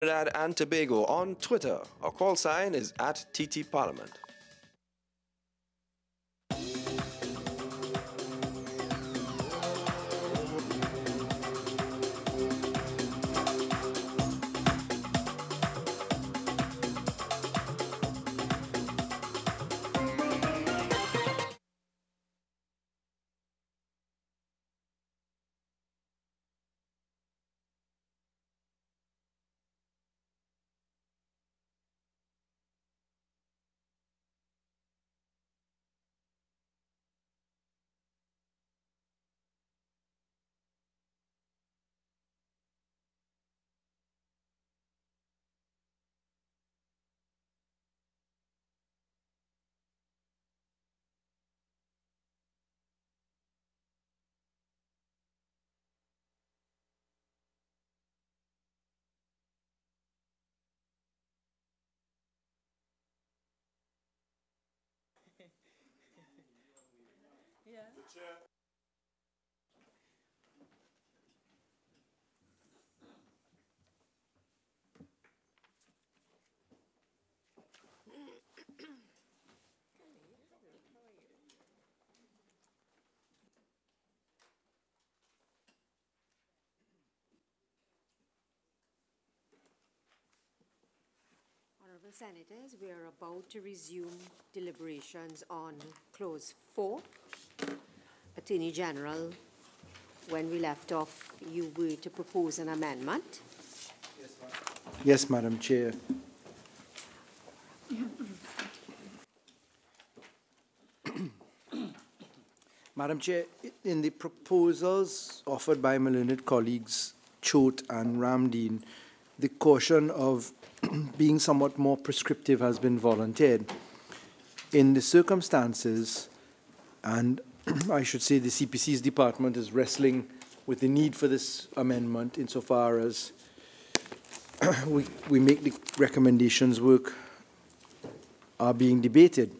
Trinidad and Tobago on Twitter. Our call sign is at @TTParliament. Honourable Senators, we are about to resume deliberations on Clause 4. Attorney General, when we left off, you were to propose an amendment. Yes, Madam Chair. Madam Chair, in the proposals offered by my learned colleagues Chote and Ramdeen, the caution of being somewhat more prescriptive has been volunteered. In the circumstances, and I should say the CPC's department is wrestling with the need for this amendment insofar as we make the recommendations work are being debated.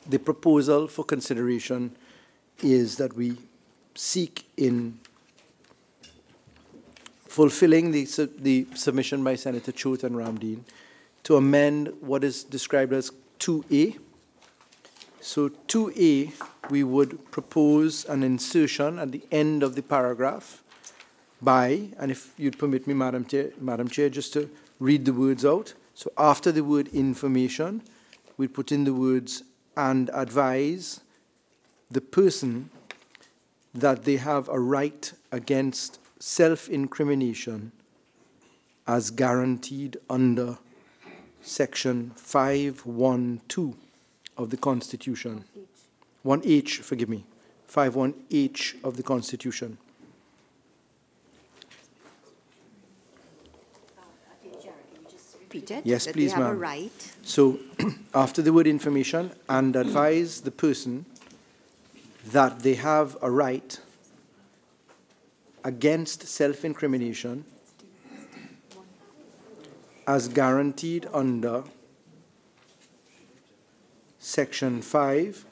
The proposal for consideration is that we seek, in fulfilling the submission by Senator Chote and Ramdeen, to amend what is described as 2A. So 2A, we would propose an insertion at the end of the paragraph by, and if you'd permit me, Madam Chair, just to read the words out. So after the word information, we'd put in the words and advise the person that they have a right against self-incrimination as guaranteed under Section 512 of the Constitution. 1H, forgive me, 51H of the Constitution. Repeat it, yes, please, ma'am. They have a right. So, after the word information, and advise the person that they have a right against self-incrimination as guaranteed under Section 5,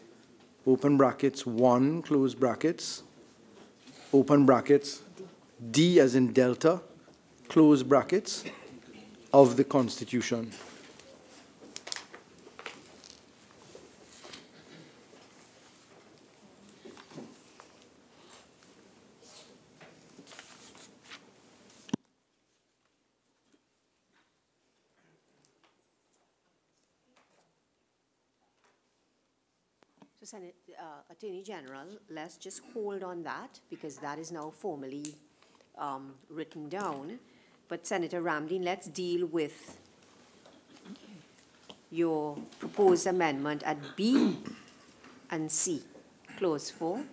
open brackets, 1, close brackets, open brackets, D as in Delta, close brackets, of the Constitution. So, Attorney General, let's just hold on that because that is now formally written down. But Senator Ramdeen, let's deal with your proposed amendment at B and C, Clause 4.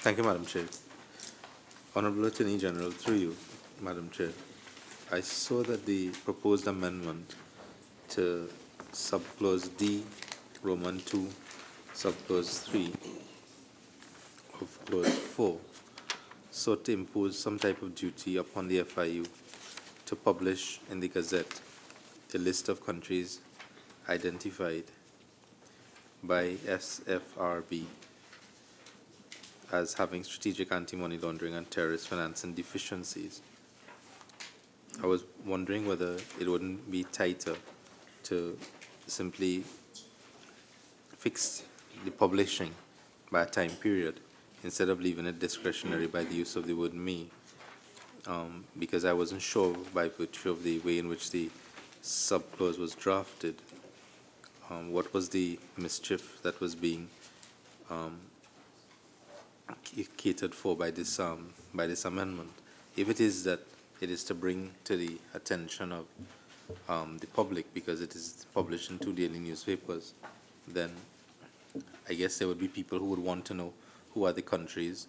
Thank you, Madam Chair. Honourable Attorney General, through you, Madam Chair, I saw that the proposed amendment to subclause D, Roman 2, subclause 3 of Clause 4 sought to impose some type of duty upon the FIU to publish in the Gazette a list of countries identified by SFRB as having strategic anti-money laundering and terrorist financing deficiencies. I was wondering whether it wouldn't be tighter to simply fix the publishing by a time period instead of leaving it discretionary by the use of the word "may," because I wasn't sure, by virtue of the way in which the subclause was drafted, what was the mischief that was being catered for by this amendment. If it is that it is to bring to the attention of the public because it is published in 2 daily newspapers, then I guess there would be people who would want to know who are the countries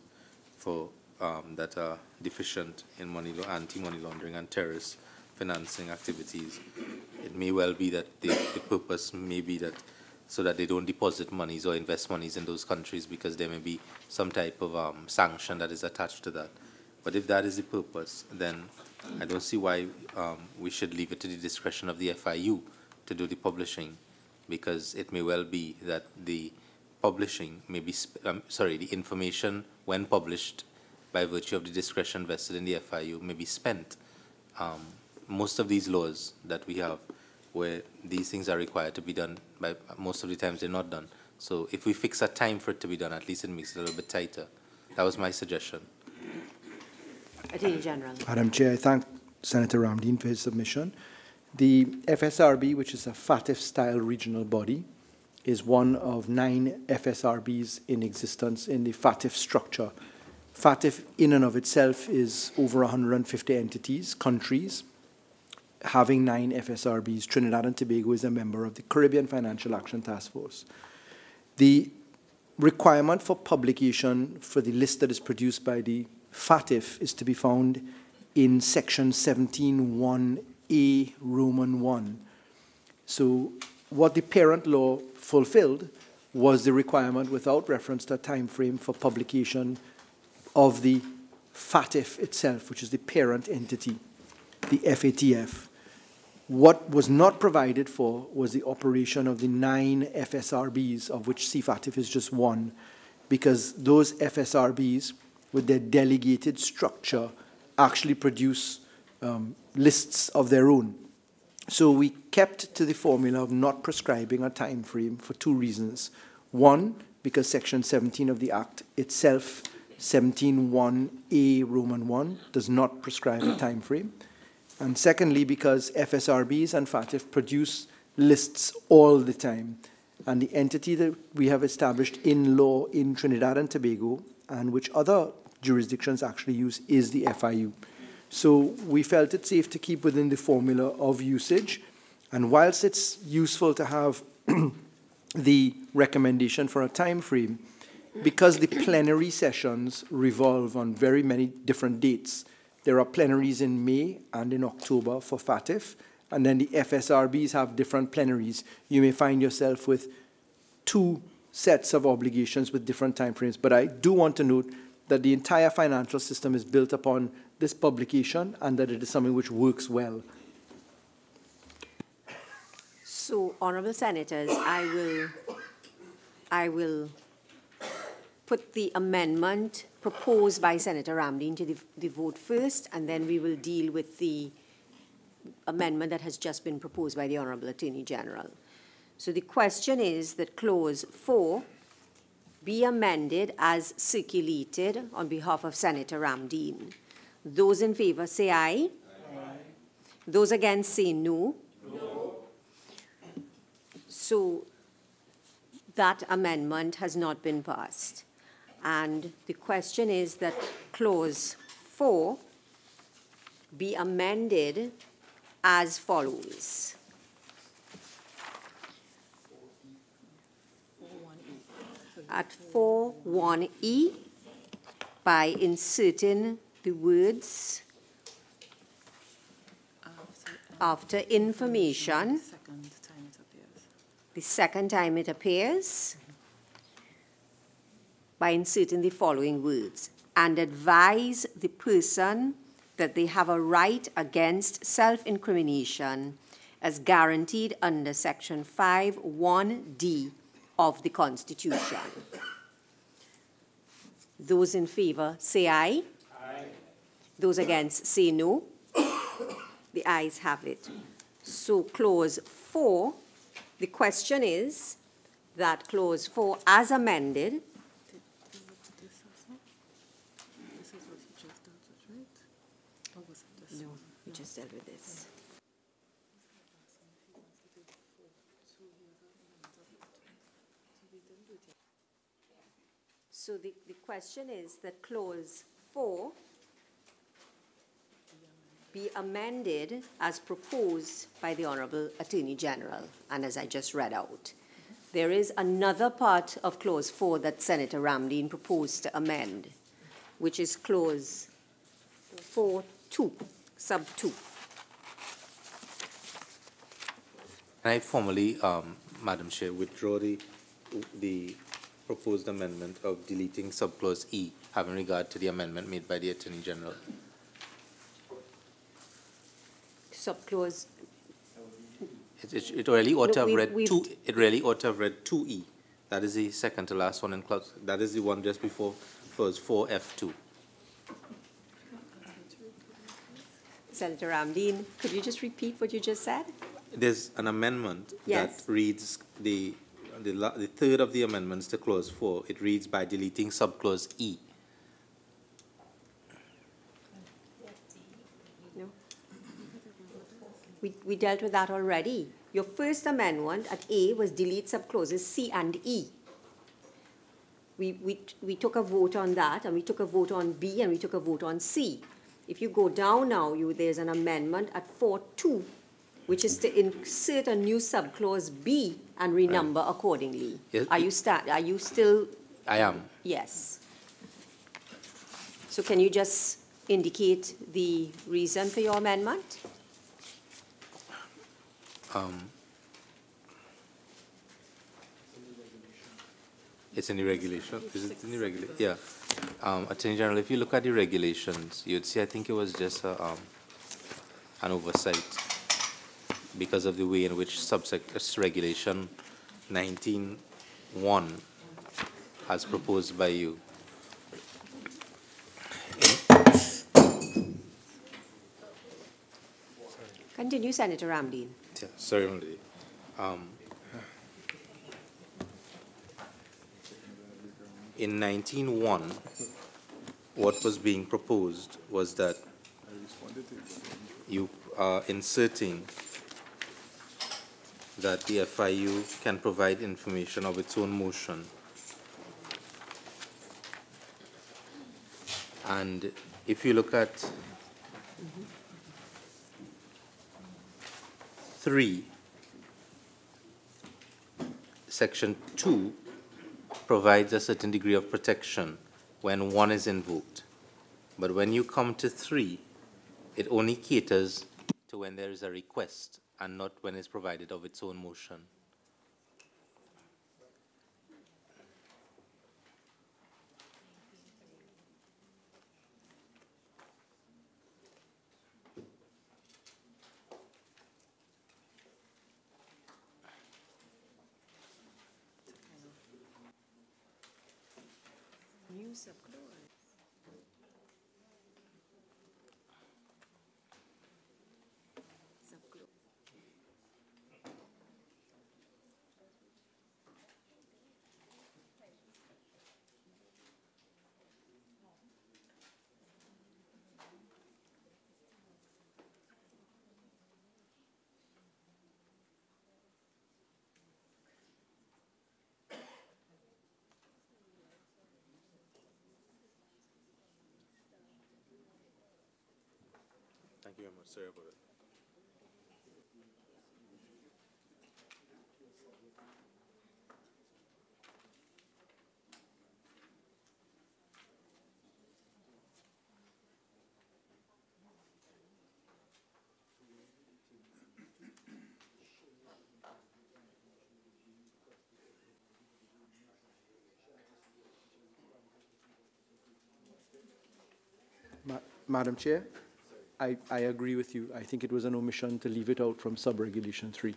that are deficient in anti-money laundering and terrorist financing activities. It may well be that the purpose may be that so that they don't deposit monies or invest monies in those countries because there may be some type of sanction that is attached to that. But if that is the purpose, then I don't see why we should leave it to the discretion of the FIU to do the publishing, because it may well be that the publishing may be, the information when published by virtue of the discretion vested in the FIU may be spent. Most of these laws that we have where these things are required to be done, by most of the times they're not done. So if we fix a time for it to be done, at least it makes it a little bit tighter. That was my suggestion. Attorney General. Madam Chair, I thank Senator Ramdeen for his submission. The FSRB, which is a FATF-style regional body, is one of 9 FSRBs in existence in the FATF structure. FATF in and of itself is over 150 entities, countries, having 9 FSRBs. Trinidad and Tobago is a member of the Caribbean Financial Action Task Force. The requirement for publication for the list that is produced by the FATF is to be found in section 17(1)A, Roman 1. So what the parent law fulfilled was the requirement without reference to a time frame for publication of the FATF itself, which is the parent entity, the FATF. What was not provided for was the operation of the 9 FSRBs, of which CFATF is just one, because those FSRBs, with their delegated structure, actually produce lists of their own. So we kept to the formula of not prescribing a time frame for 2 reasons. One, because Section 17 of the Act itself, 17(1)A, Roman 1, does not prescribe a time frame. And secondly, because FSRBs and FATF produce lists all the time. And the entity that we have established in law in Trinidad and Tobago, and which other jurisdictions actually use, is the FIU. So we felt it safe to keep within the formula of usage. And whilst it's useful to have the recommendation for a time frame, because the plenary sessions revolve on very many different dates, there are plenaries in May and in October for FATF, and then the FSRBs have different plenaries. You may find yourself with 2 sets of obligations with different timeframes. But I do want to note that the entire financial system is built upon this publication and that it is something which works well. So, honourable senators, I will put the amendment proposed by Senator Ramdeen to the vote first, and then we will deal with the amendment that has just been proposed by the Honourable Attorney General. So the question is that Clause 4 be amended as circulated on behalf of Senator Ramdeen. Those in favour say aye. Aye. Those against say no. No. So that amendment has not been passed. And the question is that Clause 4 be amended as follows. At 4(1)E, by inserting the words after information, the second time it appears, by inserting the following words, and advise the person that they have a right against self-incrimination as guaranteed under Section 5(1)D of the Constitution. Those in favor, say aye. Aye. Those against, say no. The ayes have it. So clause 4, the question is that clause 4 as amended. No, we just dealt with this. So the question is that clause 4 be amended as proposed by the Honorable Attorney General, and as I just read out. There is another part of clause 4 that Senator Ramdeen proposed to amend, which is clause 4.2, sub 2. Can I formally, Madam Chair, withdraw the proposed amendment of deleting subclause E, having regard to the amendment made by the Attorney General? Subclause. It really ought to have read we've 2. It really ought to have read 2E. That is the second to last one in clause. That is the one just before clause 4F2. Senator Ramdeen, could you just repeat what you just said? There's an amendment that reads the third of the amendments to clause 4. It reads by deleting subclause E. No. We dealt with that already. Your first amendment at A was delete subclauses C and E. We took a vote on that, and we took a vote on B, and we took a vote on C. If you go down now, there's an amendment at 4.2, which is to insert a new subclause B and renumber accordingly. Yes, Are you still? I am. Yes. So can you just indicate the reason for your amendment? It's in the regulation. Is it in the regulation? Yeah. Attorney General, if you look at the regulations, you'd see I think it was just an oversight because of the way in which regulation 19.1 as proposed by you. Continue, Senator Ramdeen. Yeah, certainly. In 19.1, what was being proposed was that you are inserting that the FIU can provide information of its own motion. And if you look at 3, Section 2 provides a certain degree of protection when 1 is invoked. But when you come to 3, it only caters to when there is a request and not when it's provided of its own motion. New subclause. Thank you very much. Sorry about it. Madam Chair, I agree with you. I think it was an omission to leave it out from sub-regulation 3.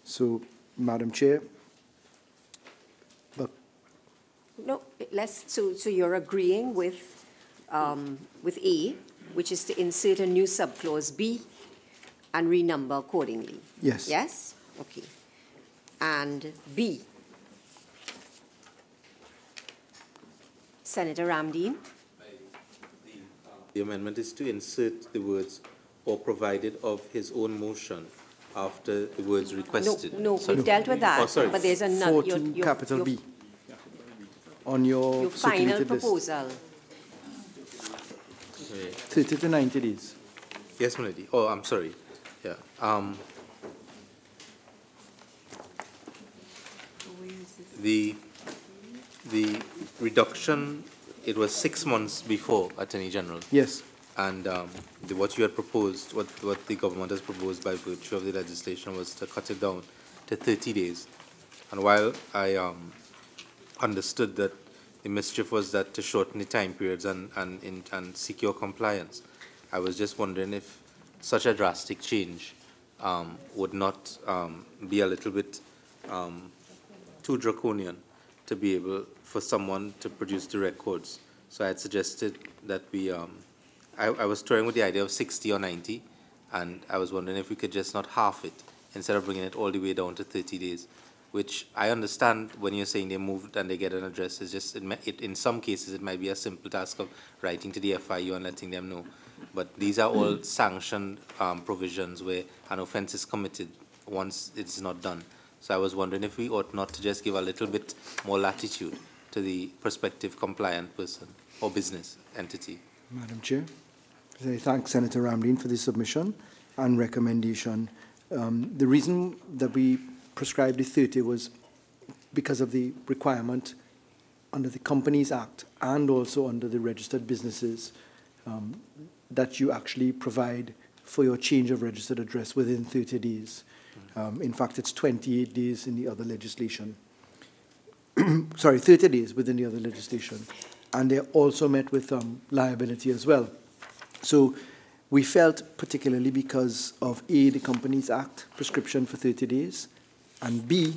So, Madam Chair, No, so you're agreeing with A, which is to insert a new subclause B and renumber accordingly? Yes. Yes? Okay. And B. Senator Ramdeen? The amendment is to insert the words "or provided of his own motion" after the words "requested." No, Sorry. we've dealt with that. Oh, sorry. But there's another. 14 capital B on your final circulated list. proposal. 30 to 90 days. Yes, my lady. Oh, I'm sorry. Yeah. The reduction, it was 6 months before, Attorney General. Yes. And what you had proposed, what the government has proposed by virtue of the legislation was to cut it down to 30 days. And while I understood that the mischief was that to shorten the time periods and secure compliance, I was just wondering if such a drastic change would not be a little bit too draconian to be able for someone to produce the records. So I had suggested that we, I was toying with the idea of 60 or 90, and I was wondering if we could just not half it instead of bringing it all the way down to 30 days, which I understand when you're saying they moved and they get an address. It's just, in some cases, it might be a simple task of writing to the FIU and letting them know. But these are all sanctioned provisions where an offense is committed once it's not done. So I was wondering if we ought not to just give a little bit more latitude to the prospective compliant person or business entity. Madam Chair, I thank Senator Ramdeen for the submission and recommendation. The reason that we prescribed the 30 was because of the requirement under the Companies Act and also under the registered businesses that you actually provide for your change of registered address within 30 days. In fact, it's 28 days in the other legislation. Sorry, 30 days within the other legislation. And they're also met with liability as well. So we felt, particularly because of A, the Companies Act prescription for 30 days, and B,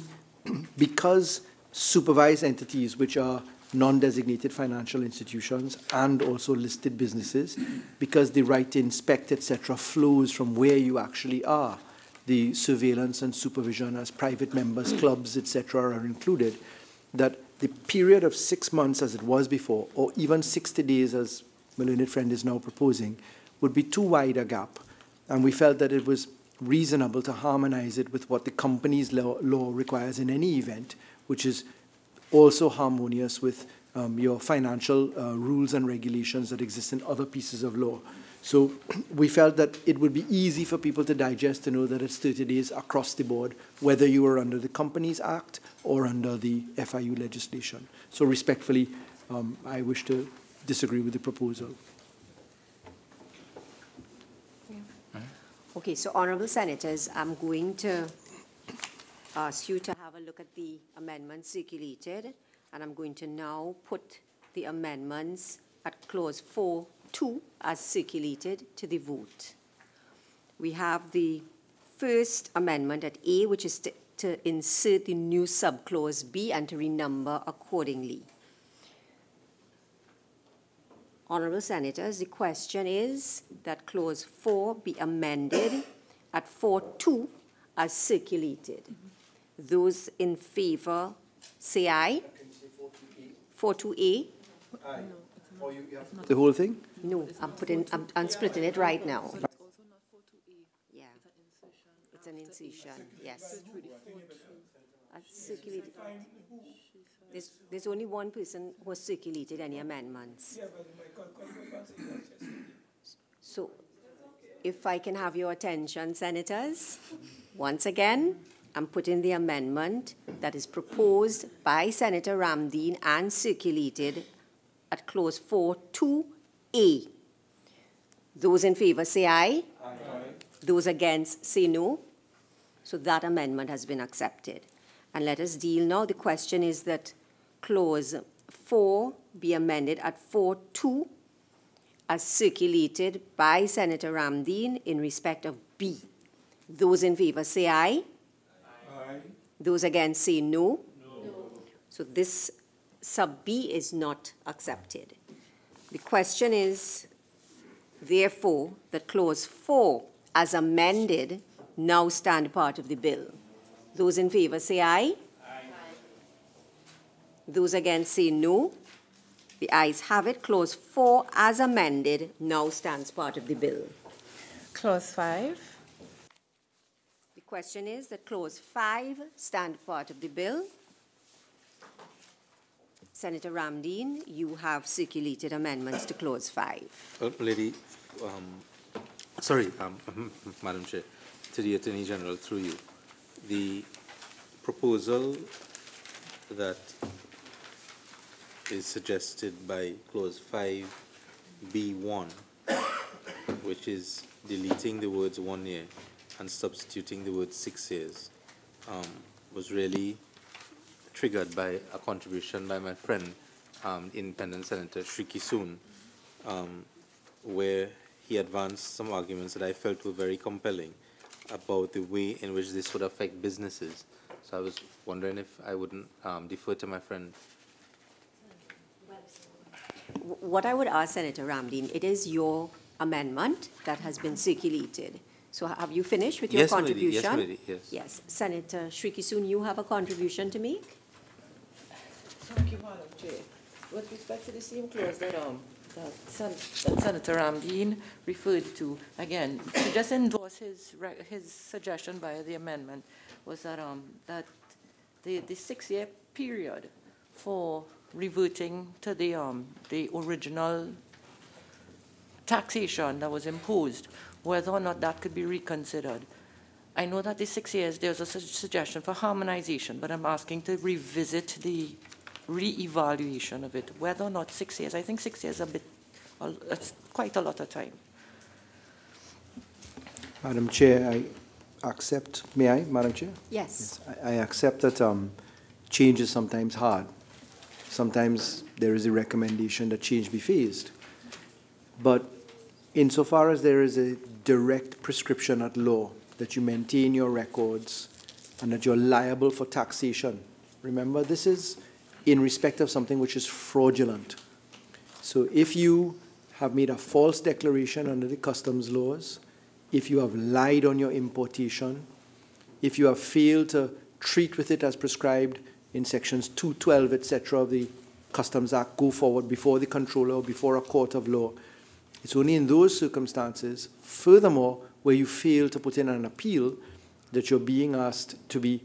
because supervised entities, which are non-designated financial institutions and also listed businesses, because the right to inspect, etc., flows from where you actually are. The surveillance and supervision as private members, clubs, etc., are included, that the period of 6 months as it was before, or even 60 days as my learned friend is now proposing, would be too wide a gap. And we felt that it was reasonable to harmonize it with what the company's law requires in any event, which is also harmonious with your financial rules and regulations that exist in other pieces of law. So we felt that it would be easy for people to digest, to know that it's 30 days across the board, whether you were under the Companies Act or under the FIU legislation. So respectfully, I wish to disagree with the proposal. Okay, so honorable senators, I'm going to ask you to have a look at the amendments circulated, and I'm going to now put the amendments at clause 4.2 as circulated to the vote. We have the first amendment at A, which is to insert the new subclause B and to renumber accordingly. Honorable senators, the question is that clause 4 be amended at 4.2 as circulated. Those in favor say aye. 4.2A. Aye. The whole thing? No, I'm splitting it right now. But it's also not 4.2A. Yeah. It's an insertion. It's an insertion, yes. As It's circulated. There's only one person who has circulated any amendments. So, if I can have your attention, senators, once again, I'm putting the amendment that is proposed by Senator Ramdeen and circulated at clause 4.2A. Those in favor say aye. Aye. Those against say no. So that amendment has been accepted. And let us deal now. The question is that clause 4 be amended at 4.2 as circulated by Senator Ramdeen in respect of B. Those in favor say aye. Aye. Those against say no. No. So this sub B is not accepted. The question is, therefore, that clause 4, as amended, now stand part of the bill. Those in favor say aye. Aye. Those against say no. The ayes have it. Clause 4, as amended, now stands part of the bill. Clause 5. The question is that clause 5 stand part of the bill. Senator Ramdeen, you have circulated amendments to clause 5. Madam Chair, to the Attorney General through you, the proposal that is suggested by clause 5B1, which is deleting the words 1 year and substituting the word 6 years, was really triggered by a contribution by my friend, Independent Senator Shriki Soon, where he advanced some arguments that I felt were very compelling about the way in which this would affect businesses. So I was wondering if I wouldn't defer to my friend. What I would ask Senator Ramdeen, it is your amendment that has been circulated. So have you finished with your contribution? Yes, lady. Yes. Yes. Senator Shriki Soon, you have a contribution to make? Thank you, Madam Chair. With respect to the same clause that Senator Ramdeen referred to, again, to just endorse his suggestion by the amendment, was that the 6-year period for reverting to the original taxation that was imposed, whether or not that could be reconsidered. I know that the 6 years, there's a suggestion for harmonization, but I'm asking to revisit the re-evaluation of it, whether or not 6 years. I think 6 years it's quite a lot of time. Madam Chair, I accept, may I, Madam Chair? Yes. I accept that change is sometimes hard. Sometimes there is a recommendation that change be phased. But insofar as there is a direct prescription at law that you maintain your records and that you're liable for taxation, remember this is in respect of something which is fraudulent. So if you have made a false declaration under the customs laws, if you have lied on your importation, if you have failed to treat with it as prescribed in sections 212, etc. of the Customs Act, go forward before the controller or before a court of law, it's only in those circumstances, furthermore, where you fail to put in an appeal, that you're being asked to be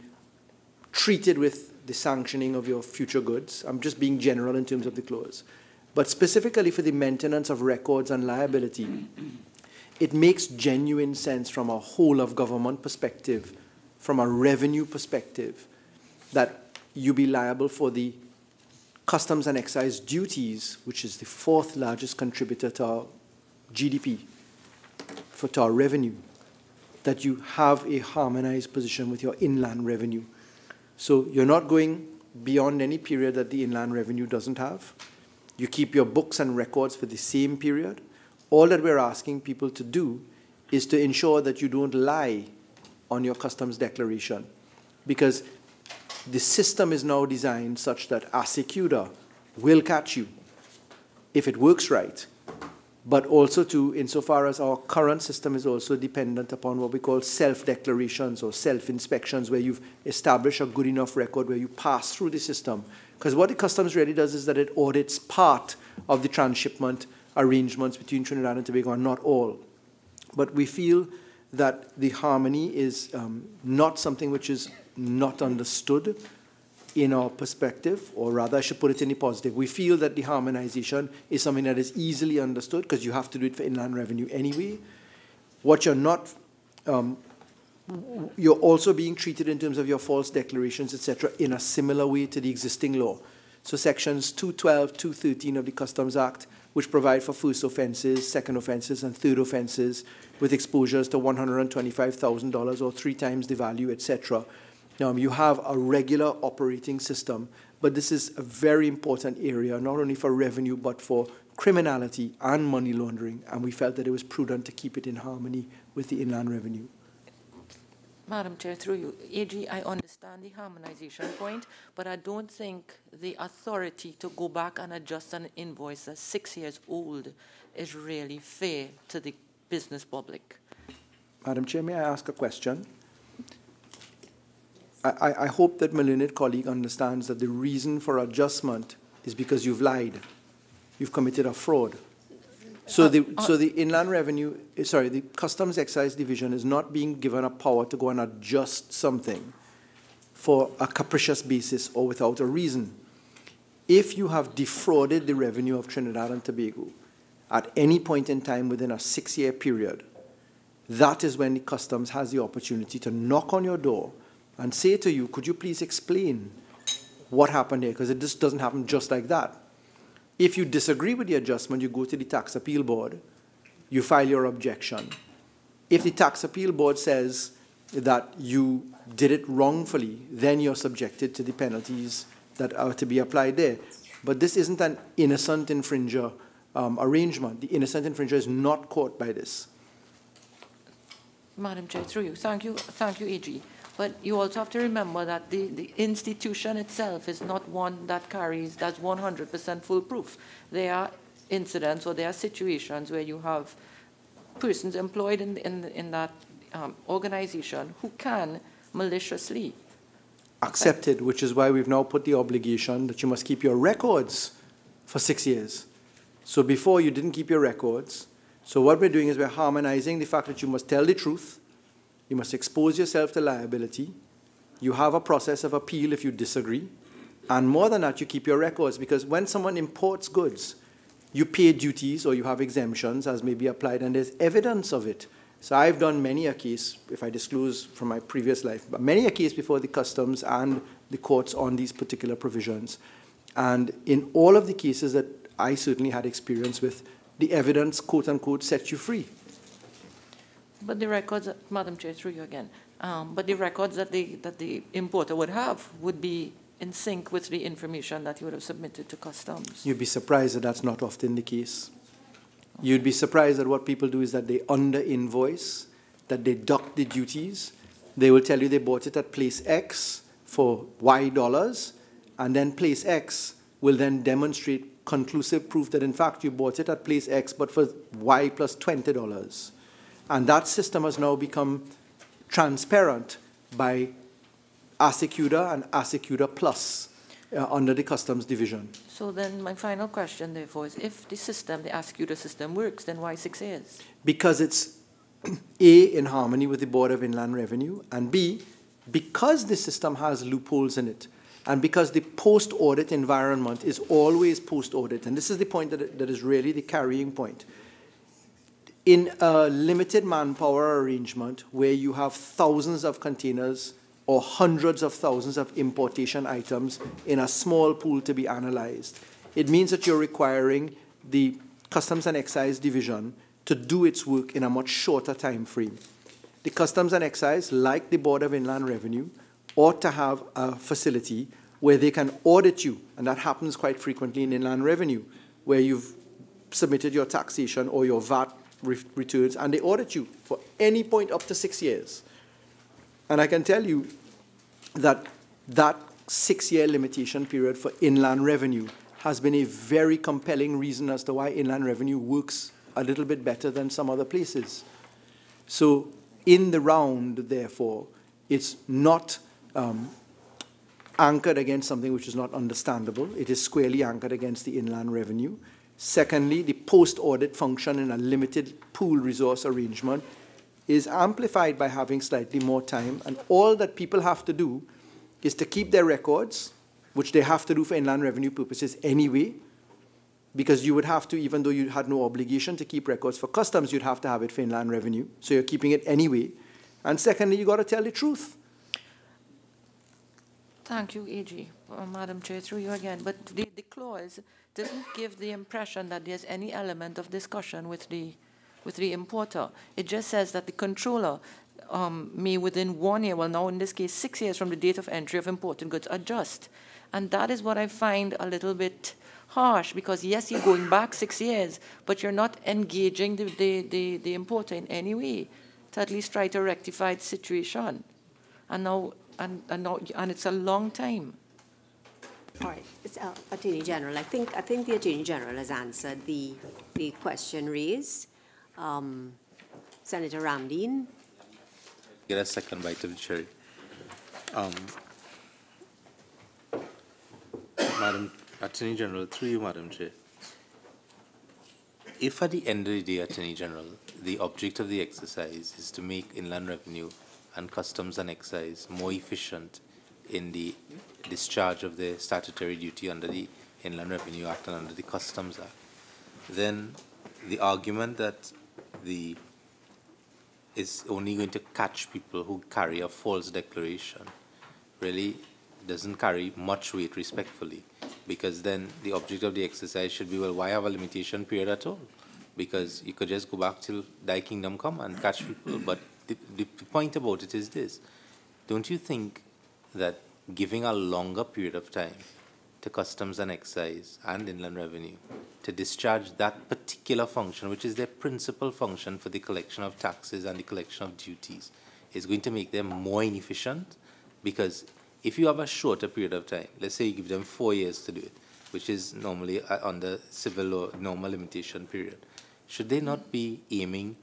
treated with the sanctioning of your future goods. I'm just being general in terms of the clause. But specifically for the maintenance of records and liability, it makes genuine sense from a whole of government perspective, from a revenue perspective, that you be liable for the customs and excise duties, which is the 4th largest contributor to our GDP, to our revenue, that you have a harmonized position with your inland revenue. So you're not going beyond any period that the inland revenue doesn't have. You keep your books and records for the same period. All that we're asking people to do is to ensure that you don't lie on your customs declaration, because the system is now designed such that Asecuda will catch you if it works right, but also insofar as our current system is also dependent upon what we call self-declarations or self-inspections, where you've established a good enough record where you pass through the system. Because what the customs really does is that it audits part of the transshipment arrangements between Trinidad and Tobago, and not all. But we feel that the harmony is not something which is not understood in our perspective, or rather I should put it in the positive. We feel that the harmonization is something that is easily understood, because you have to do it for inland revenue anyway. What you're not, you're also being treated in terms of your false declarations, etc., in a similar way to the existing law. So sections 212, 213 of the Customs Act, which provide for first offenses, second offenses, and third offenses with exposures to $125,000 or 3 times the value, etc. You have a regular operating system, but this is a very important area, not only for revenue, but for criminality and money laundering, and we felt that it was prudent to keep it in harmony with the inland revenue. Madam Chair, through you, AG, I understand the harmonization point, but I don't think the authority to go back and adjust an invoice that's 6 years old is really fair to the business public. Madam Chair, may I ask a question? I hope that my learned colleague understands that the reason for adjustment is because you've lied. You've committed a fraud. So the Inland Revenue, sorry, the Customs Excise Division is not being given a power to go and adjust something for a capricious basis or without a reason. If you have defrauded the revenue of Trinidad and Tobago at any point in time within a 6-year period, that is when the Customs has the opportunity to knock on your door and say to you, could you please explain what happened here? Because it just doesn't happen just like that. If you disagree with the adjustment, you go to the Tax Appeal Board, you file your objection. If the Tax Appeal Board says that you did it wrongfully, then you're subjected to the penalties that are to be applied there. But this isn't an innocent infringer arrangement. The innocent infringer is not caught by this. Madam Chair, through you. Thank you, AG. But you also have to remember that the institution itself is not one that's 100% foolproof. There are incidents or there are situations where you have persons employed in that organization who can maliciously Accepted, which is why we've now put the obligation that you must keep your records for 6 years. So before you didn't keep your records. So what we're doing is we're harmonizing the fact that you must tell the truth. You must expose yourself to liability. You have a process of appeal if you disagree. And more than that, you keep your records, because when someone imports goods, you pay duties or you have exemptions as may be applied, and there's evidence of it. So I've done many a case, if I disclose from my previous life, but many a case before the customs and the courts on these particular provisions. And in all of the cases that I certainly had experience with, the evidence, quote unquote, sets you free. But the records, Madam Chair, through you again, but the records that the importer would have would be in sync with the information that you would have submitted to customs. You'd be surprised that that's not often the case. You'd be surprised that what people do is that they under-invoice, that they deduct the duties. They will tell you they bought it at place X for Y dollars, and then place X will then demonstrate conclusive proof that in fact you bought it at place X but for Y plus $20. And that system has now become transparent by Asecuda and Asecuda Plus under the Customs Division. So then my final question, therefore, is if the system, the Asecuda system, works, then why 6 years? Because it's A, in harmony with the Board of Inland Revenue, and B, because the system has loopholes in it, and because the post-audit environment is always post-audit, and this is the point that is really the carrying point. In a limited manpower arrangement where you have thousands of containers or hundreds of thousands of importation items in a small pool to be analyzed, it means that you're requiring the Customs and Excise Division to do its work in a much shorter time frame. The Customs and Excise, like the Board of Inland Revenue, ought to have a facility where they can audit you, and that happens quite frequently in Inland Revenue, where you've submitted your taxation or your VAT returns, and they audit you for any point up to 6 years. And I can tell you that that 6-year limitation period for Inland Revenue has been a very compelling reason as to why Inland Revenue works a little bit better than some other places. So in the round, therefore, it's not anchored against something which is not understandable. It is squarely anchored against the Inland Revenue. Secondly, the post-audit function in a limited pool resource arrangement is amplified by having slightly more time, and all that people have to do is to keep their records, which they have to do for Inland Revenue purposes anyway, because you would have to, even though you had no obligation to keep records for customs, you'd have to have it for Inland Revenue, so you're keeping it anyway. And secondly, you've got to tell the truth. Thank you, AG. Madam Chair, through you again. But the clause doesn't give the impression that there's any element of discussion with the importer. It just says that the controller may within 1 year, well now in this case 6 years from the date of entry of imported goods, adjust. And that is what I find a little bit harsh, because yes, you're going back 6 years, but you're not engaging the importer in any way to at least try to rectify the situation. and now it's a long time. All right, it's, Attorney General. I think the Attorney General has answered the question raised. Senator Ramdeen. Get a second bite of the cherry. Madam Attorney General, through you, Madam Chair. If at the end of the day, Attorney General, the object of the exercise is to make Inland Revenue and Customs and Excise more efficient in the discharge of their statutory duty under the Inland Revenue Act and under the Customs Act, then the argument that is only going to catch people who carry a false declaration really doesn't carry much weight, respectfully, because then the object of the exercise should be, well, why have a limitation period at all? Because you could just go back till Thy Kingdom come and catch people. But the point about it is this: don't you think that giving a longer period of time to Customs and Excise and Inland Revenue to discharge that particular function, which is their principal function for the collection of taxes and the collection of duties, is going to make them more inefficient? Because if you have a shorter period of time, let's say you give them 4 years to do it, which is normally under civil law normal limitation period, should they not be aiming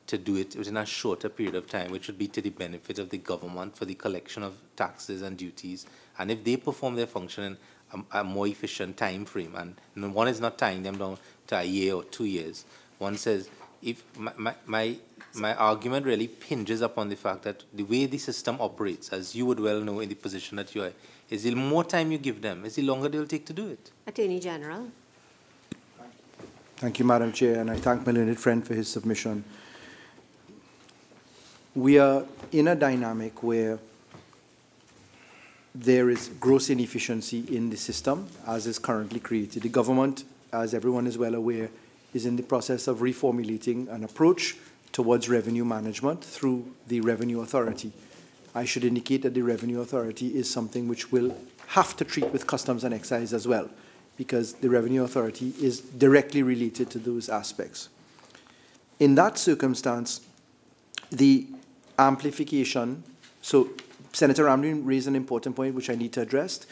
to do it within a shorter period of time, which would be to the benefit of the government for the collection of taxes and duties? And if they perform their function in a more efficient time frame, and one is not tying them down to a year or 2 years, one says, if my argument really hinges upon the fact that the way the system operates, as you would well know in the position that you are, is the more time you give them, is the longer they'll take to do it. Attorney General. Thank you, Madam Chair, and I thank my learned friend for his submission. We are in a dynamic where there is gross inefficiency in the system as is currently created. The government, as everyone is well aware, is in the process of reformulating an approach towards revenue management through the Revenue Authority. I should indicate that the Revenue Authority is something which will have to treat with Customs and Excise as well, because the Revenue Authority is directly related to those aspects. In that circumstance, the amplification, so Senator Ramdeen raised an important point which I need to address.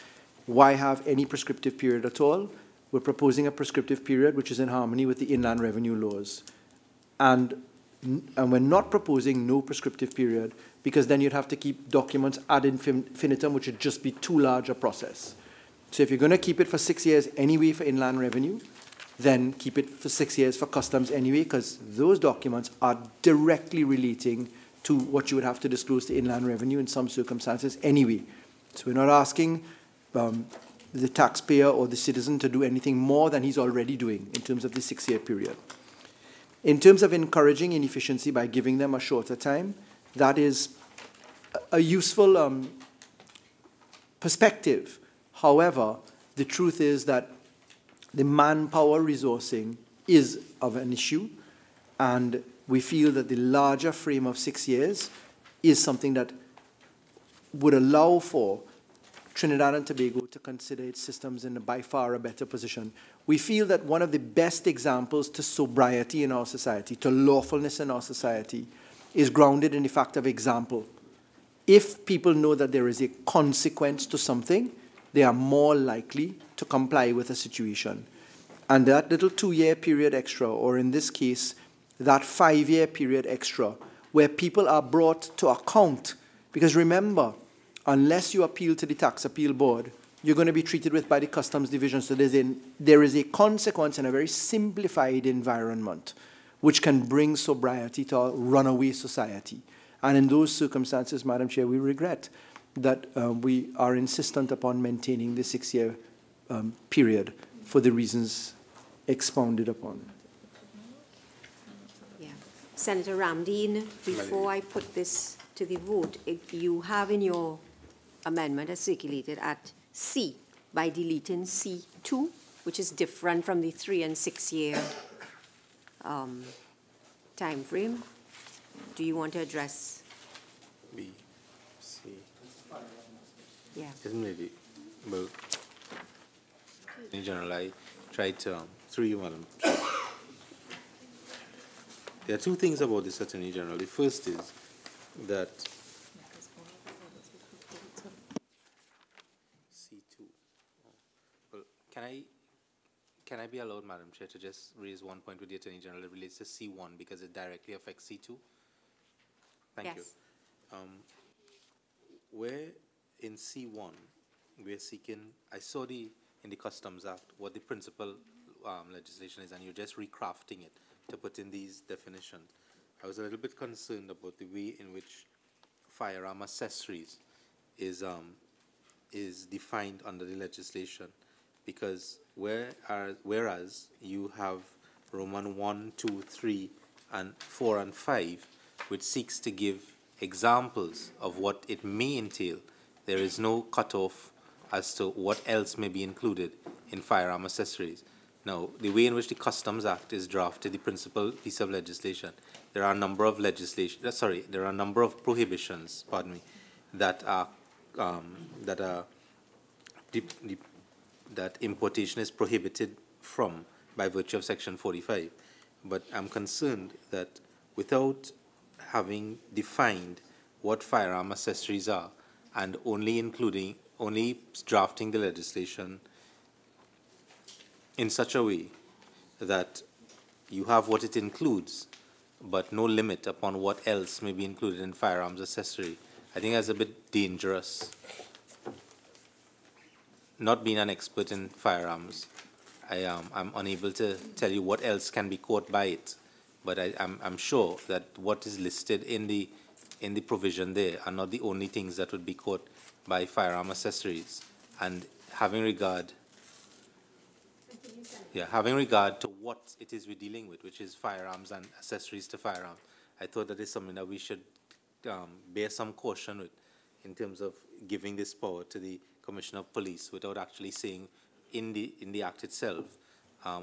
Why have any prescriptive period at all? We're proposing a prescriptive period which is in harmony with the Inland Revenue laws. And we're not proposing no prescriptive period, because then you'd have to keep documents ad infinitum, which would just be too large a process. So if you're going to keep it for 6 years anyway for Inland Revenue, then keep it for 6 years for Customs anyway, because those documents are directly relating to what you would have to disclose to Inland Revenue in some circumstances anyway. So we're not asking the taxpayer or the citizen to do anything more than he's already doing in terms of the 6-year period. In terms of encouraging inefficiency by giving them a shorter time, that is a useful perspective. However, the truth is that the manpower resourcing is of an issue, and we feel that the larger frame of 6 years is something that would allow for Trinidad and Tobago to consider its systems in by far a better position. We feel that one of the best examples to sobriety in our society, to lawfulness in our society, is grounded in the fact of example. If people know that there is a consequence to something, they are more likely to comply with a situation. And that little 2-year period extra, or in this case, that 5-year period extra, where people are brought to account, because remember, unless you appeal to the Tax Appeal Board, you're going to be treated with by the Customs Division. So there is a consequence in a very simplified environment, which can bring sobriety to a runaway society. And in those circumstances, Madam Chair, we regret that we are insistent upon maintaining the 6-year period for the reasons expounded upon. Yeah. Senator Ramdeen, before I put this to the vote, you have in your amendment as circulated at C, by deleting C2, which is different from the 3- and 6-year time frame. Do you want to address? B, C. Yeah. Isn't maybe, well, in general, I tried to, through you, Madam Chair. There are two things about this Attorney General. The first is that be allowed, Madam Chair, to just raise one point with the Attorney General that relates to C1 because it directly affects C2? Thank you. Where in C1 we're seeking, I saw in the Customs Act what the principal legislation is, and you're just recrafting it to put in these definitions. I was a little bit concerned about the way in which firearm accessories is defined under the legislation, because whereas you have Roman 1, 2, 3, and 4 and 5, which seeks to give examples of what it may entail, there is no cutoff as to what else may be included in firearm accessories. Now, the way in which the Customs Act is drafted, the principal piece of legislation, there are a number of there are a number of prohibitions, pardon me, that importation is prohibited from by virtue of Section 45. But I'm concerned that without having defined what firearm accessories are and only drafting the legislation in such a way that you have what it includes, but no limit upon what else may be included in firearms accessory, I think that's a bit dangerous. Not being an expert in firearms, I'm unable to tell you what else can be caught by it, but I'm sure that what is listed in the provision there are not the only things that would be caught by firearm accessories. And having regard to what it is we're dealing with, which is firearms and accessories to firearms, I thought that is something that we should bear some caution with in terms of giving this power to the Commissioner of Police without actually saying in the Act itself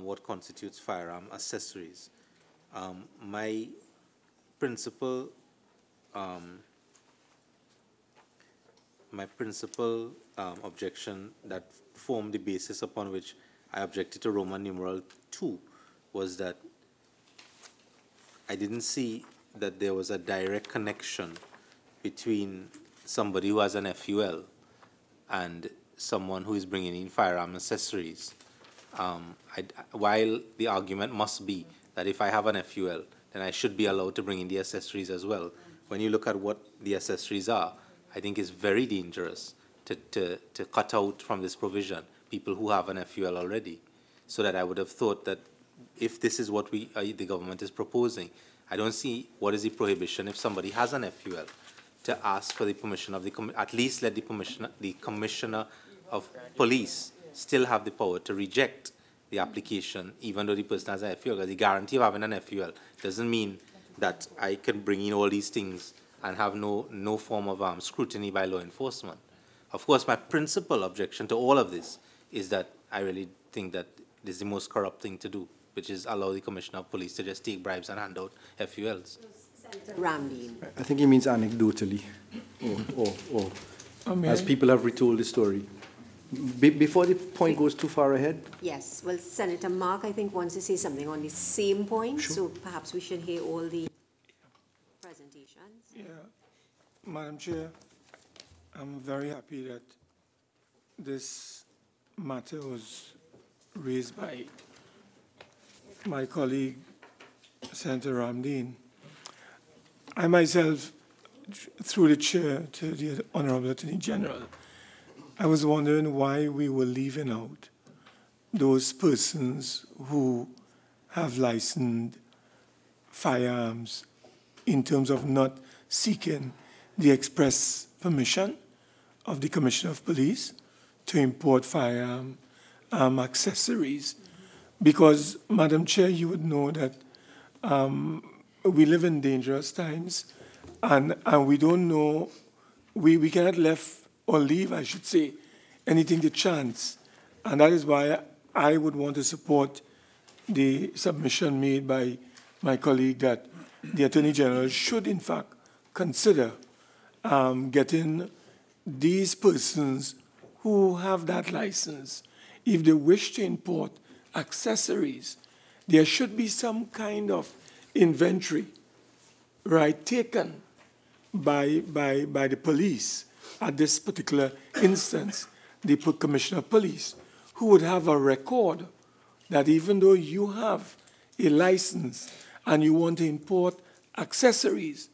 what constitutes firearm accessories. My principal objection that formed the basis upon which I objected to Roman numeral 2 was that I didn't see that there was a direct connection between somebody who has an FUL and someone who is bringing in firearm accessories. While the argument must be that if I have an FUL, then I should be allowed to bring in the accessories as well. When you look at what the accessories are, I think it's very dangerous to cut out from this provision people who have an FUL already. So that I would have thought that if this is what the government is proposing, I don't see what is the prohibition if somebody has an FUL to ask for the permission of at least let the Commissioner of Police still have the power to reject the application, even though the person has an FUL. Because the guarantee of having an FUL doesn't mean that I can bring in all these things and have no form of scrutiny by law enforcement. Of course, my principal objection to all of this is that I really think that this is the most corrupt thing to do, which is allow the Commissioner of Police to just take bribes and hand out FULs. Ramleen. I think he means anecdotally, or as people have retold the story. Before the point goes too far ahead? Yes. Well, Senator Mark, I think, wants to say something on the same point, sure. So perhaps we should hear all the presentations. Yeah. Madam Chair, I'm very happy that this matter was raised by my colleague, Senator Ramleen. I myself, through the chair to the Honorable Attorney General, I was wondering why we were leaving out those persons who have licensed firearms in terms of not seeking the express permission of the Commissioner of Police to import firearm accessories. Because, Madam Chair, you would know that we live in dangerous times, and we don't know, we cannot leave, I should say, anything to chance. And that is why I would want to support the submission made by my colleague that the Attorney General should, in fact, consider getting these persons who have that license, if they wish to import accessories, there should be some kind of inventory, right, taken by the police. At this particular instance, the Commissioner of Police, who would have a record that even though you have a license and you want to import accessories,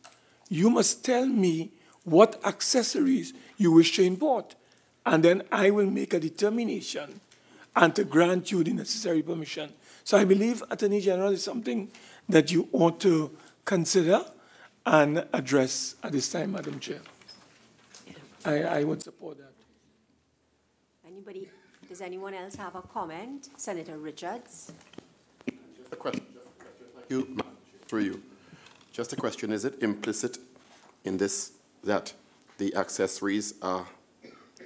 you must tell me what accessories you wish to import, and then I will make a determination and to grant you the necessary permission. So I believe, Attorney General, is something that you ought to consider and address at this time, Madam Chair. I would support that. Anybody, does anyone else have a comment? Senator Richards. Just a question. Through you. Just a question. Is it implicit in this that the accessories are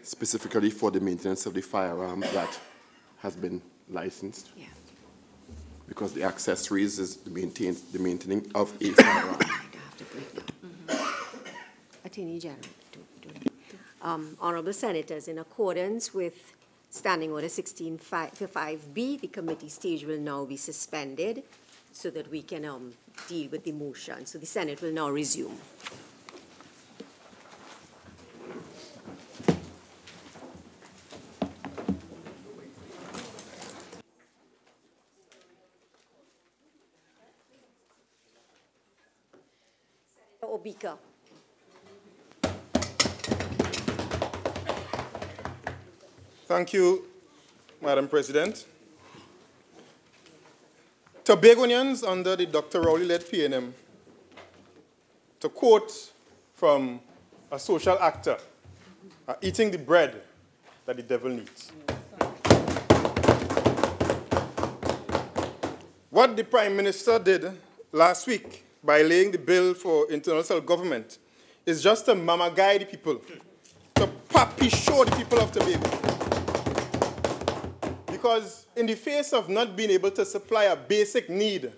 specifically for the maintenance of the firearm that has been licensed? Yeah. Because the accessories is the maintaining of a firearm. Attorney General. Honourable Senators, in accordance with Standing Order 16.5b, the committee stage will now be suspended so that we can deal with the motion. So the Senate will now resume. Obika. Thank you, Madam President. Tobagonians under the Dr. Rowley-led PNM, to quote from a social actor, are eating the bread that the devil needs. What the Prime Minister did last week by laying the bill for internal self-government is just to mama guide the people, to papi show the people of Tobago. Because in the face of not being able to supply a basic need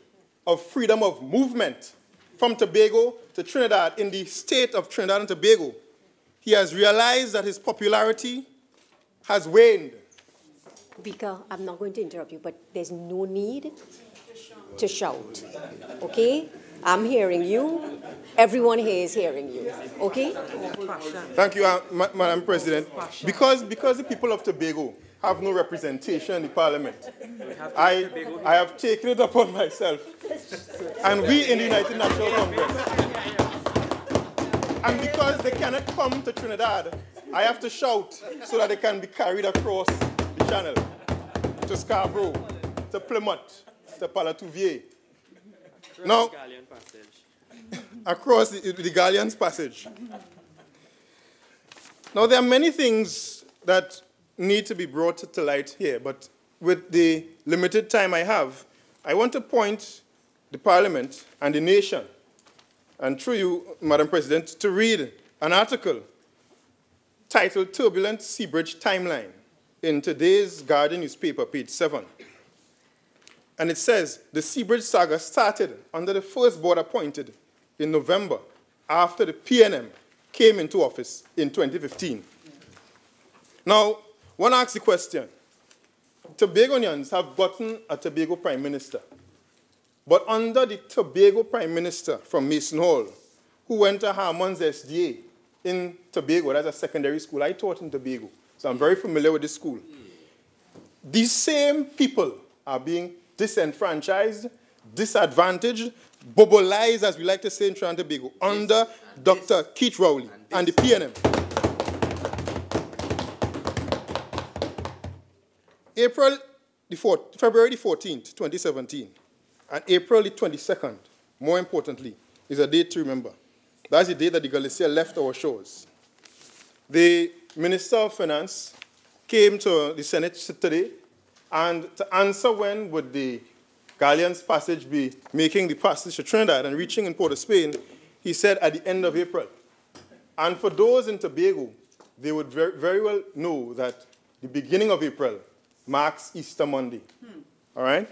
of freedom of movement from Tobago to Trinidad in the state of Trinidad and Tobago, he has realized that his popularity has waned. Obika, I'm not going to interrupt you, but there's no need to shout, okay? I'm hearing you. Everyone here is hearing you, okay? Thank you, Madam President. Because the people of Tobago have no representation in the Parliament, I have taken it upon myself, and we in the United National Congress. And because they cannot come to Trinidad, I have to shout so that they can be carried across the channel to Scarborough, to Plymouth, to Palatouvier. Now, across the Galleons Passage. Now, there are many things that need to be brought to light here, but with the limited time I have, I want to point the Parliament and the nation, and through you, Madam President, to read an article titled Turbulent Seabridge Timeline in today's Guardian newspaper, page 7. And it says, the Seabridge saga started under the first board appointed in November after the PNM came into office in 2015. Now, one asks the question, Tobagonians have gotten a Tobago Prime Minister, but under the Tobago Prime Minister from Mason Hall, who went to Harmon's SDA in Tobago, that's a secondary school, I taught in Tobago, so I'm very familiar with this school. These same people are being disenfranchised, disadvantaged, bobolized, as we like to say in Trinidad and Tobago, under Dr. Keith Rowley and the PNM. February 14th, 2017, and April the 22nd, more importantly, is a date to remember. That's the day that the Galicia left our shores. The Minister of Finance came to the Senate today, and to answer when would the Galleons Passage be making the passage to Trinidad and reaching in Port of Spain, he said at the end of April. And for those in Tobago, they would very well know that the beginning of April marks Easter Monday. All right?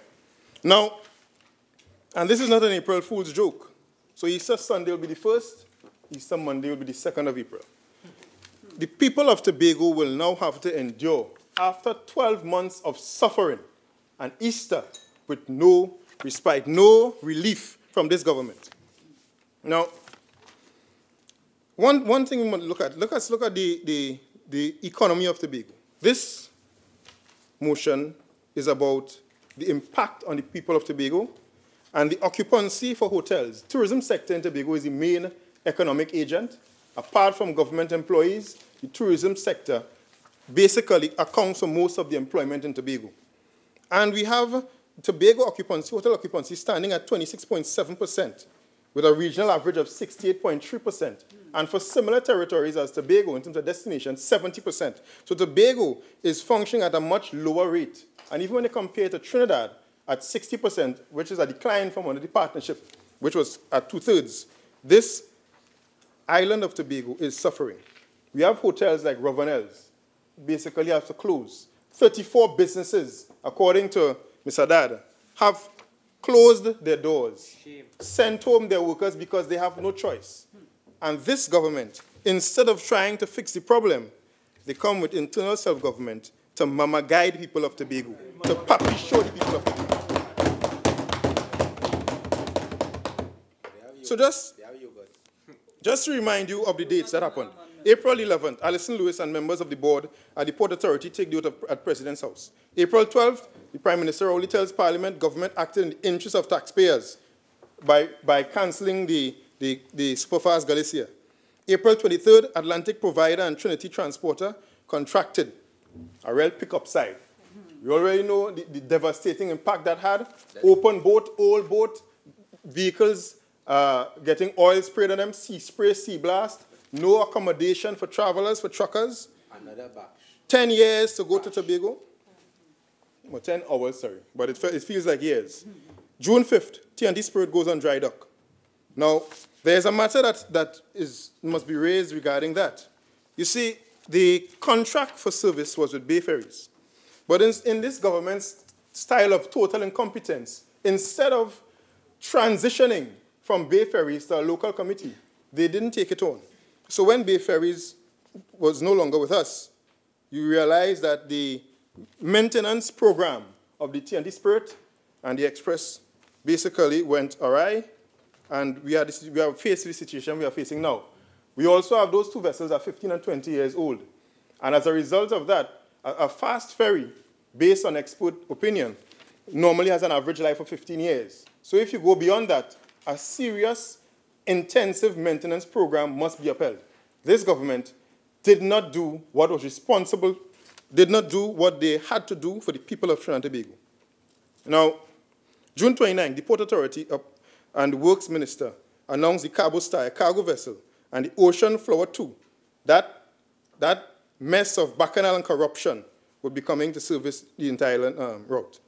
Now, and this is not an April Fool's joke. So Easter Sunday will be the 1st, Easter Monday will be the 2nd of April. The people of Tobago will now have to endure, after 12 months of suffering, an Easter with no respite, no relief from this government. Now, one thing we want to look at, let's look at the economy of Tobago. This motion is about the impact on the people of Tobago, and the occupancy for hotels. Tourism sector in Tobago is the main economic agent. Apart from government employees, the tourism sector basically accounts for most of the employment in Tobago. And we have Tobago occupancy, hotel occupancy, standing at 26.7%, with a regional average of 68.3%. And for similar territories as Tobago, in terms of destination, 70%. So Tobago is functioning at a much lower rate. And even when you compare to Trinidad at 60%, which is a decline from under the partnership, which was at 2/3, this island of Tobago is suffering. We have hotels like Rovanels, basically have to close. 34 businesses, according to Mr. Dad, have closed their doors, sent home their workers because they have no choice. And this government, instead of trying to fix the problem, they come with internal self-government to mama guide people of Tobago, to puppy show the people of Tobago. So just to remind you of the dates that happened. April 11th, Alison Lewis and members of the board at the Port Authority take the oath at President's House. April 12th, the Prime Minister only tells Parliament government acted in the interest of taxpayers by cancelling the Superfast Galicia. April 23rd, Atlantic Provider and Trinity Transporter contracted a rail pickup side. We already know the devastating impact that had. Open boat, old boat, vehicles getting oil sprayed on them, sea spray, sea blast, no accommodation for travelers, for truckers. Another batch. 10 years to go to Tobago. Well, 10 hours, sorry, but it feels like years. June 5th, T&T Spirit goes on dry dock. Now, there's a matter that must be raised regarding that. You see, the contract for service was with Bay Ferries. But in this government's style of total incompetence, instead of transitioning from Bay Ferries to a local committee, they didn't take it on. So when Bay Ferries was no longer with us, you realize that the maintenance program of the T&T Spirit and the Express basically went awry, and we are faced with the situation we are facing now. We also have those two vessels that are 15 and 20 years old. And as a result of that, a fast ferry, based on expert opinion, normally has an average life of 15 years. So if you go beyond that, a serious, intensive maintenance program must be upheld. This government did not do what was responsible, did not do what they had to do for the people of Trinidad and Tobago. Now, June 29, the Port Authority and the Works Minister announced the Cabo Star, a cargo vessel, and the Ocean Flower 2. That mess of bacchanal and corruption would be coming to service the entire route.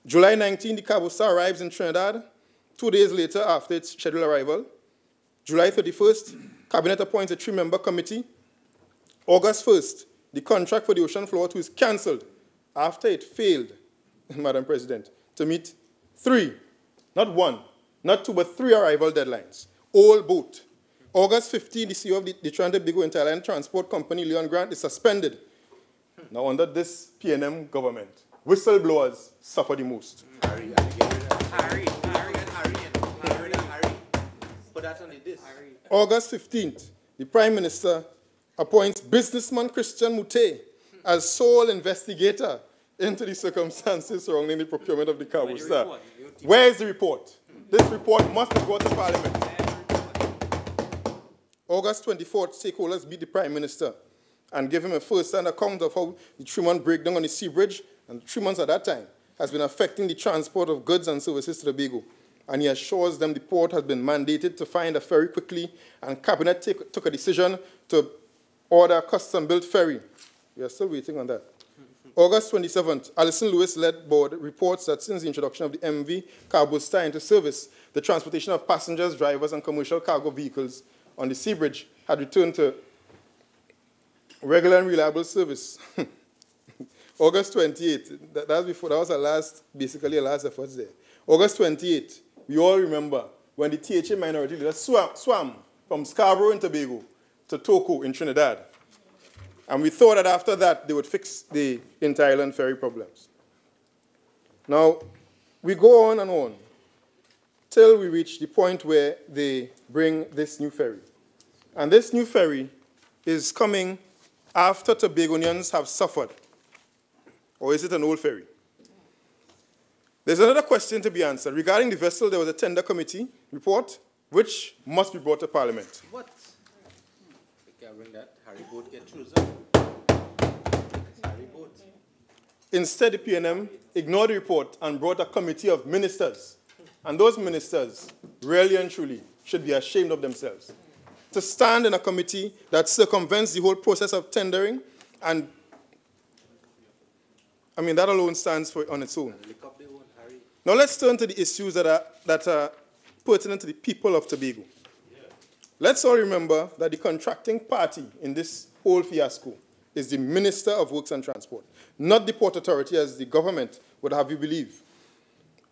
July 19, the Cabo Star arrives in Trinidad, 2 days later after its scheduled arrival. July 31st, Cabinet appoints a 3-member committee. August 1st, the contract for the Ocean Flower 2 is cancelled after it failed, Madam President, to meet 3, not 1, not 2, but 3 arrival deadlines. All boat. August 15, the CEO of the Trinidad Tobago Interland Transport Company, Leon Grant, is suspended. Now, under this PNM government, whistleblowers suffer the most. Harry. Put that on the disc. August 15th, the Prime Minister appoints businessman Christian Mute as sole investigator into the circumstances surrounding the procurement of the Cabo Star. Where is the report? This report must be brought to Parliament. August 24th, stakeholders meet the Prime Minister and give him a first-hand account of how the 3-month breakdown on the sea bridge, and 3 months at that time, has been affecting the transport of goods and services to Tobago. And he assures them the port has been mandated to find a ferry quickly, and Cabinet took a decision to order a custom-built ferry. We are still waiting on that. August 27th, Alison Lewis-led board reports that since the introduction of the MV Cabo Star into service, the transportation of passengers, drivers, and commercial cargo vehicles on the sea bridge had returned to regular and reliable service. August 28th, that was basically a last effort there. August 28th, we all remember when the THA minority leaders swam from Scarborough in Tobago to Toko in Trinidad. And we thought that after that, they would fix the inter-island ferry problems. Now, we go on and on till we reach the point where they bring this new ferry. And this new ferry is coming after Tobagonians have suffered. Or is it an old ferry? There's another question to be answered. Regarding the vessel, there was a tender committee report which must be brought to Parliament. What? We can bring that. Harry Boat get through, sir. Harry Boat. Instead, the PNM ignored the report and brought a committee of ministers. And those ministers, really and truly, should be ashamed of themselves. To stand in a committee that circumvents the whole process of tendering, and I mean, that alone stands on its own. Now let's turn to the issues that are pertinent to the people of Tobago. Let's all remember that the contracting party in this whole fiasco is the Minister of Works and Transport, not the Port Authority as the government would have you believe.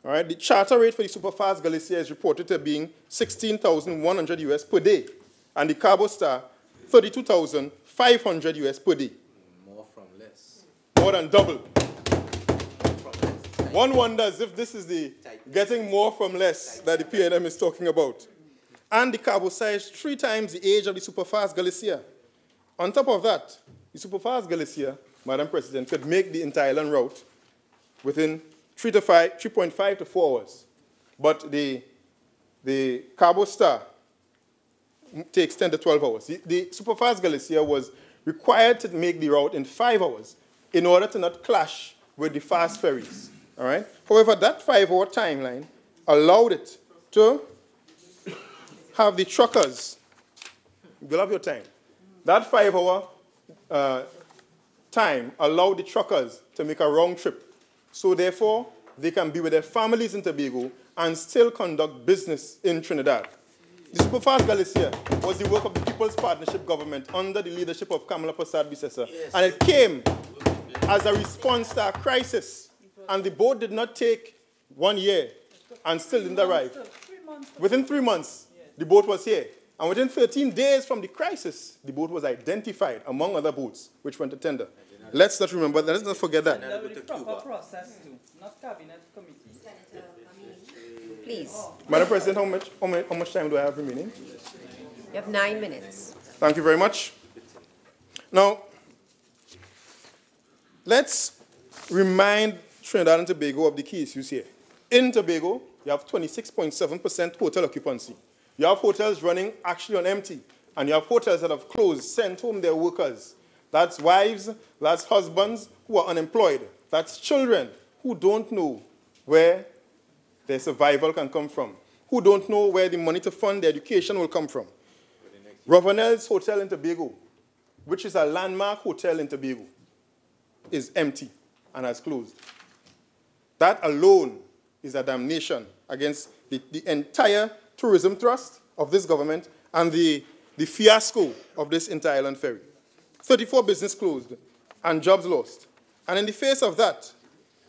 All right, the charter rate for the Superfast Galicia is reported to being $16,100 US per day, and the Cabo Star, $32,500 US per day. More from less. More than double. One wonders if this is the getting more from less that the PNM is talking about. And the Cabo Star is 3 times the age of the Superfast Galicia. On top of that, the Superfast Galicia, Madam President, could make the inter-island route within 3.5 to 4 hours. But the Cabo Star takes 10 to 12 hours. The Superfast Galicia was required to make the route in 5 hours in order to not clash with the fast ferries. All right? However, that 5-hour timeline allowed it to have the truckers, you'll have your time. That 5-hour time allowed the truckers to make a round trip. So therefore, they can be with their families in Tobago and still conduct business in Trinidad. The Superfast Galicia was the work of the People's Partnership Government under the leadership of Kamala Prasad Bisesa. Yes. And it came as a response to a crisis. And the boat did not take 1 year and still didn't arrive. Within 3 months, the boat was here. And within 13 days from the crisis, the boat was identified among other boats which went to tender. Let's not remember, let's not forget that. Proper process too, not cabinet committee. Please. Madam President, how much time do I have remaining? You have 9 minutes. Thank you very much. Now, let's remind Trinidad and Tobago of the key issues here. In Tobago, you have 26.7% hotel occupancy. You have hotels running actually on empty, and you have hotels that have closed, sent home their workers. That's wives, that's husbands who are unemployed. That's children who don't know where their survival can come from, who don't know where the money to fund their education will come from. Ravenel's Hotel in Tobago, which is a landmark hotel in Tobago, is empty and has closed. That alone is a damnation against the entire tourism thrust of this government and the fiasco of this inter-island ferry. 34 business closed and jobs lost. And in the face of that,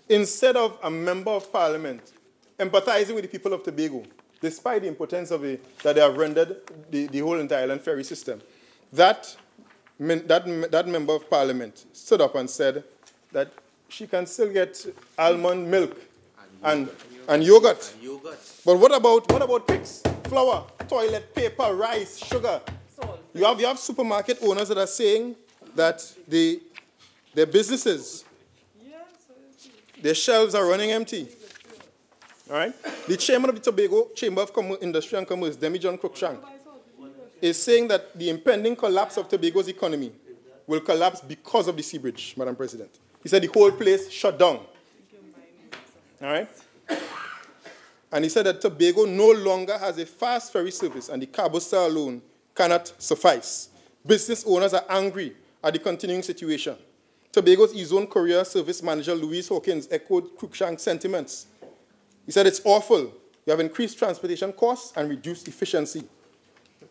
instead of a member of parliament empathizing with the people of Tobago, despite the impotence of that they have rendered the whole inter-island ferry system, that member of parliament stood up and said that she can still get almond milk and yogurt. But what about pigs, flour, toilet paper, rice, sugar? You have supermarket owners that are saying that their businesses, their shelves are running empty. All right? The chairman of the Tobago Chamber of Industry and Commerce, Demi John Cruikshank, is saying that the impending collapse of Tobago's economy will collapse because of the sea bridge, Madam President. He said the whole place shut down. All right? And he said that Tobago no longer has a fast ferry service and the Cabo Star alone cannot suffice. Business owners are angry at the continuing situation. Tobago's E-Zone Courier Service Manager Louise Hawkins echoed Cruikshank's sentiments. He said it's awful. You have increased transportation costs and reduced efficiency.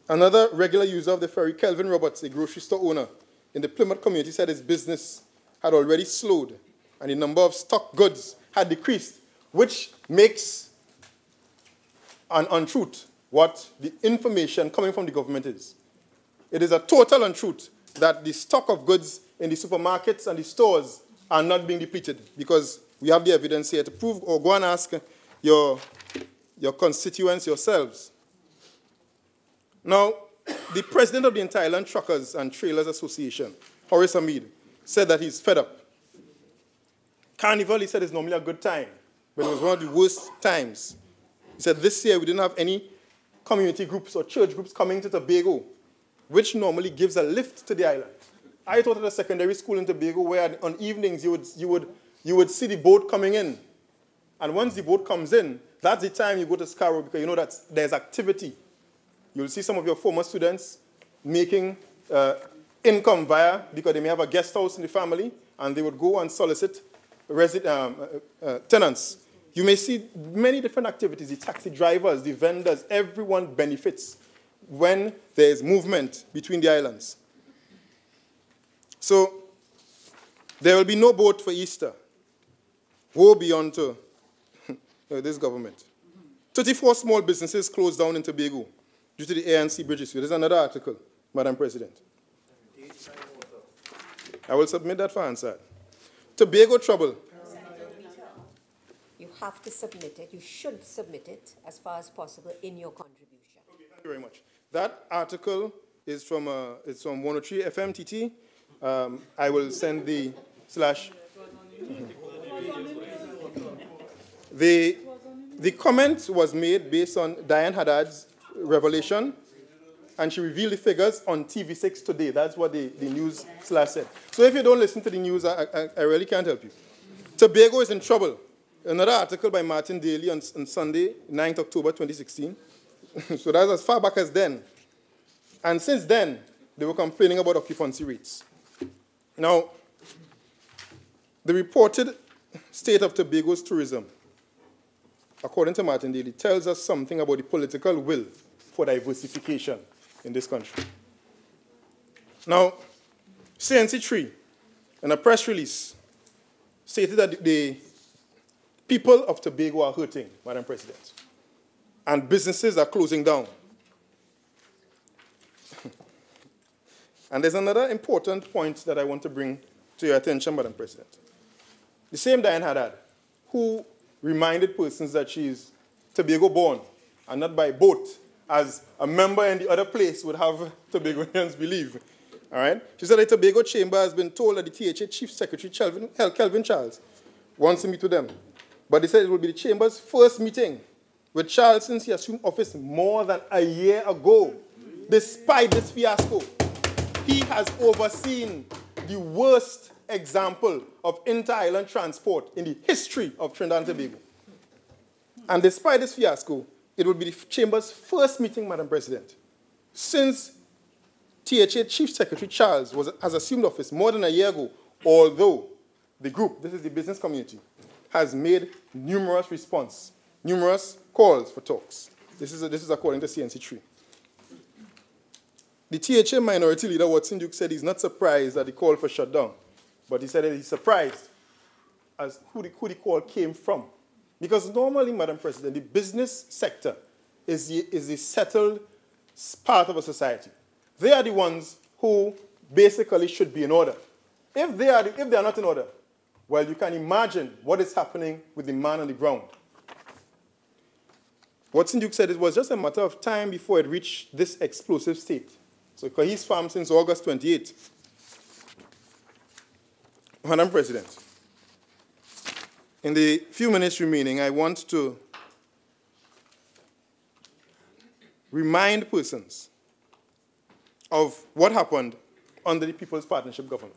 Another regular user of the ferry, Kelvin Roberts, a grocery store owner in the Plymouth community, said his business had already slowed and the number of stock goods had decreased, which makes an untruth what the information coming from the government is. It is a total untruth that the stock of goods in the supermarkets and the stores are not being depleted, because we have the evidence here to prove, or go and ask your constituents yourselves. Now, the president of the Inter-Island Truckers and Trailers Association, Horace Hamid, said that he's fed up. Carnival, he said, is normally a good time when it was one of the worst times. He said this year we didn't have any community groups or church groups coming to Tobago, which normally gives a lift to the island. I taught at a secondary school in Tobago where on evenings you would see the boat coming in. And once the boat comes in, that's the time you go to Scarborough because you know that there's activity. You'll see some of your former students making income because they may have a guest house in the family, and they would go and solicit tenants. You may see many different activities. The taxi drivers, the vendors, everyone benefits when there's movement between the islands. So there will be no boat for Easter. Woe be unto this government. 34 small businesses closed down in Tobago due to the air and sea bridges. There's another article, Madam President. I will submit that for answer. Tobago trouble. You have to submit it. You should submit it as far as possible in your contribution. Okay, thank you very much. That article is from it's from 103 FMTT. I will send the slash. The comment was made based on Diane Haddad's revelation, and she revealed the figures on TV6 today. That's what the news slash said. So if you don't listen to the news, I really can't help you. Tobago is in trouble. Another article by Martin Daly on Sunday, 9th October 2016. So that's as far back as then. And since then, they were complaining about occupancy rates. Now, the reported state of Tobago's tourism, according to Martin Daly, tells us something about the political will for diversification in this country. Now, CNC3, in a press release, stated that the people of Tobago are hurting, Madam President, and businesses are closing down. And there's another important point that I want to bring to your attention, Madam President. The same Diane Haddad, who reminded persons that she's Tobago born and not by boat, as a member in the other place would have Tobagoans believe. All right? She said the Tobago Chamber has been told that the THA Chief Secretary, Kelvin Charles, wants to meet with them. But they said it will be the Chamber's first meeting with Charles since he assumed office more than a year ago. Despite this fiasco, he has overseen the worst example of inter-island transport in the history of Trinidad and Tobago. And despite this fiasco, it will be the Chamber's first meeting, Madam President, since THA Chief Secretary Charles has assumed office more than a year ago, although the group, this is the business community, has made numerous calls for talks. This is according to CNC3. The THA minority leader, Watson Duke, said he's not surprised at the call for shutdown, but he said that he's surprised as who the call came from. Because normally, Madam President, the business sector is the settled part of a society. They are the ones who basically should be in order. If they are not in order, well, you can imagine what is happening with the man on the ground. Watson Duke said it was just a matter of time before it reached this explosive state. So he's farmed since August 28. Madam President, in the few minutes remaining, I want to remind persons of what happened under the People's Partnership Government.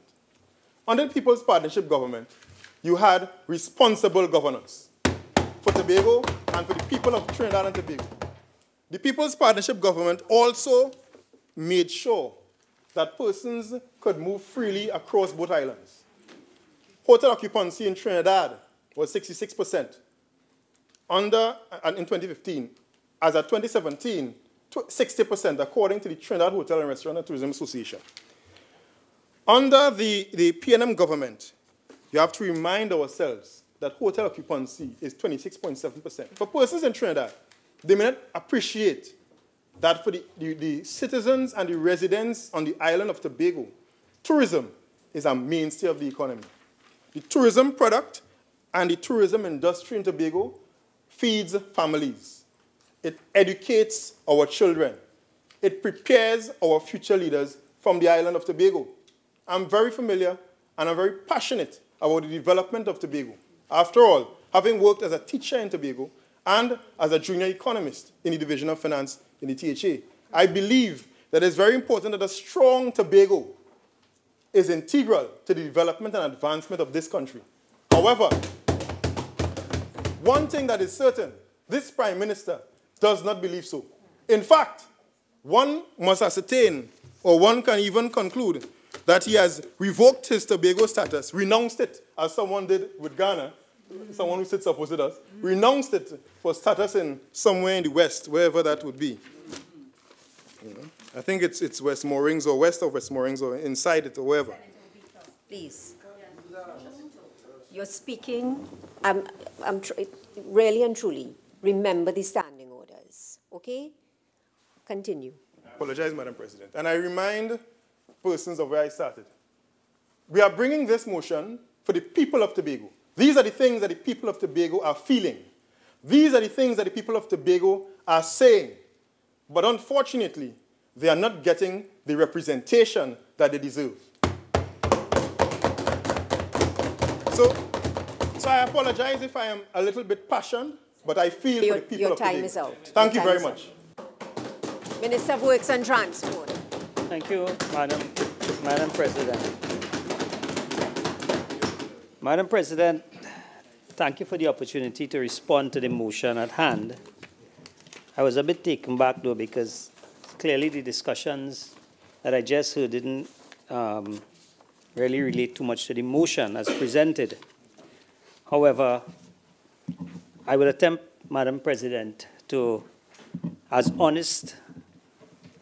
Under the People's Partnership Government, you had responsible governance for Tobago and for the people of Trinidad and Tobago. The People's Partnership Government also made sure that persons could move freely across both islands. Hotel occupancy in Trinidad was 66% in 2015. As of 2017, 60%, according to the Trinidad Hotel and Restaurant and Tourism Association. Under the PNM government, you have to remind ourselves that hotel occupancy is 26.7%. For persons in Trinidad, they may not appreciate that for the citizens and the residents on the island of Tobago, tourism is a mainstay of the economy. The tourism product and the tourism industry in Tobago feeds families. It educates our children. It prepares our future leaders from the island of Tobago. I'm very familiar and I'm very passionate about the development of Tobago. After all, having worked as a teacher in Tobago and as a junior economist in the Division of Finance in the THA, I believe that it's very important that a strong Tobago is integral to the development and advancement of this country. However, one thing that is certain, this Prime Minister does not believe so. In fact, one must ascertain, or one can even conclude, that he has revoked his Tobago status, renounced it, as someone did with Ghana, someone who sits opposite us, renounced it for status in somewhere in the West, wherever that would be. You know? I think it's West Moorings or west of West Moorings or inside it or wherever. Please. You're speaking, really and truly, remember the standing orders, okay? Continue. I apologize, Madam President. And I remind persons of where I started. We are bringing this motion for the people of Tobago. These are the things that the people of Tobago are feeling. These are the things that the people of Tobago are saying. But unfortunately, they are not getting the representation that they deserve. So I apologize if I am a little bit passionate, but I feel for the people of Tobago. Your time is out. Thank you very much. Minister of Works and Transport. Thank you, Madam President. Madam President, thank you for the opportunity to respond to the motion at hand. I was a bit taken back, though, because clearly the discussions that I just heard didn't really relate too much to the motion as presented. However, I will attempt, Madam President, to, as honest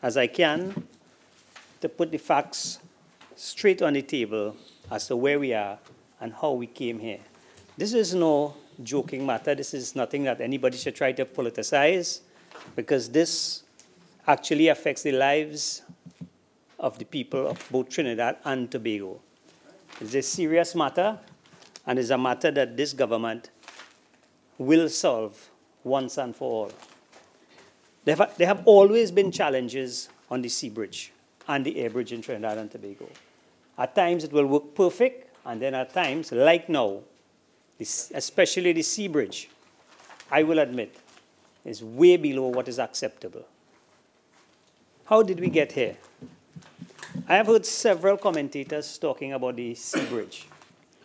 as I can, to put the facts straight on the table as to where we are and how we came here. This is no joking matter. This is nothing that anybody should try to politicize, because this actually affects the lives of the people of both Trinidad and Tobago. It's a serious matter, and it's a matter that this government will solve once and for all. There have always been challenges on the sea bridge and the air bridge in Trinidad and Tobago. At times it will work perfect, and then at times, like now, especially the sea bridge, I will admit, is way below what is acceptable. How did we get here? I have heard several commentators talking about the sea bridge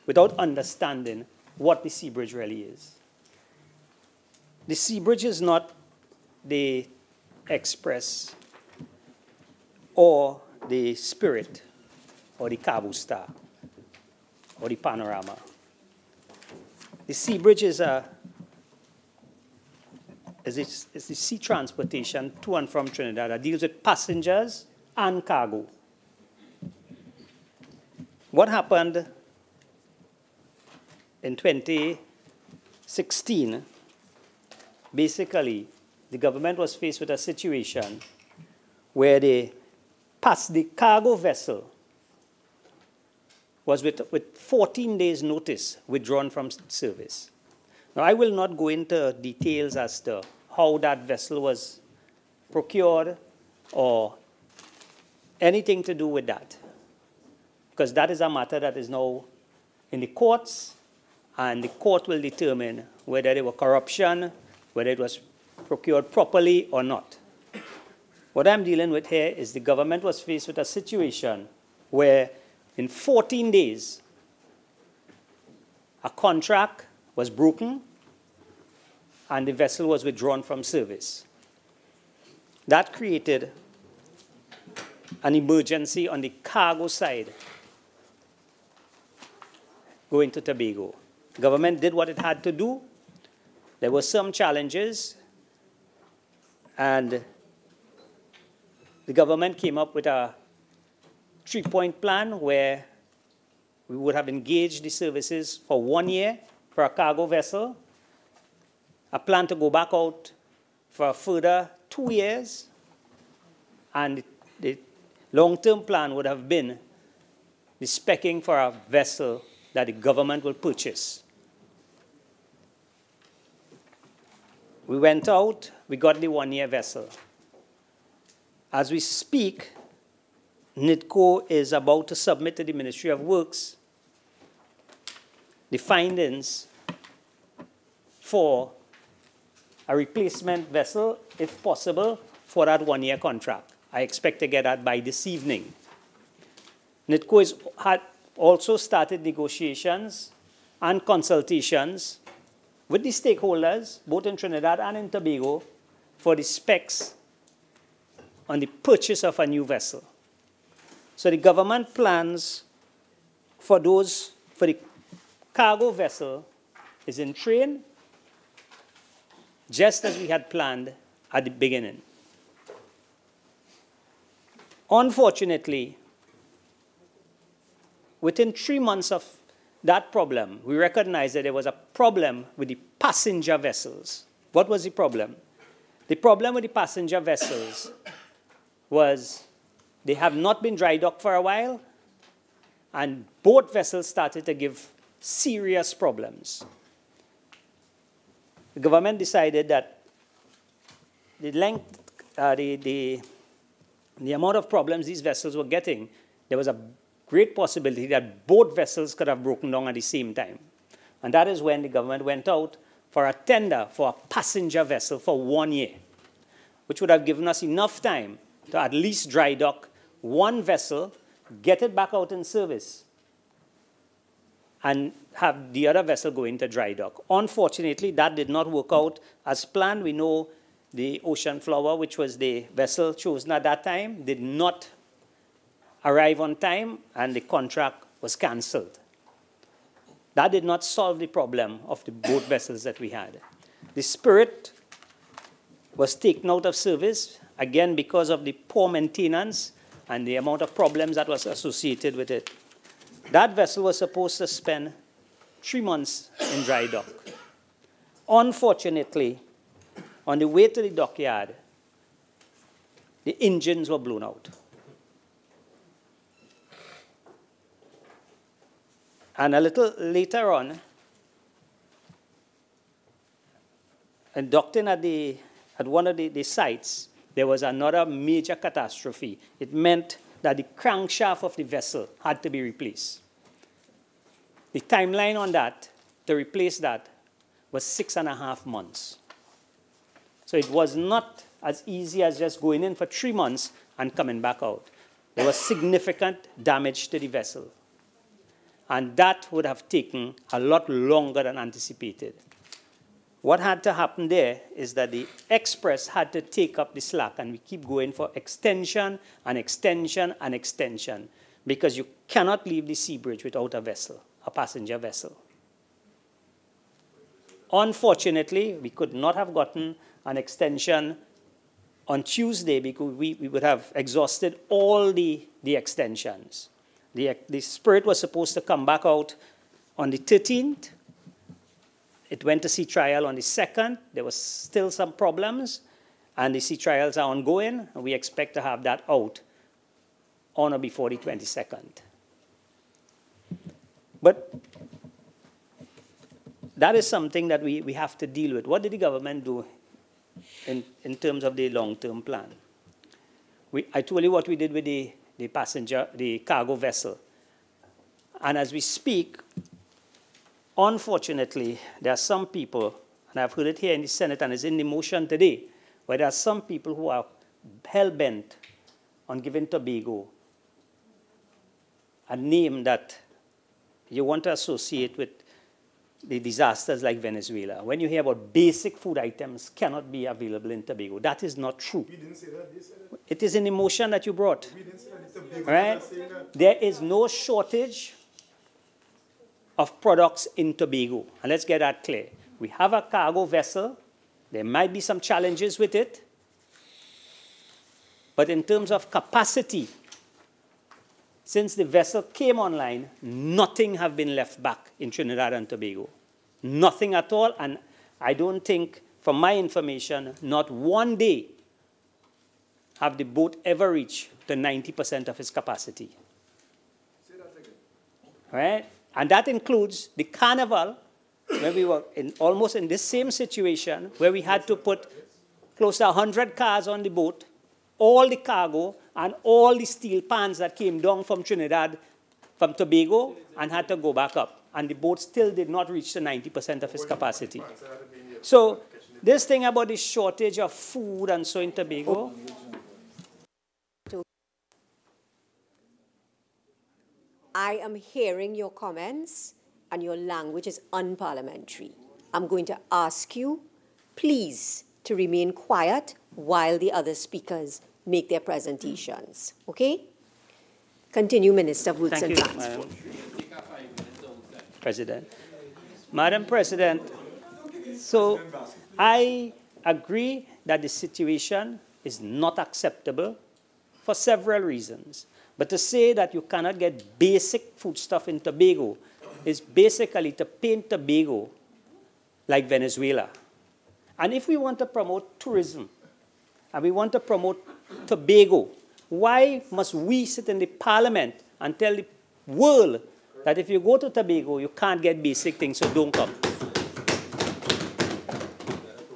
without understanding what the sea bridge really is. The sea bridge is not the Express or the Spirit or the Cabo Star or the Panorama. The sea bridge is the sea transportation to and from Trinidad that deals with passengers and cargo. What happened in 2016, basically, the government was faced with a situation where the cargo vessel was with 14 days' notice withdrawn from service. Now, I will not go into details as to how that vessel was procured or anything to do with that, because that is a matter that is now in the courts, and the court will determine whether there was corruption, whether it was procured properly or not. What I'm dealing with here is the government was faced with a situation where in 14 days, a contract was broken and the vessel was withdrawn from service. That created an emergency on the cargo side going to Tobago. The government did what it had to do. There were some challenges, and the government came up with a 3-point plan where we would have engaged the services for 1 year for a cargo vessel, a plan to go back out for a further 2 years, and the long-term plan would have been the speccing for a vessel that the government will purchase. We went out, we got the 1-year vessel. As we speak, NIDCO is about to submit to the Ministry of Works the findings for a replacement vessel, if possible, for that one-year contract. I expect to get that by this evening. NITCO had also started negotiations and consultations with the stakeholders, both in Trinidad and in Tobago, for the specs on the purchase of a new vessel. So the government plans for the cargo vessel is in train, just as we had planned at the beginning. Unfortunately, within 3 months of that problem, we recognized that there was a problem with the passenger vessels. What was the problem? The problem with the passenger vessels was they have not been dry docked for a while, and both vessels started to give serious problems. The government decided that the length, the amount of problems these vessels were getting, there was a great possibility that both vessels could have broken down at the same time. And that is when the government went out for a tender for a passenger vessel for 1 year, which would have given us enough time to at least dry dock one vessel, get it back out in service, and have the other vessel go into dry dock. Unfortunately, that did not work out as planned. We know the Ocean Flower, which was the vessel chosen at that time, did not arrive on time, and the contract was cancelled. That did not solve the problem of the boat vessels that we had. The Spirit was taken out of service, again because of the poor maintenance and the amount of problems that was associated with it. That vessel was supposed to spend 3 months in dry dock. Unfortunately, on the way to the dockyard, the engines were blown out. And a little later on, and docking at one of the sites, there was another major catastrophe. It meant that the crankshaft of the vessel had to be replaced. The timeline on that, to replace that, was 6.5 months. So it was not as easy as just going in for 3 months and coming back out. There was significant damage to the vessel. And that would have taken a lot longer than anticipated. What had to happen there is that the Express had to take up the slack, and we keep going for extension and extension and extension, because you cannot leave the sea bridge without a vessel, a passenger vessel. Unfortunately, we could not have gotten an extension on Tuesday because we would have exhausted all the extensions. The Spirit was supposed to come back out on the 13th. It went to sea trial on the 2nd. There was still some problems, and the sea trials are ongoing, and we expect to have that out on or before the 22nd. But that is something that we have to deal with. What did the government do in terms of the long-term plan? I told you what we did with the cargo vessel. And as we speak, unfortunately, there are some people, and I've heard it here in the Senate and it's in the motion today, where there are some people who are hell-bent on giving Tobago a name that you want to associate with the disasters like Venezuela. When you hear about basic food items cannot be available in Tobago, that is not true. We didn't say that. They said it. It is in the motion that you brought. We didn't say that. Tobago. Right? There is no shortage of products in Tobago. And let's get that clear. We have a cargo vessel. There might be some challenges with it. But in terms of capacity, since the vessel came online, nothing have been left back in Trinidad and Tobago. Nothing at all. And I don't think, from my information, not one day have the boat ever reached to 90% of its capacity. Say that again. Right? And that includes the Carnival, where we were almost in this same situation, where we had to put close to 100 cars on the boat, all the cargo, and all the steel pans that came down from Trinidad, from Tobago, and had to go back up. And the boat still did not reach the 90% of its capacity. So this thing about the shortage of food and so in Tobago, I am hearing your comments and your language is unparliamentary. I'm going to ask you, please, to remain quiet while the other speakers make their presentations. Okay? Continue, Minister of Works and Transport. President. Madam President, so I agree that the situation is not acceptable for several reasons. But to say that you cannot get basic foodstuff in Tobago is basically to paint Tobago like Venezuela. And if we want to promote tourism and we want to promote Tobago, why must we sit in the parliament and tell the world that if you go to Tobago, you can't get basic things, so don't come?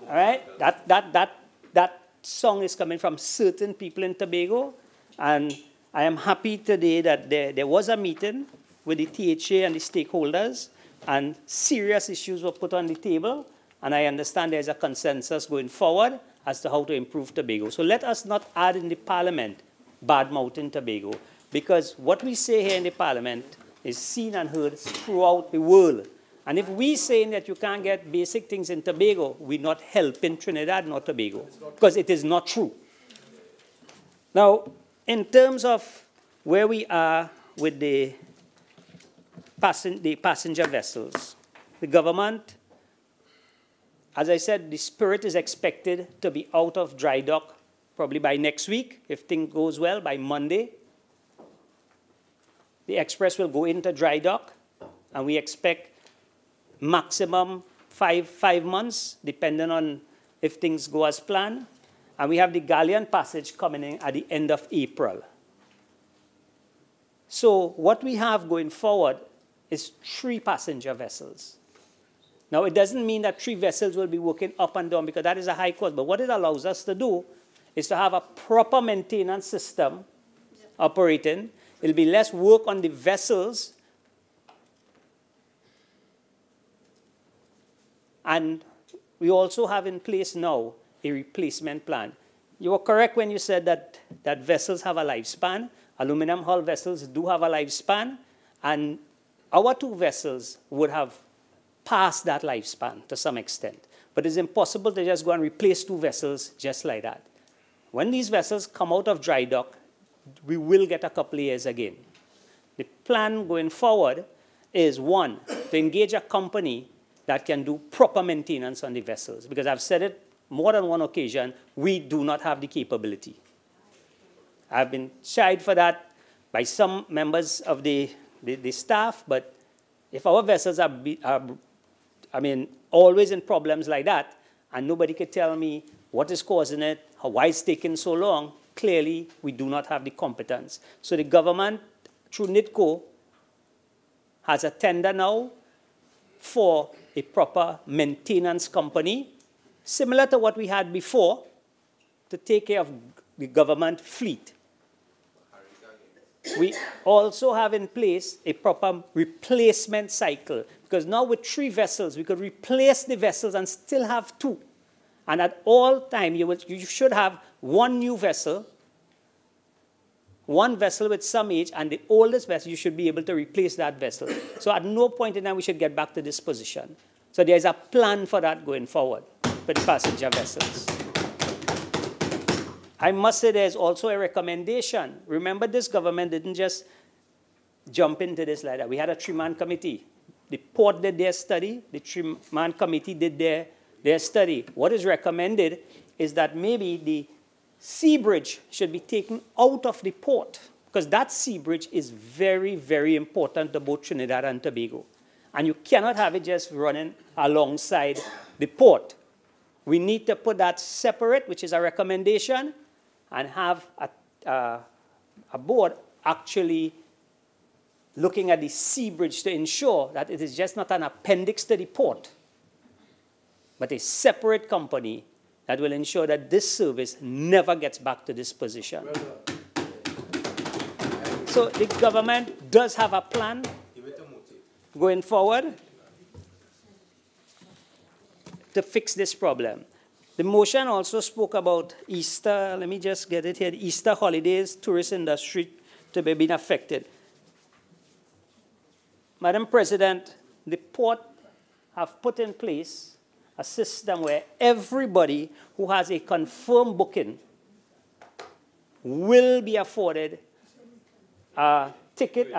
All right? That song is coming from certain people in Tobago, and I am happy today that there was a meeting with the THA and the stakeholders, and serious issues were put on the table, and I understand there's a consensus going forward as to how to improve Tobago. So let us not add in the parliament bad-mouthing Tobago, because what we say here in the parliament is seen and heard throughout the world. And if we say that you can't get basic things in Tobago, we're not helping Trinidad nor Tobago, because it is not true. Now, in terms of where we are with the passenger vessels, the government, as I said, the Spirit is expected to be out of dry dock probably by next week, if things goes well, by Monday. The Express will go into dry dock, and we expect maximum five months, depending on if things go as planned. And we have the Galleon passage coming in at the end of April. So what we have going forward is 3 passenger vessels. Now, it doesn't mean that 3 vessels will be working up and down, because that is a high cost. But what it allows us to do is to have a proper maintenance system operating. It'll be less work on the vessels. And we also have in place now a replacement plan. You were correct when you said that vessels have a lifespan. Aluminum hull vessels do have a lifespan. And our 2 vessels would have passed that lifespan to some extent. But it's impossible to just go and replace 2 vessels just like that. When these vessels come out of dry dock, we will get a couple of years again. The plan going forward is, 1, to engage a company that can do proper maintenance on the vessels. Because I've said it more than one occasion, we do not have the capability. I've been chid for that by some members of the staff, but if our vessels are always in problems like that, and nobody could tell me what is causing it, why it's taking so long, clearly we do not have the competence. So the government, through NITCO, has a tender now for a proper maintenance company, similar to what we had before, to take care of the government fleet. We also have in place a proper replacement cycle, because now with 3 vessels, we could replace the vessels and still have 2. And at all time, you should have 1 new vessel, 1 vessel with some age, and the oldest vessel, you should be able to replace that vessel. So at no point in time, we should get back to this position. So there's a plan for that going forward for the passenger vessels. I must say there's also a recommendation. Remember, this government didn't just jump into this like that. We had a 3-man committee. The port did their study. The 3-man committee did their study. What is recommended is that maybe the sea bridge should be taken out of the port, because that sea bridge is very, very important to both Trinidad and Tobago. And you cannot have it just running alongside the port. We need to put that separate, which is a recommendation, and have a board actually looking at the sea bridge to ensure that it is just not an appendix to the port, but a separate company that will ensure that this service never gets back to this position. So the government does have a plan going forward to fix this problem. The motion also spoke about Easter, let me just get it here, the Easter holidays, tourist industry to be being affected. Madam President, the port have put in place a system where everybody who has a confirmed booking will be afforded a ticket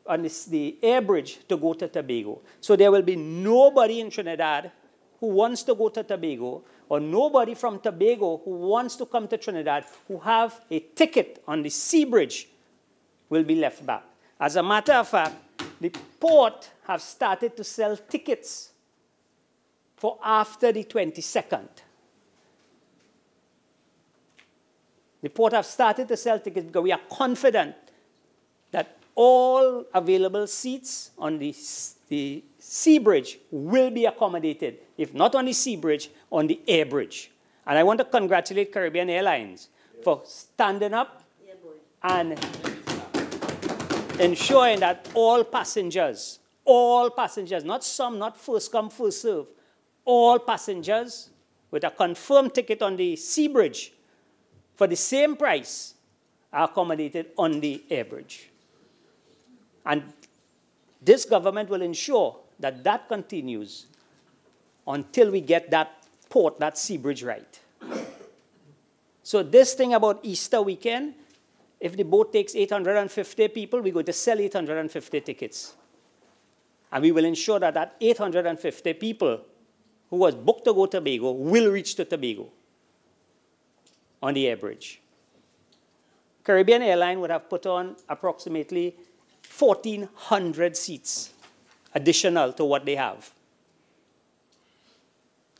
on the air bridge to go to Tobago. So there will be nobody in Trinidad who wants to go to Tobago, or nobody from Tobago who wants to come to Trinidad who have a ticket on the sea bridge will be left back. As a matter of fact, the port have started to sell tickets for after the 22nd. The port have started to sell tickets because we are confident that all available seats on the sea bridge will be accommodated, if not on the sea bridge, on the air bridge. And I want to congratulate Caribbean Airlines for standing up and ensuring that all passengers, not some, not first come, first serve, all passengers with a confirmed ticket on the sea bridge for the same price are accommodated on the air bridge. And this government will ensure that that continues until we get that port, that sea bridge right. So this thing about Easter weekend, if the boat takes 850 people, we're going to sell 850 tickets. And we will ensure that that 850 people who was booked to go to Tobago will reach to Tobago on the air bridge. Caribbean Airlines would have put on approximately 1,400 seats additional to what they have.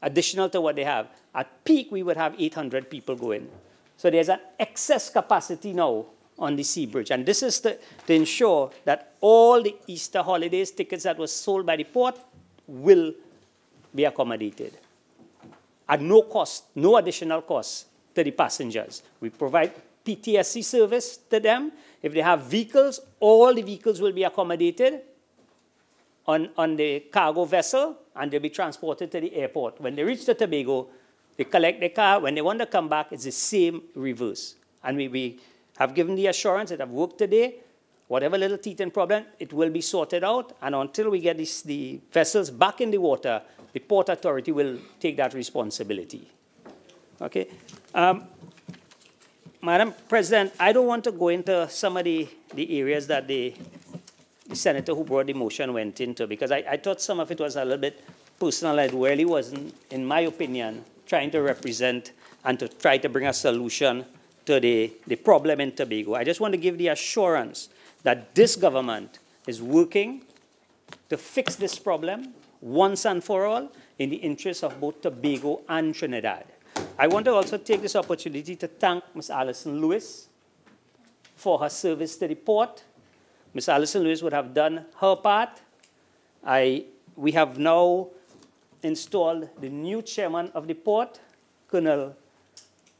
Additional to what they have. At peak, we would have 800 people going. So there's an excess capacity now on the sea bridge. And this is to ensure that all the Easter holidays tickets that were sold by the port will be accommodated. At no cost, no additional cost to the passengers. We provide PTSC service to them. If they have vehicles, all the vehicles will be accommodated on the cargo vessel, and they'll be transported to the airport. When they reach the Tobago, they collect their car. When they want to come back, it's the same reverse. And we have given the assurance that have worked today. Whatever little teeth and problem, it will be sorted out. And until we get the vessels back in the water, the Port Authority will take that responsibility. Okay. Madam President, I don't want to go into some of the areas that the senator who brought the motion went into, because I thought some of it was a little bit personal. It really wasn't, in my opinion, trying to represent and to try to bring a solution to the problem in Tobago. I just want to give the assurance that this government is working to fix this problem once and for all in the interest of both Tobago and Trinidad. I want to also take this opportunity to thank Ms. Alison Lewis for her service to the port. Ms. Alison Lewis would have done her part. We have now installed the new chairman of the port, Colonel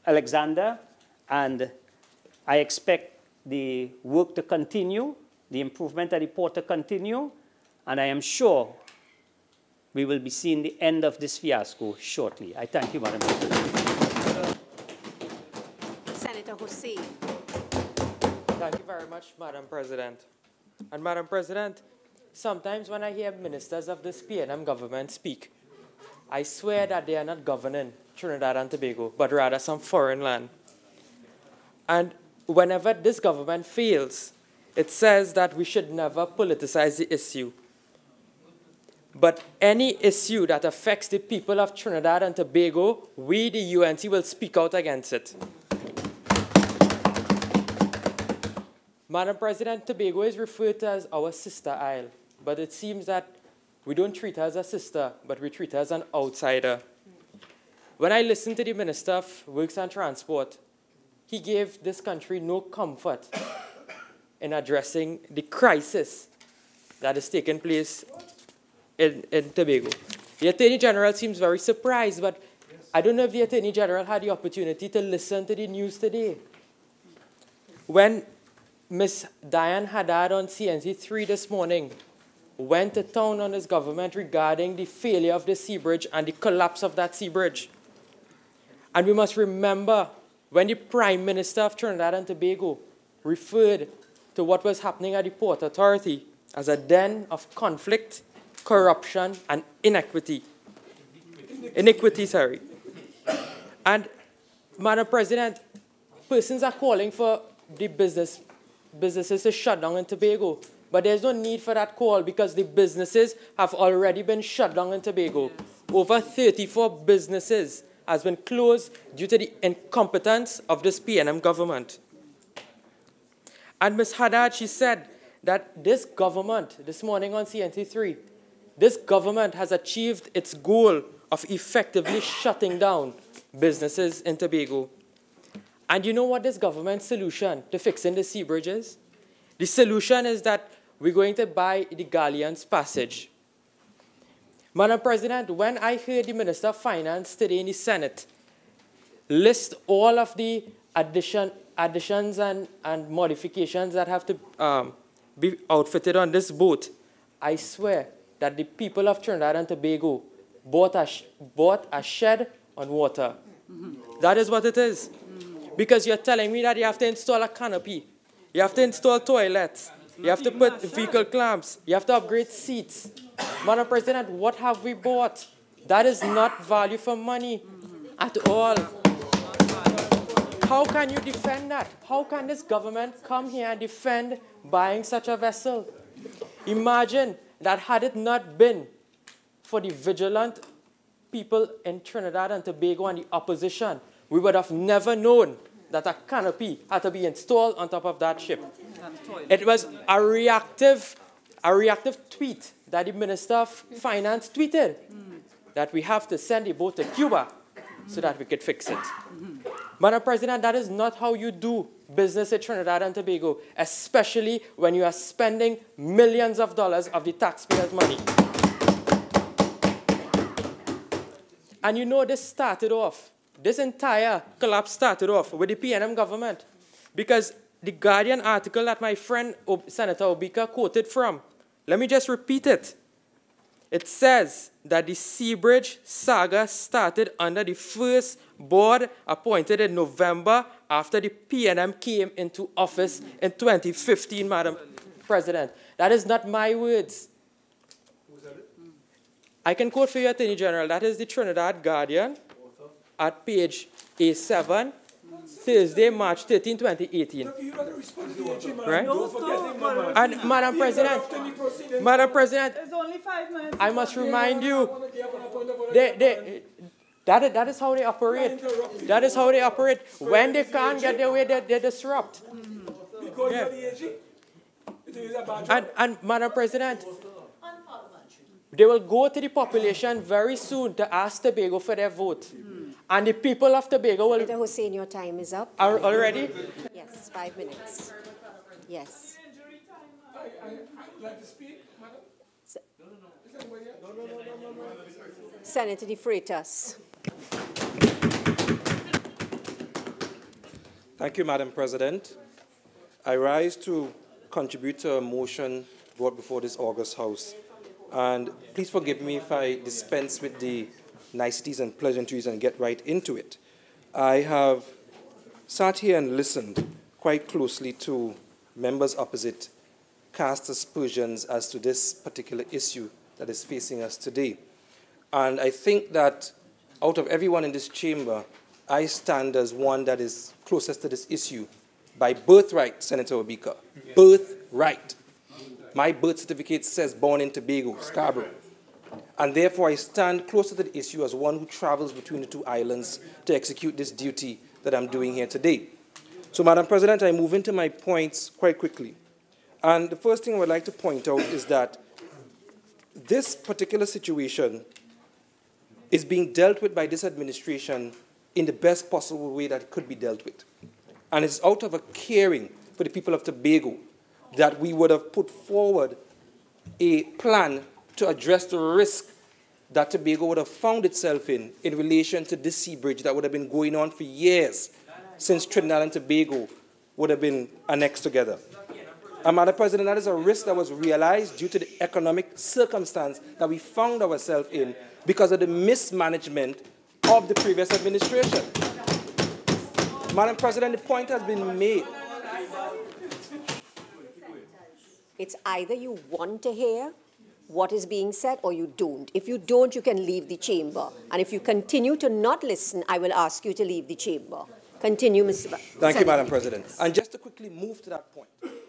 Alexander, and I expect the work to continue, the improvement at the port to continue, and I am sure we will be seeing the end of this fiasco shortly. I thank you, Madam President. Senator Hussain. Thank you very much, Madam President. And Madam President, sometimes when I hear ministers of this PNM government speak, I swear that they are not governing Trinidad and Tobago, but rather some foreign land. And whenever this government fails, it says that we should never politicize the issue. But any issue that affects the people of Trinidad and Tobago, we, the UNT, will speak out against it. Madam President, Tobago is referred to as our sister isle, but it seems that we don't treat her as a sister, but we treat her as an outsider. When I listened to the Minister of Works and Transport, he gave this country no comfort in addressing the crisis that is taking place in Tobago. The Attorney General seems very surprised, but I don't know if the Attorney General had the opportunity to listen to the news today. When Ms. Diane Haddad on CNC3 this morning went to town on his government regarding the failure of the sea bridge and the collapse of that sea bridge. And we must remember when the Prime Minister of Trinidad and Tobago referred to what was happening at the Port Authority as a den of conflict, corruption, and iniquity. And, Madam President, persons are calling for the businesses to shut down in Tobago. But there's no need for that call because the businesses have already been shut down in Tobago. Over 34 businesses has been closed due to the incompetence of this PNM government. And Ms. Haddad, she said that this government, this morning on CNT3, this government has achieved its goal of effectively shutting down businesses in Tobago. And you know what this government's solution to fixing the sea bridge is? The solution is that we're going to buy the Galleon's passage. Madam President, when I heard the Minister of Finance today in the Senate list all of the additions and modifications that have to be outfitted on this boat, I swear that the people of Trinidad and Tobago bought a shed on water. That is what it is. Because you're telling me that you have to install a canopy, you have to install toilets, you have to put vehicle clamps, you have to upgrade seats. Madam President, what have we bought? That is not value for money at all. How can you defend that? How can this government come here and defend buying such a vessel? Imagine that had it not been for the vigilant people in Trinidad and Tobago and the opposition, we would have never known that a canopy had to be installed on top of that ship. It was a reactive tweet that the Minister of Finance tweeted, that we have to send a boat to Cuba so that we could fix it. Madam President, that is not how you do business in Trinidad and Tobago, especially when you are spending millions of dollars of the taxpayers' money. And you know this entire collapse started off with the PNM government, because the Guardian article that my friend Senator Obika quoted from, let me just repeat it. It says that the sea bridge saga started under the first board appointed in November after the PNM came into office in 2015, Madam President. That is not my words. I can quote for you, Attorney General. That is the Trinidad Guardian at page A7, Thursday, March 13, 2018. Right? And Madam President, There's only 5 minutes. I must remind you, that is how they operate. That is how they operate. When they can't get their way, they disrupt. Yeah. And Madam President, they will go to the population very soon to ask Tobago for their vote. And the people of Tobago will... Senator Hussein, your time is up. Already? Yes, 5 minutes. Yes. I would like to speak, madam. Senator De Freitas. Thank you, Madam President. I rise to contribute to a motion brought before this August House. And please forgive me if I dispense with the niceties and pleasantries and get right into it. I have sat here and listened quite closely to members opposite cast aspersions as to this particular issue that is facing us today. And I think that out of everyone in this chamber, I stand as one that is closest to this issue by birthright, Senator Obika. Yes. Birthright. My birth certificate says born in Tobago, Scarborough. And therefore, I stand closer to the issue as one who travels between the two islands to execute this duty that I'm doing here today. So, Madam President, I move into my points quite quickly. And the first thing I would like to point out is that this particular situation is being dealt with by this administration in the best possible way that it could be dealt with. And it's out of a caring for the people of Tobago that we would have put forward a plan to address the risk that Tobago would have found itself in relation to this sea bridge that would have been going on for years since Trinidad and Tobago would have been annexed together. And Madam President, that is a risk that was realized due to the economic circumstance that we found ourselves in because of the mismanagement of the previous administration. Madam President, the point has been made. It's either you want to hear what is being said or you don't. If you don't, you can leave the chamber. And if you continue to not listen, I will ask you to leave the chamber. Continue, Mr. Thank you, Madam President. And just to quickly move to that point,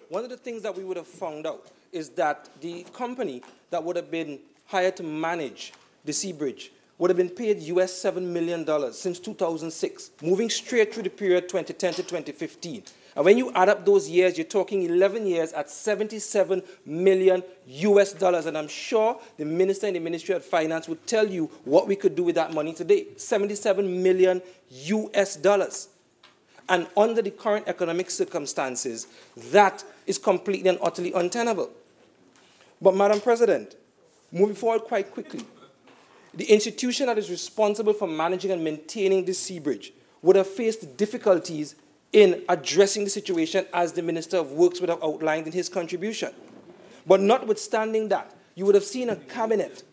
one of the things that we would have found out is that the company that would have been hired to manage the Sea Bridge would have been paid US $7 million since 2006, moving straight through the period 2010 to 2015. And when you add up those years, you're talking 11 years at $77 million US. And I'm sure the Minister in the Ministry of Finance would tell you what we could do with that money today. $77 million US. And under the current economic circumstances, that is completely and utterly untenable. But, Madam President, moving forward quite quickly, the institution that is responsible for managing and maintaining this sea bridge would have faced difficulties in addressing the situation as the Minister of Works would have outlined in his contribution. But notwithstanding that, you would have seen a cabinet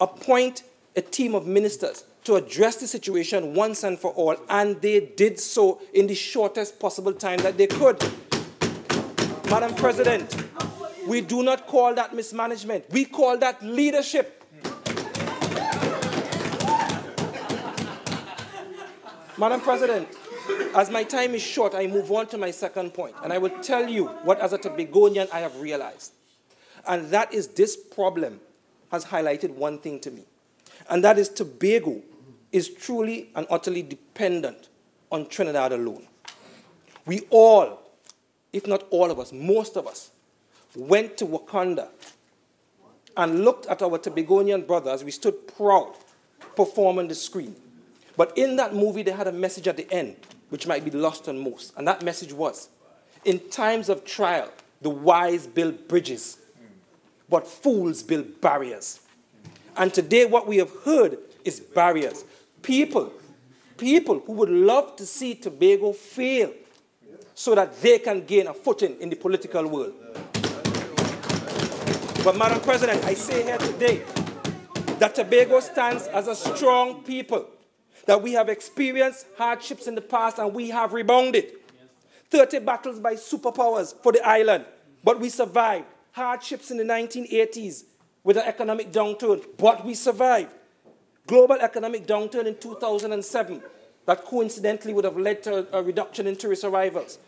appoint a team of ministers to address the situation once and for all, and they did so in the shortest possible time that they could. Madam President, we do not call that mismanagement. We call that leadership. Madam President, as my time is short, I move on to my second point, and I will tell you what, as a Tobagonian, I have realized. And that is this problem has highlighted one thing to me, and that is Tobago is truly and utterly dependent on Trinidad alone. We all, if not all of us, most of us, went to Wakanda and looked at our Tobagonian brothers. We stood proud, performing the screen. But in that movie, they had a message at the end, which might be lost on most. And that message was, in times of trial, the wise build bridges, but fools build barriers. And today what we have heard is barriers. People who would love to see Tobago fail so that they can gain a footing in the political world. But, Madam President, I say here today that Tobago stands as a strong people, that we have experienced hardships in the past and we have rebounded. 30 battles by superpowers for the island, but we survived. Hardships in the 1980s with an economic downturn, but we survived. Global economic downturn in 2007 that coincidentally would have led to a reduction in tourist arrivals.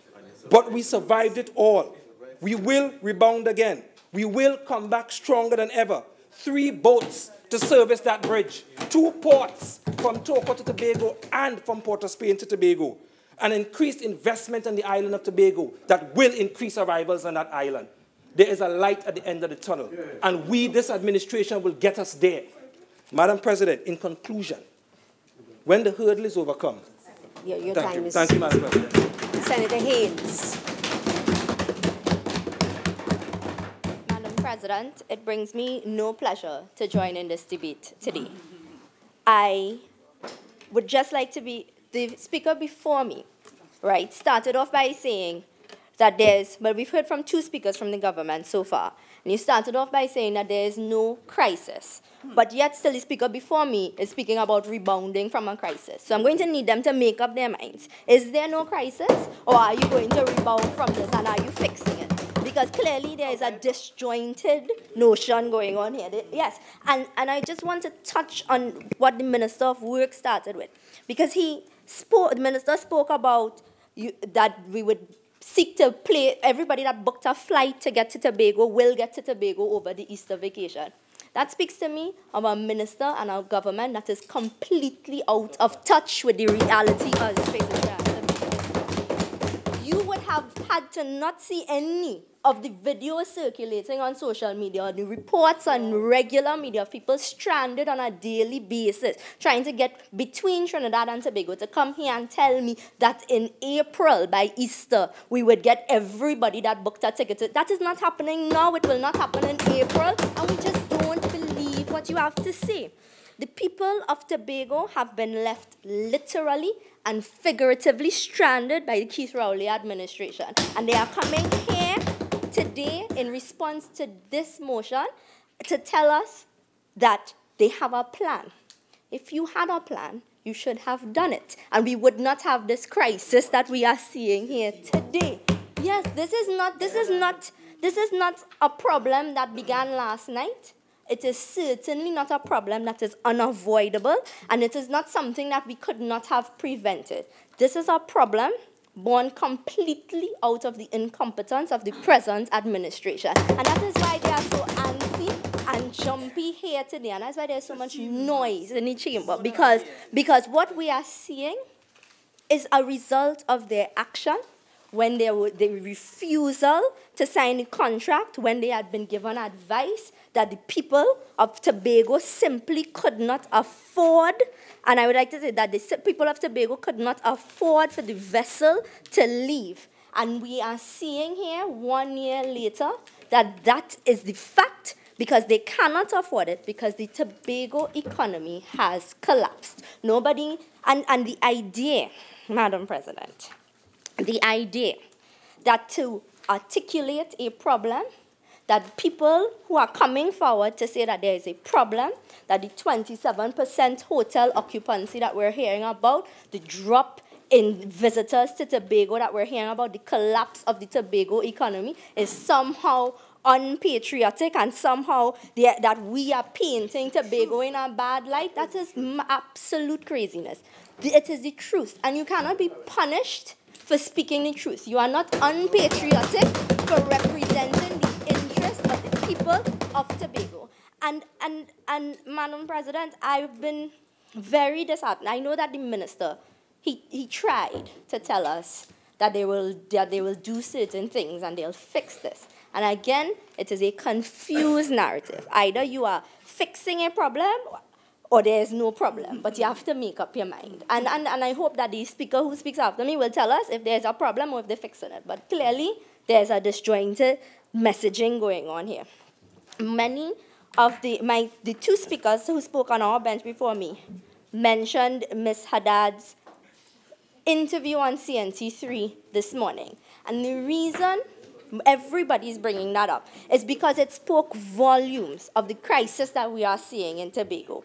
But we survived it all. We will rebound again. We will come back stronger than ever. 3 boats to service that bridge. 2 ports from Toco to Tobago and from Port of Spain to Tobago. An increased investment on the island of Tobago that will increase arrivals on that island. There is a light at the end of the tunnel. And we, this administration, will get us there. Madam President, in conclusion, when the hurdle is overcome, your time is... Thank you, Madam President. Senator Haynes. Madam President, it brings me no pleasure to join in this debate today. I would just like to be, the speaker before me, right, started off by saying that well, we've heard from 2 speakers from the government so far, and you started off by saying that there is no crisis. But yet still the speaker before me is speaking about rebounding from a crisis. So I'm going to need them to make up their minds. Is there no crisis, or are you going to rebound from this, and are you fixing it? Because clearly there is a disjointed notion going on here. Yes, and I just want to touch on what the Minister of Work started with. Because the Minister spoke about that we would seek to play, everybody that booked a flight to get to Tobago will get to Tobago over the Easter vacation. That speaks to me of a minister and a government that is completely out of touch with the reality of the faces. You would have had to not see any of the videos circulating on social media, the reports on regular media of people stranded on a daily basis, trying to get between Trinidad and Tobago to come here and tell me that in April, by Easter, we would get everybody that booked a ticket. That is not happening now. It will not happen in April, and we just don't believe what you have to say. The people of Tobago have been left literally and figuratively stranded by the Keith Rowley administration. And they are coming here today, in response to this motion, to tell us that they have a plan. If you had a plan, you should have done it, and we would not have this crisis that we are seeing here today. Yes, this is not a problem that began last night. It is certainly not a problem that is unavoidable, and it is not something that we could not have prevented. This is a problem born completely out of the incompetence of the present administration, and that is why they are so antsy and jumpy here today, and that's why there's so much noise in the chamber, because what we are seeing is a result of their action when their refusal to sign the contract, when they had been given advice that the people of Tobago simply could not afford, and I would like to say that the people of Tobago could not afford for the vessel to leave. And we are seeing here, 1 year later, that is the fact, because they cannot afford it, because the Tobago economy has collapsed. Nobody, and the idea, Madam President, the idea that to articulate a problem, that people who are coming forward to say that there is a problem, that the 27% hotel occupancy that we're hearing about, the drop in visitors to Tobago that we're hearing about, the collapse of the Tobago economy, is somehow unpatriotic, and somehow that we are painting Tobago in a bad light. That is absolute craziness. It is the truth, and you cannot be punished for speaking the truth. You are not unpatriotic for representing the interests of the people of Tobago. And Madam President, I've been very disheartened. I know that the minister, he tried to tell us that they will do certain things and they'll fix this. And again, it is a confused narrative. Either you are fixing a problem or there is no problem, but you have to make up your mind. And I hope that the speaker who speaks after me will tell us if there's a problem or if they're fixing it. But clearly, there's a disjointed messaging going on here. Many of the two speakers who spoke on our bench before me mentioned Ms. Haddad's interview on CNT3 this morning. And the reason everybody's bringing that up is because it spoke volumes of the crisis that we are seeing in Tobago.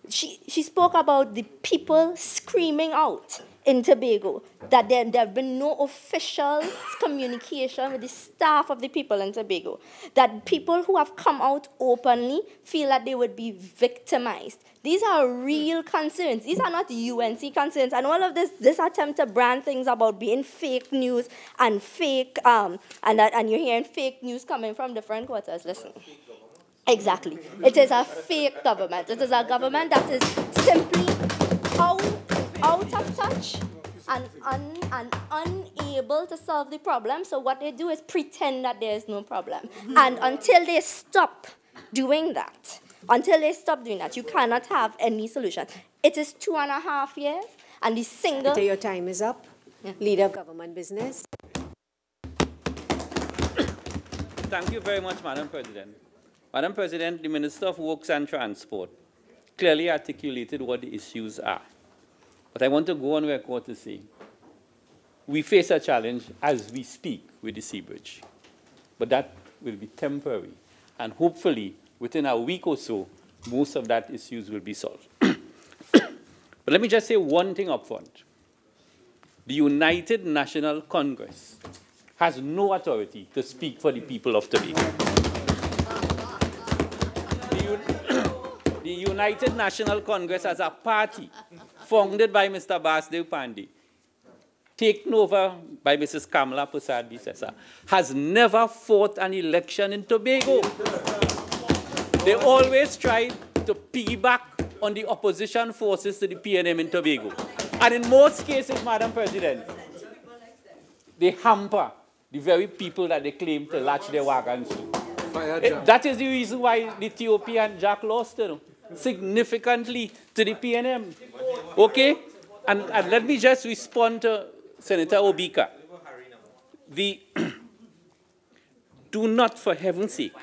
She spoke about the people screaming out in Tobago that there have been no official communication with the staff of the people in Tobago, that people who have come out openly feel that they would be victimized. These are real concerns. These are not UNC concerns. And all of this attempt to brand things about being fake news and fake, and you're hearing fake news coming from different quarters. Listen. Exactly. It is a fake government. It is a government that is simply out of touch and unable to solve the problem. So what they do is pretend that there is no problem. And until they stop doing that, you cannot have any solution. It is 2.5 years, and the single... Peter, your time is up. Yeah. Leader of Government Business. Thank you very much, Madam President. Madam President, the Minister of Works and Transport clearly articulated what the issues are. But I want to go on record to say, we face a challenge as we speak with the Sea Bridge. But that will be temporary. And hopefully, within a week or so, most of that issues will be solved. But let me just say one thing up front. The United National Congress has no authority to speak for the people of Tobago. The United National Congress as a party founded by Mr. Basdev Pandey, taken over by Mrs. Kamala Prasad-Bisesa, has never fought an election in Tobago. They always try to piggyback on the opposition forces to the PNM in Tobago. And in most cases, Madam President, they hamper the very people that they claim to latch their wagons to. That is the reason why the TOP and Jack lost significantly to the PNM. Okay? And let me just respond to Senator Obika. Do not, for heaven's sake,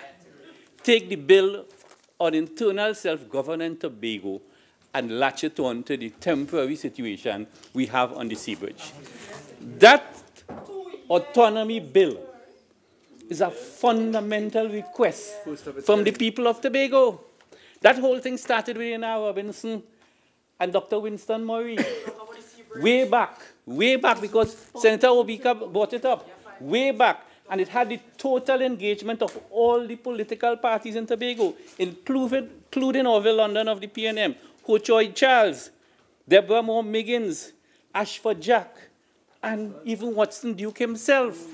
take the bill on internal self-governance Tobago and latch it on to the temporary situation we have on the Sea Bridge. That autonomy bill is a fundamental request from the people of Tobago. That whole thing started with Ina Robinson and Dr. Winston Murray. way back, because Senator Obika brought it up, way back. And it had the total engagement of all the political parties in Tobago, including Orville London of the PNM, Ho Choi Charles, Deborah Moore Miggins, Ashford Jack, and even Watson Duke himself.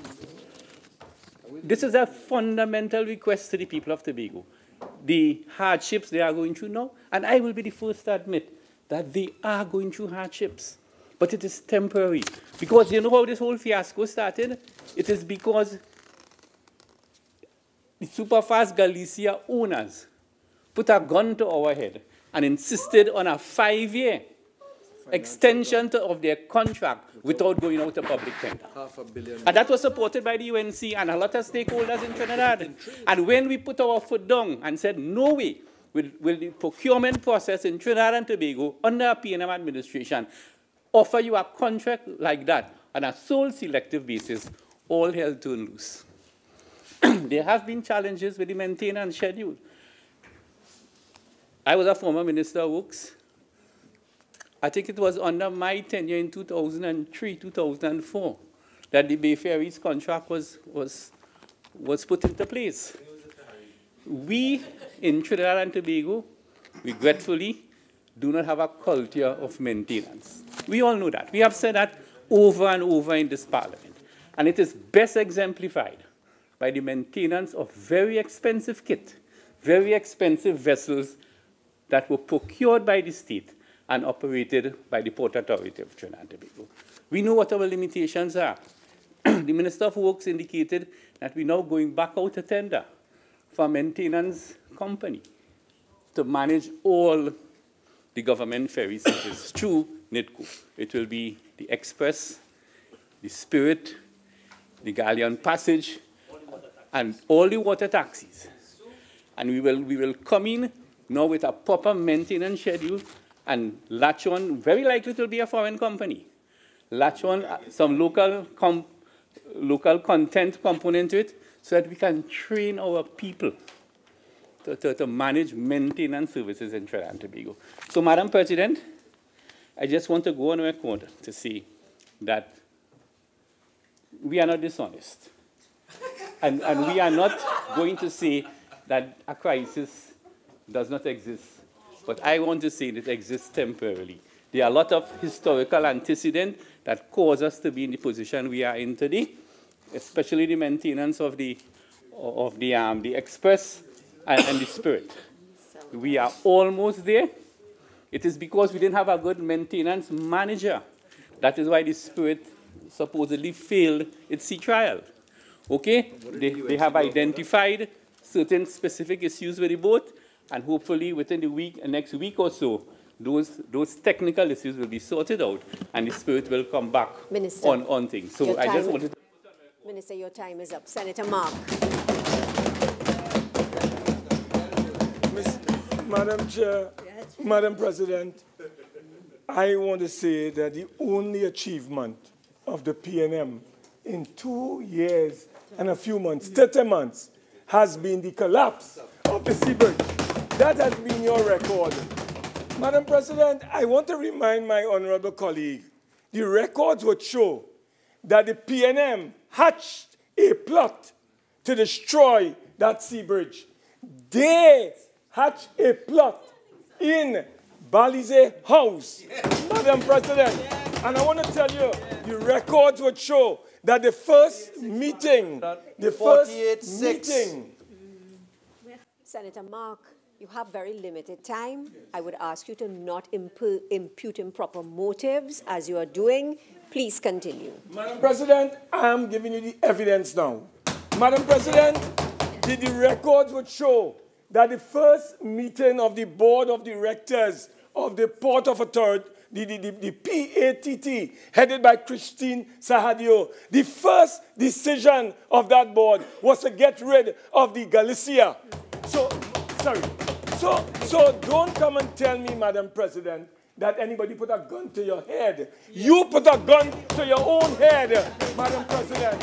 This is a fundamental request to the people of Tobago. The hardships they are going through now, and I will be the first to admit that they are going through hardships, but it is temporary. Because you know how this whole fiasco started? It is because the Superfast Galicia owners put a gun to our head and insisted on a 5-year extension of their contract without going out to public tender. $500 million. And that was supported by the UNC and a lot of stakeholders in Trinidad. And when we put our foot down and said, no way will the procurement process in Trinidad and Tobago under a PNM administration offer you a contract like that on a sole selective basis, all hell turned loose. There have been challenges with the maintenance schedule. I was a former Minister of Works. I think it was under my tenure in 2003, 2004, that the Bay Ferries contract was put into place. We, in Trinidad and Tobago, regretfully, do not have a culture of maintenance. We all know that. We have said that over and over in this parliament. And it is best exemplified by the maintenance of very expensive kit, very expensive vessels that were procured by the state and operated by the Port Authority of Trinidad and Tobago. We know what our limitations are. The Minister of Works indicated that we're now going back out to tender for a maintenance company to manage all the government ferry services through NITCO. It will be the Express, the Spirit, the Galleon Passage, and all the water taxis. And we will come in now with a proper maintenance schedule and latch on, very likely it will be a foreign company, latch on some local content component to it so that we can train our people to manage maintenance services in Trinidad and Tobago. So, Madam President, I just want to go on record to say that we are not dishonest. And we are not going to say that a crisis does not exist. But I want to say that it exists temporarily. There are a lot of historical antecedents that cause us to be in the position we are in today, especially the maintenance of the Express and the Spirit. We are almost there. It is because we didn't have a good maintenance manager. That is why the Spirit supposedly failed its sea trial. Okay? They have identified certain specific issues with the boat, and hopefully within the next week or so, those technical issues will be sorted out, and the Spirit will come back on things. So I just wanted to... Minister, your time is up. Senator Mark. Madam Chair, Madam President, I want to say that the only achievement of the PNM in 2 years and a few months, 30 months, has been the collapse of the sea bridge. That has been your record. Madam President, I want to remind my honorable colleague, the records would show that the PNM hatched a plot to destroy that sea bridge. They hatched a plot in Balize House, Madam President. And I want to tell you, the records would show that the first meeting, Senator Mark, you have very limited time. I would ask you to not impute improper motives as you are doing. Please continue. Madam President, I am giving you the evidence now. Madam President, the records would show that the first meeting of the Board of Directors of the Port of Authority, the PATT, headed by Christine Sahadio, the first decision of that board was to get rid of the Galicia. So don't come and tell me, Madam President, that anybody put a gun to your head. You put a gun to your own head, Madam President.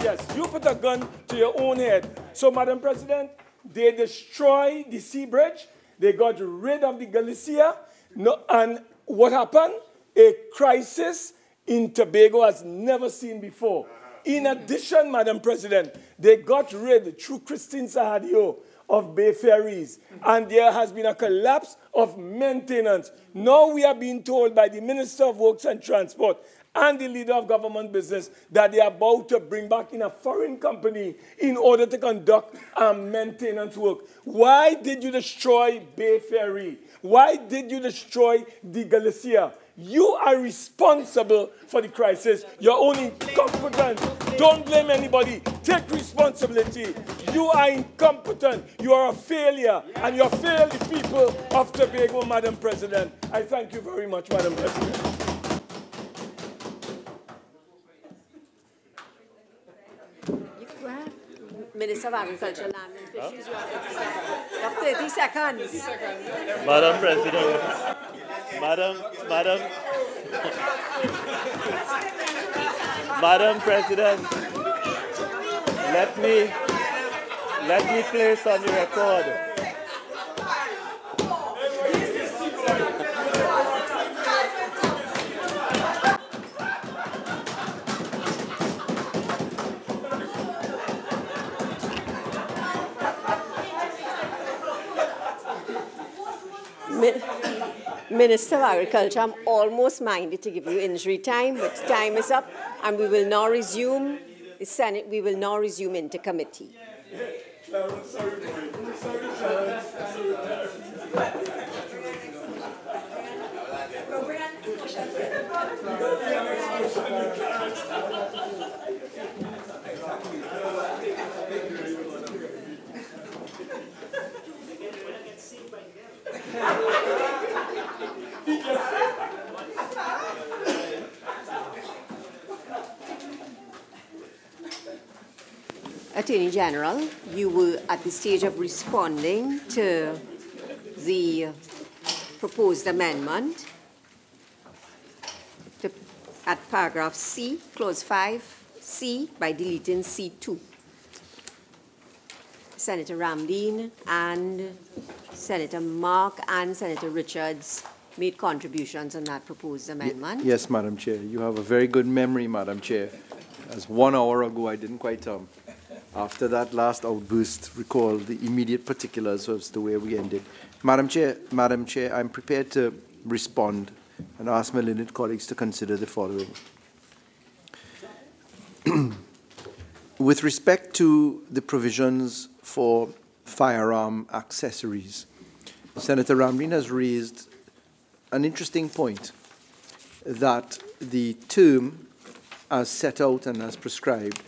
yes. You put a gun to your own head. So, Madam President, they destroyed the sea bridge. They got rid of the Galicia. No, and what happened? A crisis in Tobago has never seen before. In addition, Madam President, they got rid, through Christine Sahadio, of Bay Ferries, and there has been a collapse of maintenance. Now we are being told by the Minister of Works and Transport and the leader of government business that they are about to bring back in a foreign company in order to conduct maintenance work. Why did you destroy Bay Ferry? Why did you destroy the Galicia? You are responsible for the crisis. You're only incompetent. Don't blame anybody. Take responsibility. You are incompetent. You are a failure. And you have failed the people of Tobago, Madam President. I thank you very much, Madam President. Minister of Agriculture, Land and Fisheries, you have 30 seconds. Madam President, Madam President, let me place on the record. Minister of Agriculture, I'm almost minded to give you injury time, but time is up, and we will now resume the Senate. We will now resume intercommittee. Attorney General, you were at the stage of responding to the proposed amendment at paragraph C, clause 5C, by deleting C2. Senator Ramdeen and Senator Mark and Senator Richards made contributions on that proposed amendment. Yes, Madam Chair. You have a very good memory, Madam Chair. As 1 hour ago, I didn't quite after that last outburst, recall the immediate particulars as to where we ended. Madam Chair, I'm prepared to respond and ask my learned colleagues to consider the following. With respect to the provisions for firearm accessories, Senator Ramdeen has raised an interesting point that the term as set out and as prescribed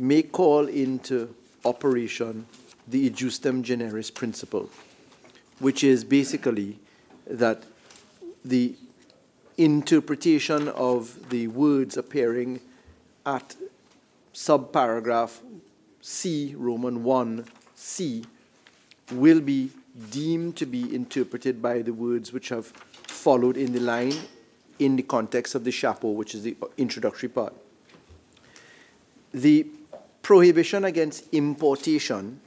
may call into operation the ejusdem generis principle, which is basically that the interpretation of the words appearing at subparagraph C, Roman 1C, will be deemed to be interpreted by the words which have followed in the line in the context of the chapeau, which is the introductory part. The prohibition against importation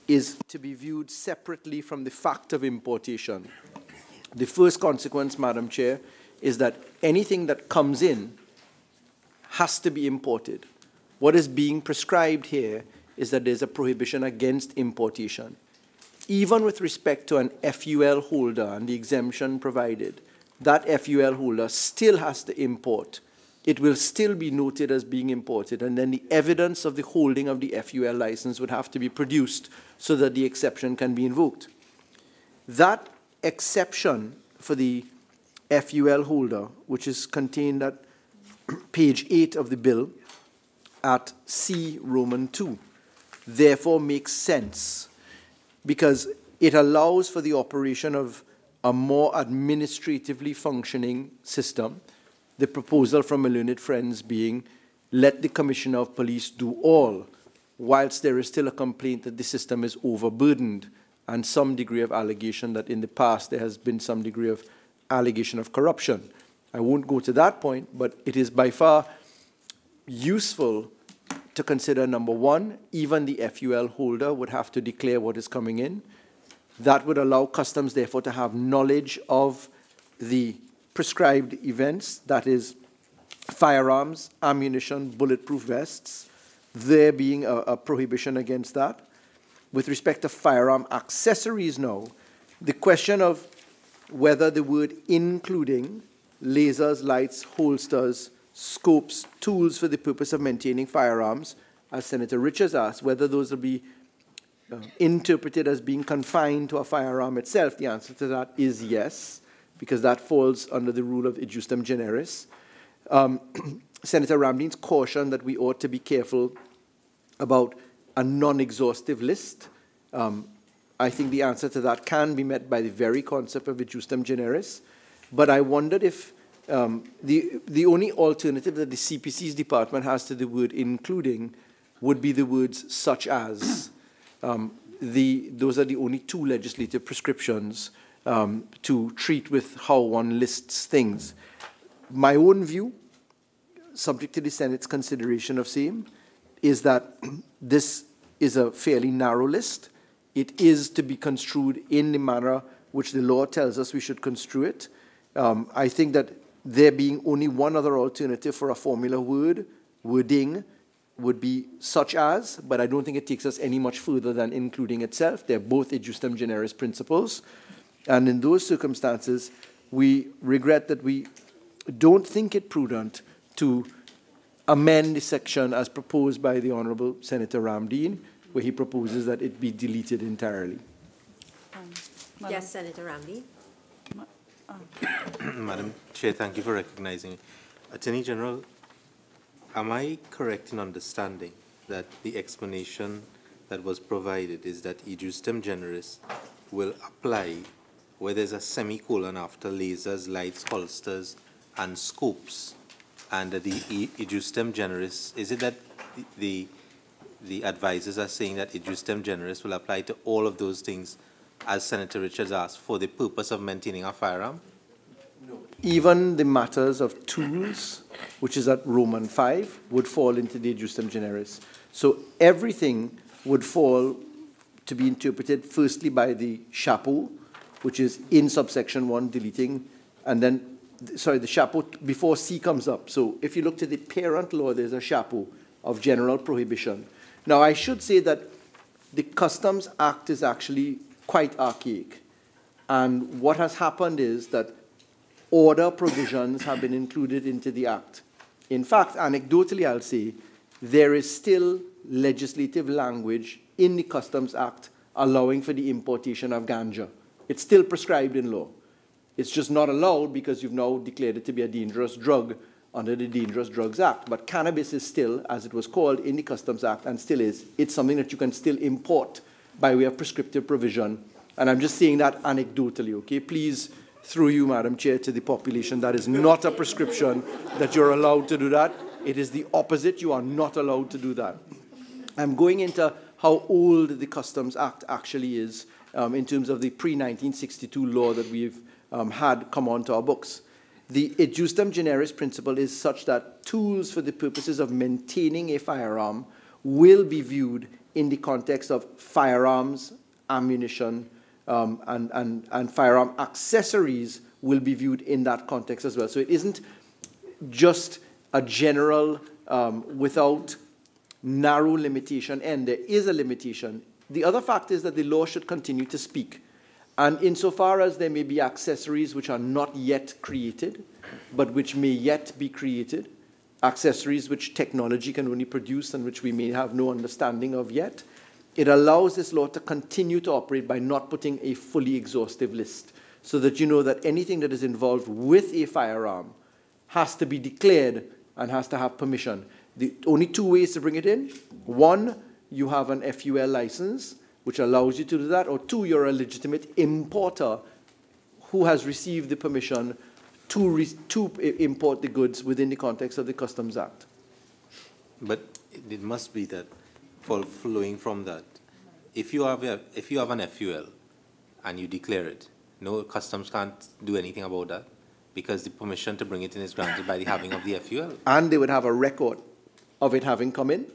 is to be viewed separately from the fact of importation. The first consequence, Madam Chair, is that anything that comes in has to be imported. What is being prescribed here is that there's a prohibition against importation. Even with respect to an FUL holder and the exemption provided, that FUL holder still has to import. It will still be noted as being imported, and then the evidence of the holding of the FUL license would have to be produced so that the exception can be invoked. That exception for the FUL holder, which is contained at page 8 of the bill at C Roman 2, therefore makes sense because it allows for the operation of a more administratively functioning system. The proposal from my learned friends being, let the Commissioner of Police do all, whilst there is still a complaint that the system is overburdened and some degree of allegation that in the past there has been some degree of allegation of corruption. I won't go to that point, but it is by far useful to consider, number one, even the FUL holder would have to declare what is coming in. That would allow customs, therefore, to have knowledge of the prescribed events, that is, firearms, ammunition, bulletproof vests, there being a prohibition against that. With respect to firearm accessories now, the question of whether the word including lasers, lights, holsters, scopes, tools for the purpose of maintaining firearms, as Senator Richards asked, whether those will be interpreted as being confined to a firearm itself, the answer to that is yes, because that falls under the rule of ejusdem generis. Senator Ramdeen's caution that we ought to be careful about a non-exhaustive list. I think the answer to that can be met by the very concept of ejusdem generis. But I wondered if the only alternative that the CPC's department has to the word including would be the words such as. Those are the only two legislative prescriptions to treat with how one lists things. My own view, subject to the Senate's consideration of same, is that this is a fairly narrow list. It is to be construed in the manner which the law tells us we should construe it. I think that there being only one other alternative for a formula wording would be such as, but I don't think it takes us any much further than including itself. They're both ejusdem generis principles. And in those circumstances, we regret that we don't think it prudent to amend the section as proposed by the Honourable Senator Ramdeen, where he proposes that it be deleted entirely. Yes, Senator Ramdeen. Madam Chair, thank you for recognizing me. Attorney General, am I correct in understanding that the explanation that was provided is that ejusdem generis will apply where there's a semicolon after lasers, lights, holsters, and scopes, and the ejusdem generis, is it that the advisors are saying that ejusdem generis will apply to all of those things, as Senator Richards asked, for the purpose of maintaining a firearm? No. Even the matters of tools, which is at Roman 5, would fall into the ejusdem generis. So everything would fall to be interpreted firstly by the chapeau, which is in subsection 1 deleting, and then, sorry, the chapeau before C comes up. So if you look to the parent law, there's a chapeau of general prohibition. Now, I should say that the Customs Act is actually quite archaic. And what has happened is that order provisions have been included into the Act. In fact, anecdotally, I'll say, there is still legislative language in the Customs Act allowing for the importation of ganja. It's still prescribed in law. It's just not allowed because you've now declared it to be a dangerous drug under the Dangerous Drugs Act. But cannabis is still, as it was called in the Customs Act, and still is, it's something that you can still import by way of prescriptive provision. And I'm just saying that anecdotally, okay? Please, through you, Madam Chair, to the population, that is not a prescription that you're allowed to do that. It is the opposite. You are not allowed to do that. I'm going into how old the Customs Act actually is in terms of the pre-1962 law that we've had come onto our books. The ejusdem generis principle is such that tools for the purposes of maintaining a firearm will be viewed in the context of firearms, ammunition, and firearm accessories will be viewed in that context as well. So it isn't just a general, without narrow limitation, and there is a limitation. The other fact is that the law should continue to speak. And insofar as there may be accessories which are not yet created, but which may yet be created, accessories which technology can only produce and which we may have no understanding of yet, it allows this law to continue to operate by not putting a fully exhaustive list, so that you know that anything that is involved with a firearm has to be declared and has to have permission. The only two ways to bring it in: one, you have an FUL license, which allows you to do that, or two, you're a legitimate importer who has received the permission to import the goods within the context of the Customs Act. But it must be that, flowing from that, if you have an FUL and you declare it, no, customs can't do anything about that because the permission to bring it in is granted by the having of the FUL. And they would have a record of it having come in,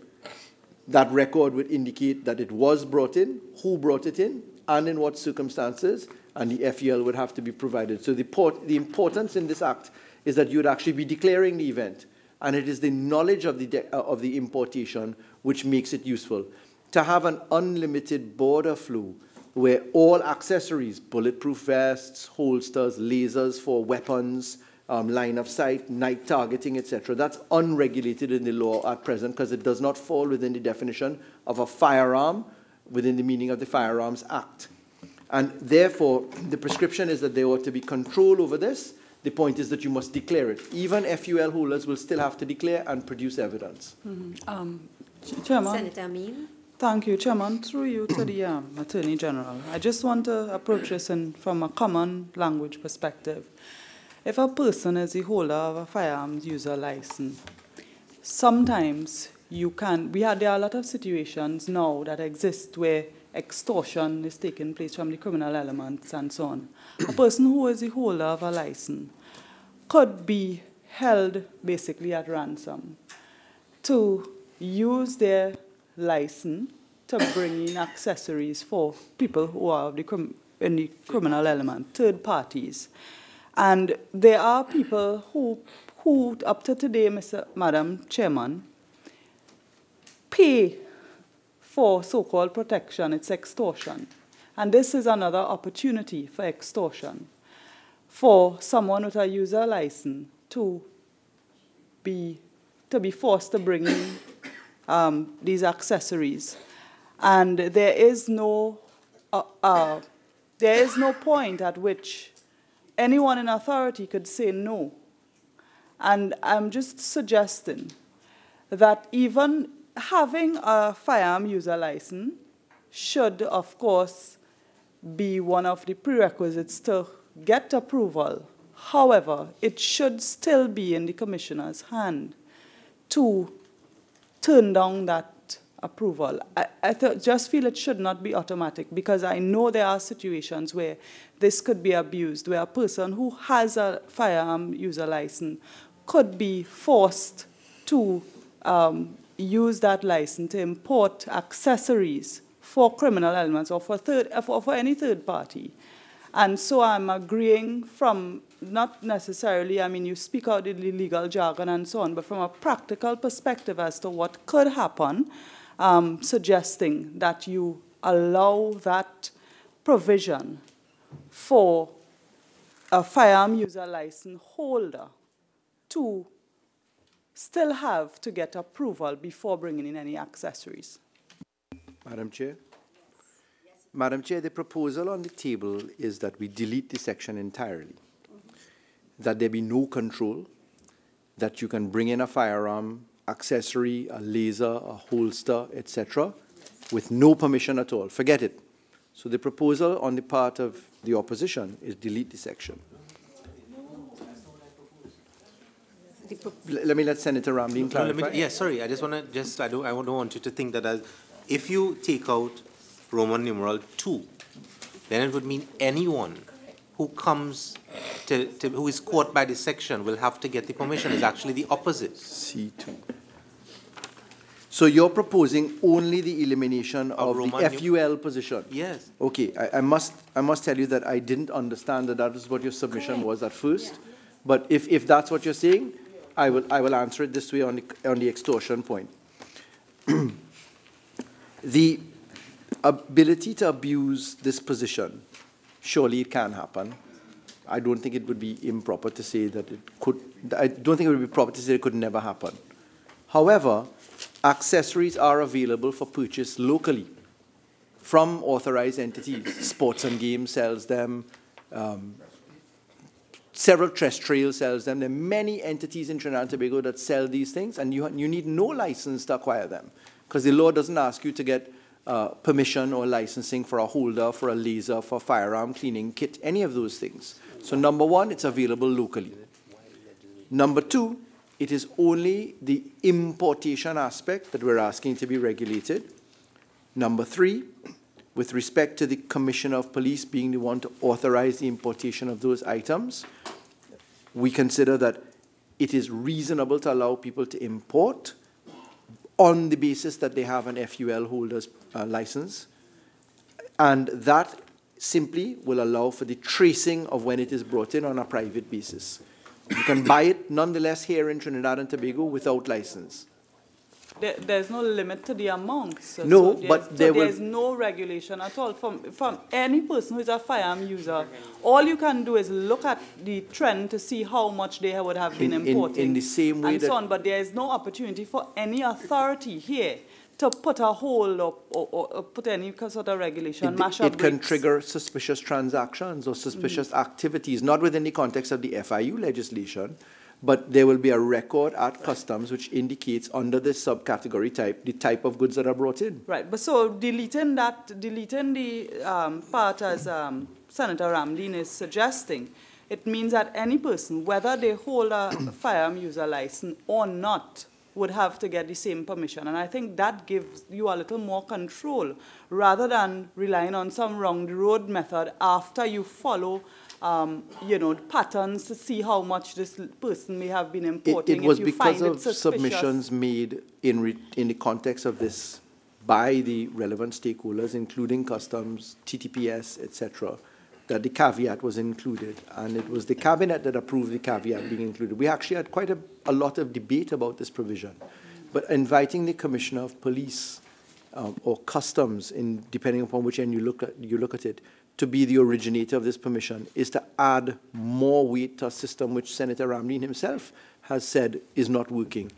That record would indicate that it was brought in, who brought it in, and in what circumstances, and the FEL would have to be provided. So the importance in this act is that you would actually be declaring the event, and it is the knowledge of the importation which makes it useful. To have an unlimited border flow where all accessories, bulletproof vests, holsters, lasers for weapons, line of sight, night targeting, etc., that's unregulated in the law at present because it does not fall within the definition of a firearm within the meaning of the Firearms Act. And therefore, the prescription is that there ought to be control over this. The point is that you must declare it. Even FUL holders will still have to declare and produce evidence. Chairman. Senator Amin. Thank you, Chairman. Through you to the Attorney General. I just want to approach this from a common language perspective. If a person is the holder of a firearms user license, sometimes there are a lot of situations now that exist where extortion is taking place from the criminal elements and so on. A person who is the holder of a license could be held basically at ransom to use their license to bring in accessories for people who are in the criminal element, third parties. And there are people who up to today, Madam Chairman, pay for so-called protection. It's extortion. And this is another opportunity for extortion for someone with a user license to be forced to bring in these accessories. And there is no point at which anyone in authority could say no. And I'm just suggesting that even having a firearm user license should, of course, be one of the prerequisites to get approval. However, it should still be in the Commissioner's hand to turn down that approval. I just feel it should not be automatic, because I know there are situations where this could be abused, where a person who has a firearm user license could be forced to use that license to import accessories for criminal elements or for any third party. And so I'm agreeing from, not necessarily, I mean, you speak out the legal jargon and so on, but from a practical perspective as to what could happen, suggesting that you allow that provision for a firearm user license holder to still have to get approval before bringing in any accessories. Madam Chair? Madam Chair, the proposal on the table is that we delete the section entirely, that there be no control, that you can bring in a firearm, accessory, a laser, a holster, etc., with no permission at all. Forget it. So the proposal on the part of the opposition is delete the section. Let Senator Ramdeen clarify. Yes, sorry, I just want to I don't want you to think that if you take out Roman numeral 2, then it would mean anyone who comes who is caught by this section will have to get the permission. It's actually the opposite. C2. So you're proposing only the elimination of the FUL position? Yes. Okay, I must tell you that I didn't understand that was what your submission was at first. Yeah. But if that's what you're saying, I will answer it this way on the extortion point. The ability to abuse this position, surely it can happen. I don't think it would be improper to say that it could. I don't think it would be proper to say it could never happen. However, accessories are available for purchase locally from authorized entities. Sports and Games sells them. Several terrestrial sells them. There are many entities in Trinidad and Tobago that sell these things, and you need no license to acquire them, because the law doesn't ask you to get permission or licensing for a holder, for a laser, for a firearm cleaning kit, any of those things. So number one, it's available locally. Number two, it is only the importation aspect that we're asking to be regulated. Number three, with respect to the Commissioner of Police being the one to authorize the importation of those items, we consider that it is reasonable to allow people to import on the basis that they have an FUL holder's license. And that simply will allow for the tracing of when it is brought in on a private basis. You can buy it nonetheless here in Trinidad and Tobago without license. There's no limit to the amounts. No, so but there's no regulation at all. From any person who is a firearm user, all you can do is look at the trend to see how much they would have been importing. In the same way and so on. But there is no opportunity for any authority here to put a hold or put any sort of regulation. It can trigger suspicious transactions or suspicious activities, not within the context of the FIU legislation, but there will be a record at customs which indicates under this subcategory type, the type of goods that are brought in. Right, but so deleting the part as Senator Ramdeen is suggesting, it means that any person, whether they hold a firearm user license or not, would have to get the same permission. And I think that gives you a little more control rather than relying on some round-the-road method after you follow patterns to see how much this person may have been importing. It was because of submissions made in the context of this by the relevant stakeholders, including customs, TTPS, etc., that the caveat was included. And it was the cabinet that approved the caveat being included. We actually had quite a lot of debate about this provision. But inviting the Commissioner of Police or Customs, depending upon which end you look at it, to be the originator of this permission is to add more weight to a system which Senator Ramdeen himself has said is not working.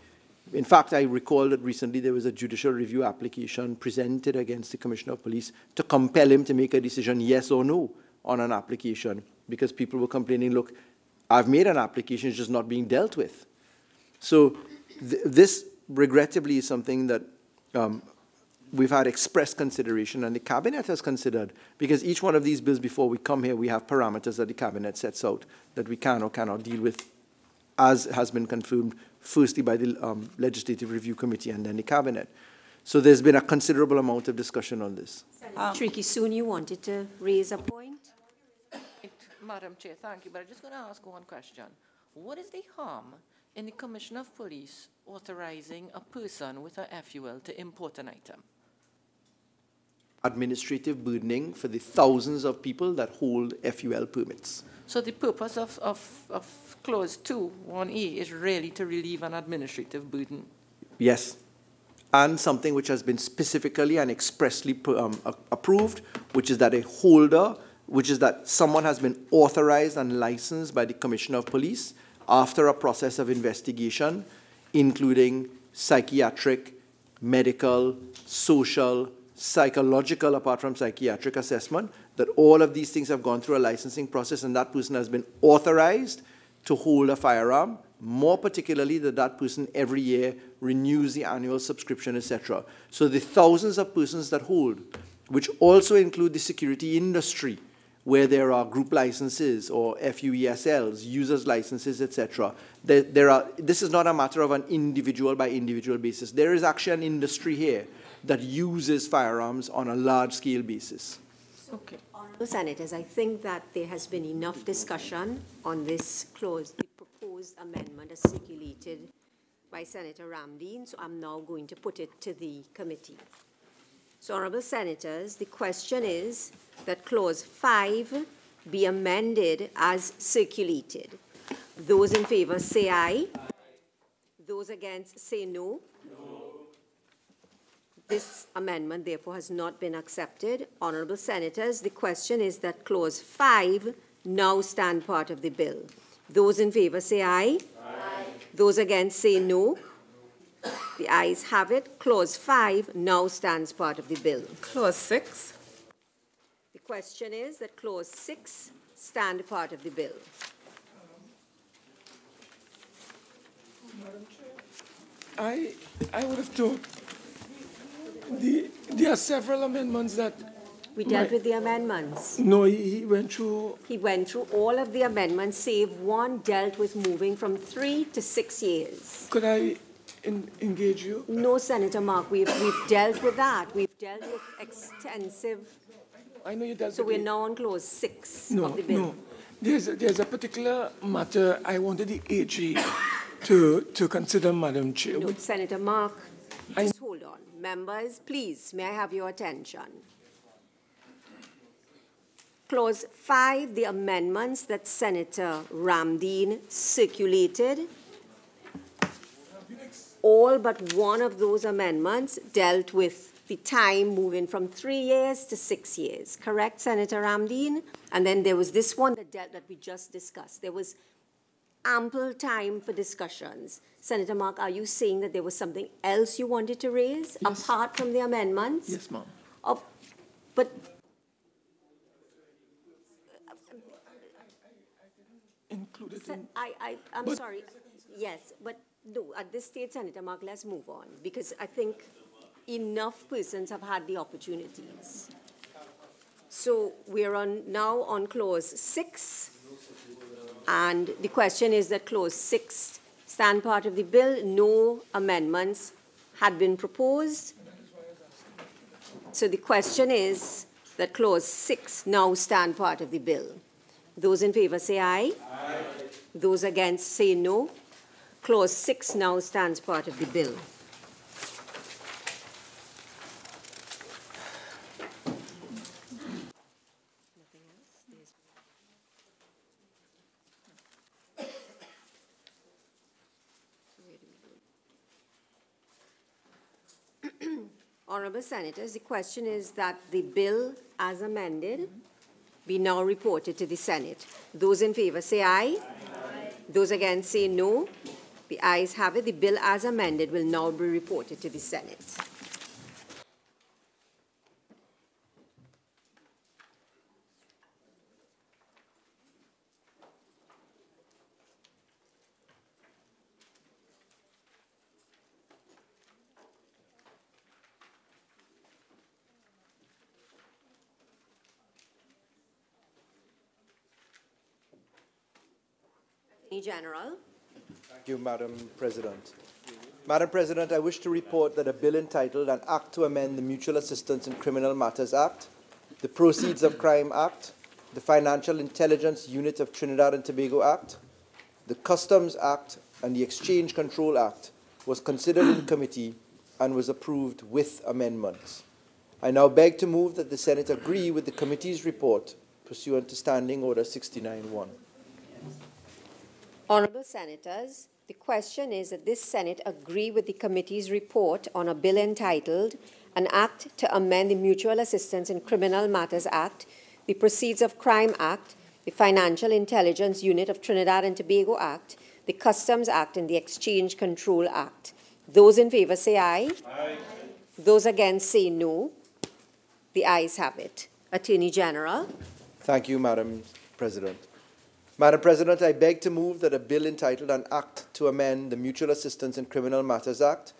In fact, I recall that recently there was a judicial review application presented against the Commissioner of Police to compel him to make a decision, yes or no, on an application, because people were complaining, look, I've made an application, it's just not being dealt with. So this, regrettably, is something that we've had express consideration, and the Cabinet has considered, because each one of these bills, before we come here, we have parameters that the Cabinet sets out that we can or cannot deal with, as has been confirmed, firstly by the Legislative Review Committee and then the Cabinet. So there's been a considerable amount of discussion on this. Tricky, soon you wanted to raise a point? Madam Chair, thank you, but I'm just going to ask one question. What is the harm in the Commissioner of Police authorizing a person with a FUL to import an item? Administrative burdening for the thousands of people that hold FUL permits. So the purpose of Clause 2, 1A, is really to relieve an administrative burden? Yes. And something which has been specifically and expressly approved, which is that a holder, which is that someone has been authorized and licensed by the Commissioner of Police after a process of investigation, including psychiatric, medical, social, psychological, apart from psychiatric assessment, that all of these things have gone through a licensing process and that person has been authorized to hold a firearm, more particularly that that person every year renews the annual subscription, etc. So the thousands of persons that hold, which also include the security industry, where there are group licenses or FUESLs, users licenses, etc. This is not a matter of an individual by individual basis. There is actually an industry here that uses firearms on a large-scale basis. Okay. Honourable Senators, I think that there has been enough discussion on this clause, the proposed amendment as circulated by Senator Ramdeen, so I'm now going to put it to the committee. So, Honourable Senators, the question is that Clause 5 be amended as circulated. Those in favour say aye. Those against say no. This amendment, therefore, has not been accepted. Honourable Senators, the question is that Clause 5 now stand part of the bill. Those in favour say aye. Aye. Those against say no. The ayes have it. Clause 5 now stands part of the bill. Clause 6. The question is that Clause 6 stand part of the bill. Madam Chair, I would have thought there are several amendments that... We dealt with the amendments. No, he went through... He went through all of the amendments, save one dealt with moving from 3 to 6 years. Could I engage you? No, Senator Mark, we've dealt with that. We've dealt with extensive... I know you dealt so with we're now on Clause 6 of the bill. No, there's a particular matter I wanted the AG to consider, Madam Chair. No, Senator Mark, I Members, please, may I have your attention? Clause 5, the amendments that Senator Ramdeen circulated, all but one of those amendments dealt with the time moving from 3 years to 6 years. Correct, Senator Ramdeen? And then there was this one that we just discussed. There was ample time for discussions. Senator Mark, are you saying that there was something else you wanted to raise apart from the amendments? Yes, ma'am. But included in... I'm sorry. Yes, but no, at this stage, Senator Mark, let's move on, because I think enough persons have had the opportunities. So we're now on clause 6, and the question is that clause 6 stand part of the bill. No amendments had been proposed. So the question is that clause 6 now stand part of the bill. Those in favor say aye. Aye. Those against say no. Clause 6 now stands part of the bill. Honourable Senators, the question is that the bill as amended be now reported to the Senate. Those in favour say aye. Aye. Those against say no. The ayes have it. The bill as amended will now be reported to the Senate. Attorney General. Thank you, Madam President. Madam President, I wish to report that a bill entitled An Act to Amend the Mutual Assistance in Criminal Matters Act, the Proceeds of Crime Act, the Financial Intelligence Unit of Trinidad and Tobago Act, the Customs Act, and the Exchange Control Act was considered in committee and was approved with amendments. I now beg to move that the Senate agree with the committee's report pursuant to Standing Order 69-1. Honourable Senators, the question is that this Senate agree with the committee's report on a bill entitled An Act to Amend the Mutual Assistance in Criminal Matters Act, the Proceeds of Crime Act, the Financial Intelligence Unit of Trinidad and Tobago Act, the Customs Act, and the Exchange Control Act. Those in favour say aye. Aye. Those against say no. The ayes have it. Attorney General. Thank you, Madam President. Madam President, I beg to move that a bill entitled An Act to Amend the Mutual Assistance in Criminal Matters Act,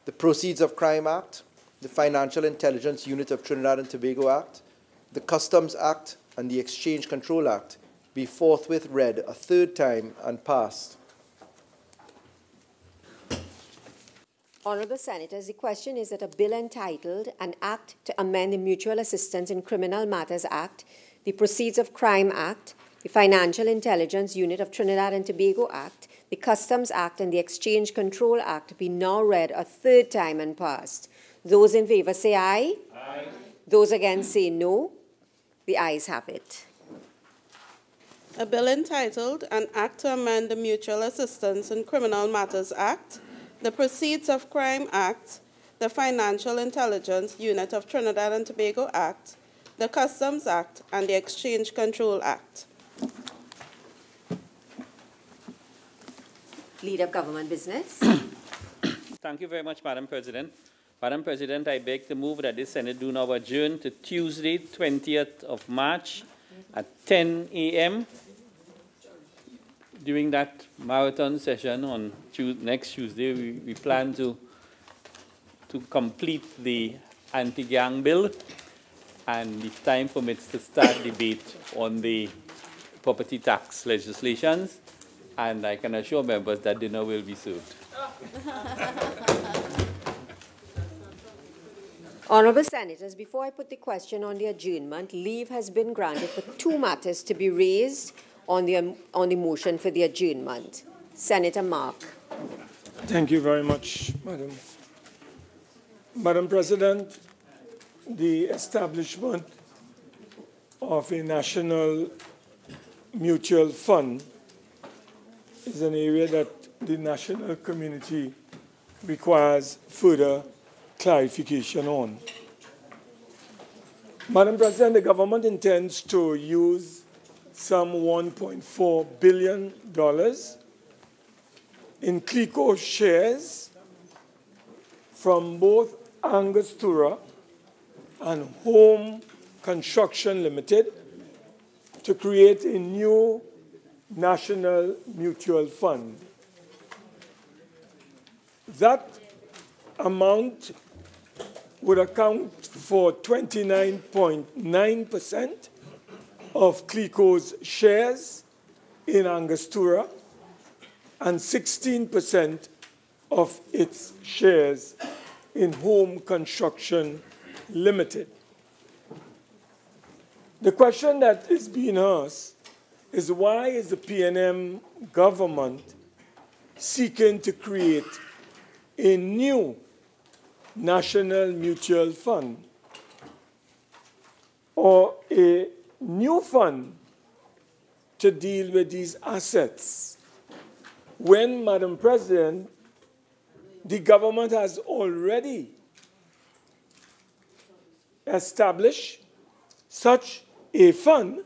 the Proceeds of Crime Act, the Financial Intelligence Unit of Trinidad and Tobago Act, the Customs Act, and the Exchange Control Act be forthwith read a third time and passed. Honourable Senators, the question is that a bill entitled An Act to Amend the Mutual Assistance in Criminal Matters Act, the Proceeds of Crime Act, the Financial Intelligence Unit of Trinidad and Tobago Act, the Customs Act, and the Exchange Control Act be now read a third time and passed. Those in favour say aye. Aye. Those against say no. The ayes have it. A bill entitled An Act to Amend the Mutual Assistance in Criminal Matters Act, the Proceeds of Crime Act, the Financial Intelligence Unit of Trinidad and Tobago Act, the Customs Act, and the Exchange Control Act. Leader of Government Business. Thank you very much, Madam President. Madam President, I beg to move that this Senate do now adjourn to Tuesday, 20th of March at 10 a.m. During that marathon session on next Tuesday, we plan to complete the anti-gang bill, and if time permits, to start debate on the property tax legislations, and I can assure members that dinner will be served. Honourable Senators, before I put the question on the adjournment, leave has been granted for two matters to be raised on the motion for the adjournment. Senator Mark. Thank you very much, Madam Madam President, the establishment of a national mutual fund is an area that the national community requires further clarification on. Madam President, the government intends to use some $1.4 billion in CLICO shares from both Angostura and Home Construction Limited to create a new national mutual fund. That amount would account for 29.9% of CLICO's shares in Angostura and 16% of its shares in Home Construction Limited. The question that is being asked is why is the PNM government seeking to create a new national mutual fund or a new fund to deal with these assets when, Madam President, the government has already established such a fund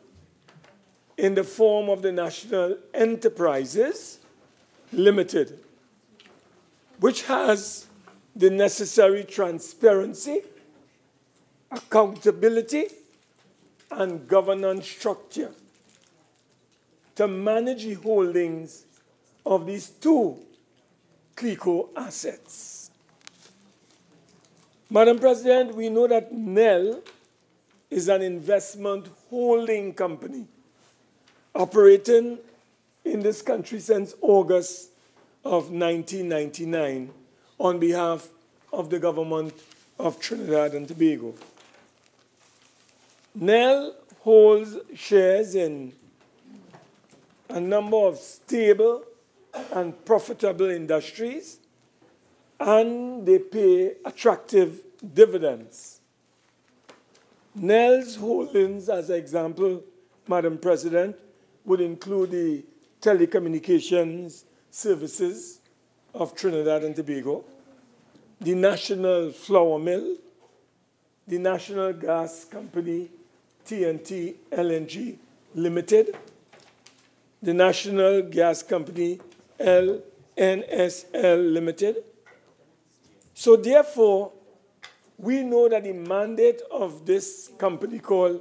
in the form of the National Enterprises Limited, which has the necessary transparency, accountability, and governance structure to manage the holdings of these two CLICO assets. Madam President, we know that NEL is an investment holding company operating in this country since August of 1999 on behalf of the government of Trinidad and Tobago. NEL holds shares in a number of stable and profitable industries, and they pay attractive dividends. NEL's holdings, as an example, Madam President, would include the telecommunications services of Trinidad and Tobago, the National Flour Mill, the National Gas Company, TNT LNG Limited, the National Gas Company, NSL Limited. So therefore, we know that the mandate of this company called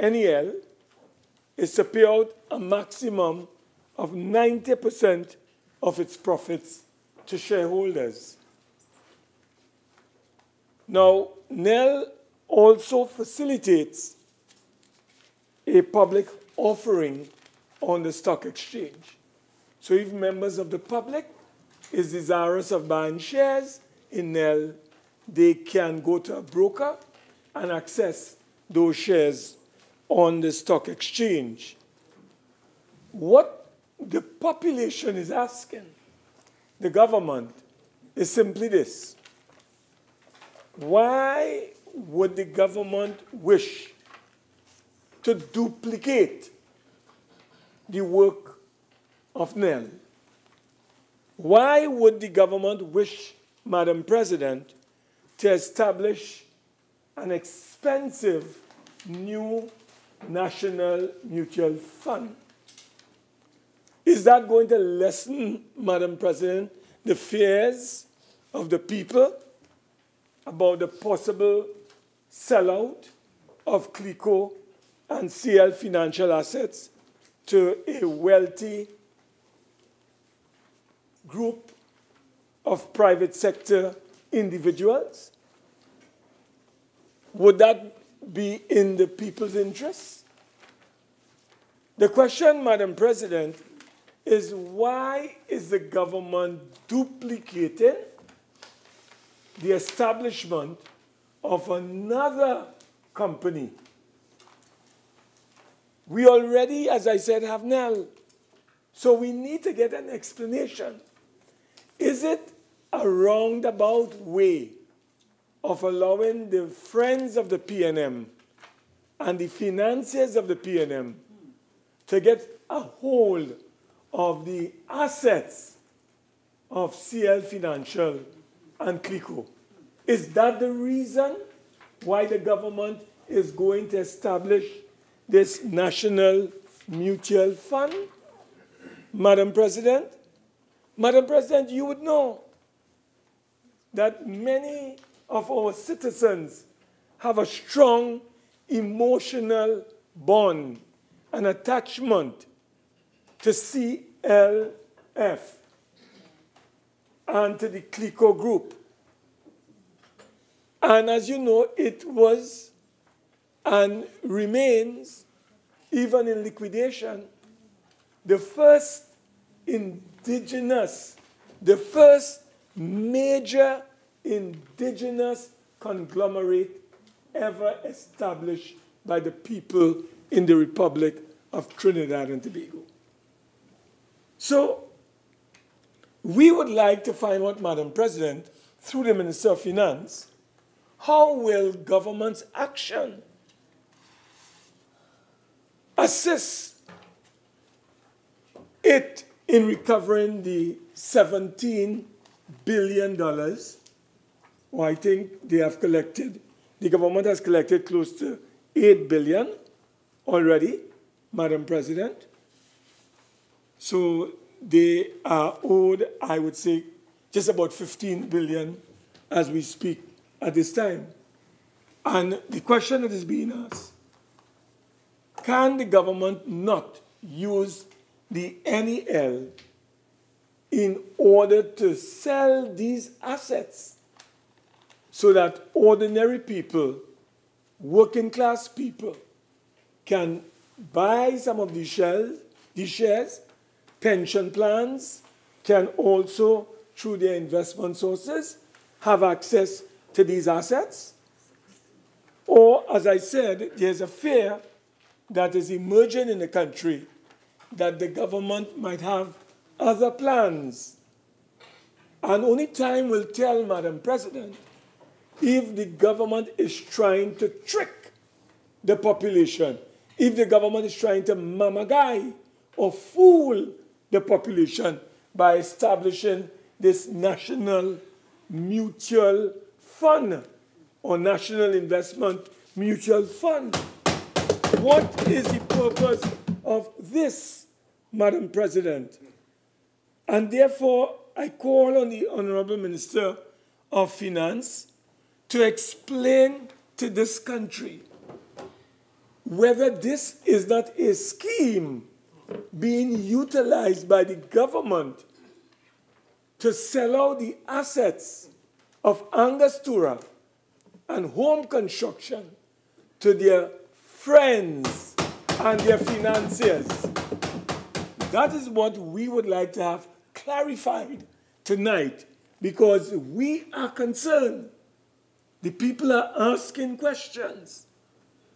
NEL is to pay out a maximum of 90% of its profits to shareholders. Now, NEL also facilitates a public offering on the stock exchange. So if members of the public is desirous of buying shares in NEL, they can go to a broker and access those shares on the stock exchange. What the population is asking the government is simply this: why would the government wish to duplicate the work of NEL? Why would the government wish, Madam President, to establish an expensive new national mutual fund? Is that going to lessen, Madam President, the fears of the people about the possible sellout of CLICO and CL financial assets to a wealthy group of private sector individuals? Would that be in the people's interest? The question, Madam President, is why is the government duplicating the establishment of another company? We already, as I said, have NEL. So we need to get an explanation. Is it a roundabout way of allowing the friends of the PNM and the financiers of the PNM to get a hold of the assets of CL Financial and CLICO. Is that the reason why the government is going to establish this National Mutual Fund? Madam President? Madam President, you would know that many of our citizens have a strong emotional bond and attachment to CLF and to the CLICO group. And as you know, it was and remains, even in liquidation, the first major indigenous conglomerate ever established by the people in the Republic of Trinidad and Tobago. So we would like to find out, Madam President, through the Minister of Finance, how will government's action assist it in recovering the $17 billion, or I think they have collected, the government has collected close to $8 billion already, Madam President. So they are owed, I would say, just about $15 billion as we speak at this time. And the question that is being asked, can the government not use the NEL in order to sell these assets so that ordinary people, working class people, can buy some of these shares, pension plans can also, through their investment sources, have access to these assets? Or, as I said, there's a fear that is emerging in the country that the government might have other plans. And only time will tell, Madam President, if the government is trying to trick the population, if the government is trying to mamagai or fool the population by establishing this National Mutual Fund or National Investment Mutual Fund. What is the purpose of this, Madam President? And therefore, I call on the Honorable Minister of Finance to explain to this country whether this is not a scheme being utilized by the government to sell out the assets of Angostura and home construction to their friends and their financiers. That is what we would like to have clarified tonight, because we are concerned. The people are asking questions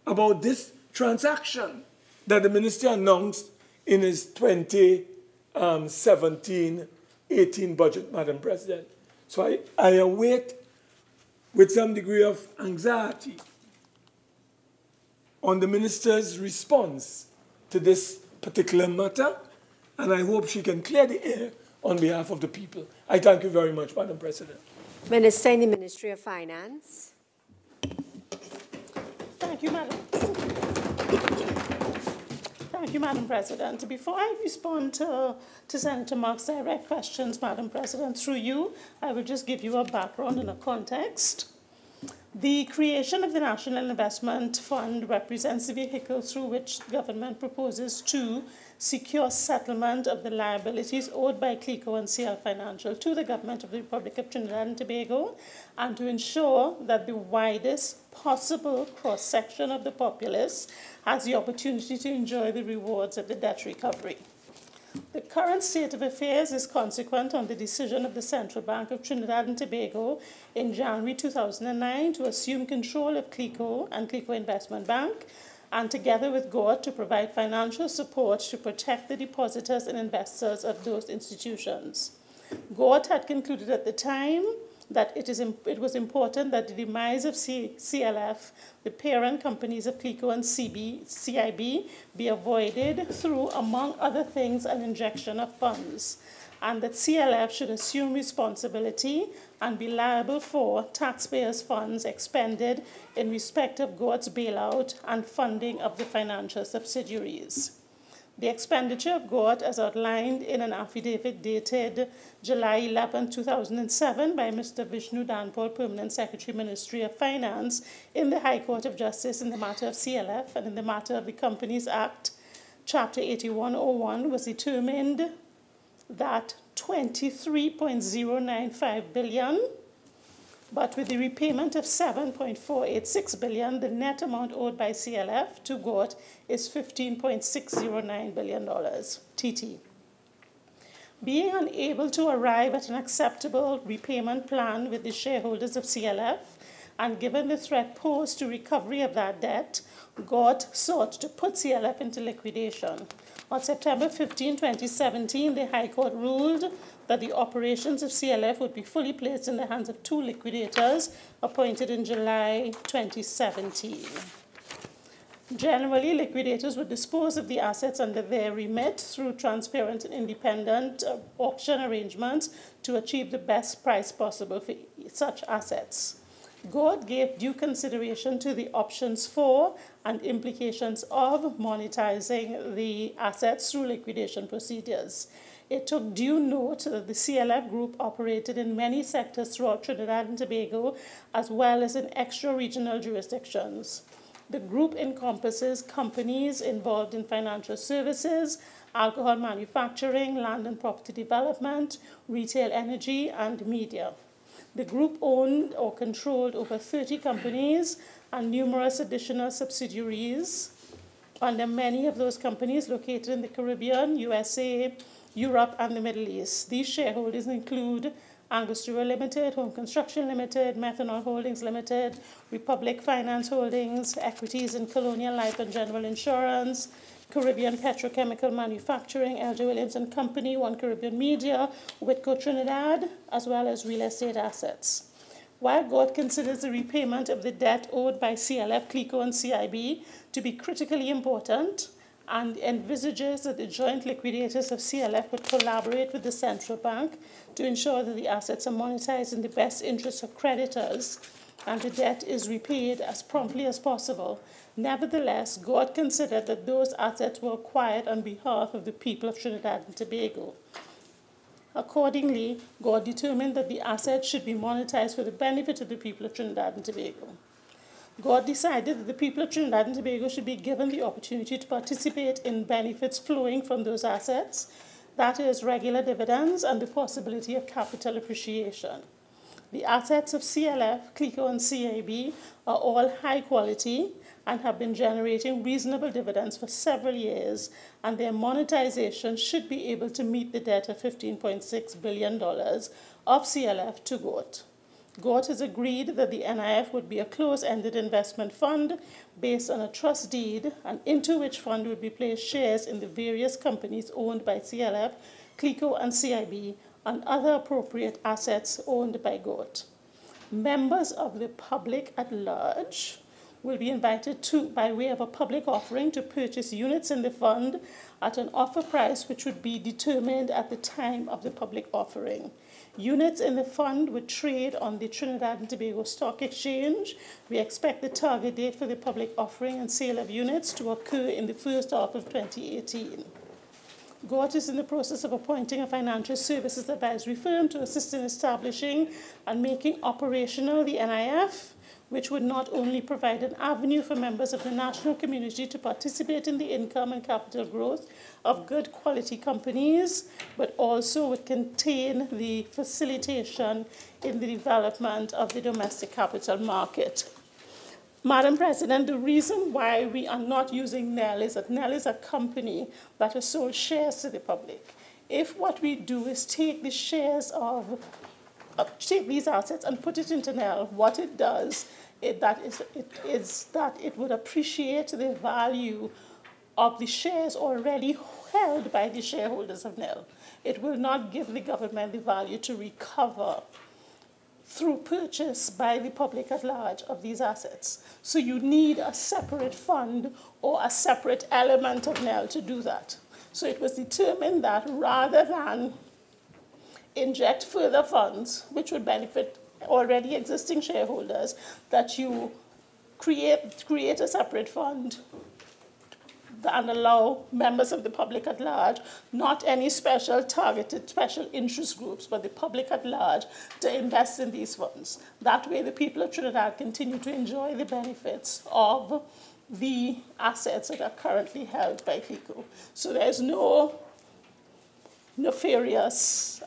about this transaction that the minister announced in his 2017-18 budget, Madam President. So I await with some degree of anxiety on the minister's response to this particular matter, and I hope she can clear the air on behalf of the people. I thank you very much, Madam President. Minister in the Ministry of Finance. Thank you, Madam. Thank you, Madam President. Before I respond to Senator Mark's direct questions, Madam President, through you, I will just give you a background and a context. The creation of the National Investment Fund represents the vehicle through which the government proposes to secure settlement of the liabilities owed by CLICO and CL Financial to the government of the Republic of Trinidad and Tobago, and to ensure that the widest possible cross-section of the populace has the opportunity to enjoy the rewards of the debt recovery. The current state of affairs is consequent on the decision of the Central Bank of Trinidad and Tobago in January 2009 to assume control of CLICO and CLICO Investment Bank, and together with GOA to provide financial support to protect the depositors and investors of those institutions. GOA had concluded at the time that it was important that the demise of CLF, the parent companies of CLICO and CIB, be avoided through, among other things, an injection of funds, and that CLF should assume responsibility and be liable for taxpayers' funds expended in respect of GOAT's bailout and funding of the financial subsidiaries. The expenditure of GOAT, as outlined in an affidavit dated July 11, 2007 by Mr. Vishnu Danpal, Permanent Secretary, Ministry of Finance, in the High Court of Justice in the matter of CLF and in the matter of the Companies Act, Chapter 8101, was determined that 23.095 billion, but with the repayment of 7.486 billion, the net amount owed by CLF to GOAT is $15.609 billion, TT. Being unable to arrive at an acceptable repayment plan with the shareholders of CLF, and given the threat posed to recovery of that debt, GOAT sought to put CLF into liquidation. On September 15, 2017, the High Court ruled that the operations of CLF would be fully placed in the hands of two liquidators appointed in July 2017. Generally, liquidators would dispose of the assets under their remit through transparent and independent auction arrangements to achieve the best price possible for such assets. GOAT gave due consideration to the options for and implications of monetizing the assets through liquidation procedures. It took due note that the CLF group operated in many sectors throughout Trinidad and Tobago, as well as in extra-regional jurisdictions. The group encompasses companies involved in financial services, alcohol manufacturing, land and property development, retail energy, and media. The group owned or controlled over 30 companies and numerous additional subsidiaries under many of those companies located in the Caribbean, USA, Europe, and the Middle East. These shareholders include Angostura Limited, Home Construction Limited, Methanol Holdings Limited, Republic Finance Holdings, Equities in Colonial Life and General Insurance, Caribbean Petrochemical Manufacturing, L.J. Williams and Company, One Caribbean Media, Whitco Trinidad, as well as real estate assets. While GOAT considers the repayment of the debt owed by CLF, CLICO, and CIB to be critically important, and envisages that the joint liquidators of CLF would collaborate with the central bank to ensure that the assets are monetized in the best interests of creditors and the debt is repaid as promptly as possible. Nevertheless, GOAT considered that those assets were acquired on behalf of the people of Trinidad and Tobago. Accordingly, GOAT determined that the assets should be monetized for the benefit of the people of Trinidad and Tobago. GOAT decided that the people of Trinidad and Tobago should be given the opportunity to participate in benefits flowing from those assets, that is, regular dividends and the possibility of capital appreciation. The assets of CLF, CLICO, and CIB are all high quality and have been generating reasonable dividends for several years, and their monetization should be able to meet the debt of $15.6 billion of CLF to GOAT. GOAT has agreed that the NIF would be a close-ended investment fund based on a trust deed, and into which fund would be placed shares in the various companies owned by CLF, CLICO, and CIB, and other appropriate assets owned by GOAT. Members of the public at large will be invited to, by way of a public offering, to purchase units in the fund at an offer price which would be determined at the time of the public offering. Units in the fund would trade on the Trinidad and Tobago Stock Exchange. We expect the target date for the public offering and sale of units to occur in the first half of 2018. GOAT is in the process of appointing a financial services advisory firm to assist in establishing and making operational the NIF, which would not only provide an avenue for members of the national community to participate in the income and capital growth of good quality companies, but also would contain the facilitation in the development of the domestic capital market. Madam President, the reason why we are not using NEL is that NEL is a company that has sold shares to the public. If what we do is take the shares of, take these assets and put it into NEL, what it does is that it would appreciate the value of the shares already held by the shareholders of NEL. It will not give the government the value to recover through purchase by the public at large of these assets. So you need a separate fund or a separate element of NEL to do that. So it was determined that rather than inject further funds, which would benefit already existing shareholders, that you create a separate fund and allow members of the public at large, not any special targeted special interest groups, but the public at large, to invest in these funds. That way the people of Trinidad continue to enjoy the benefits of the assets that are currently held by PICO. So there's no nefarious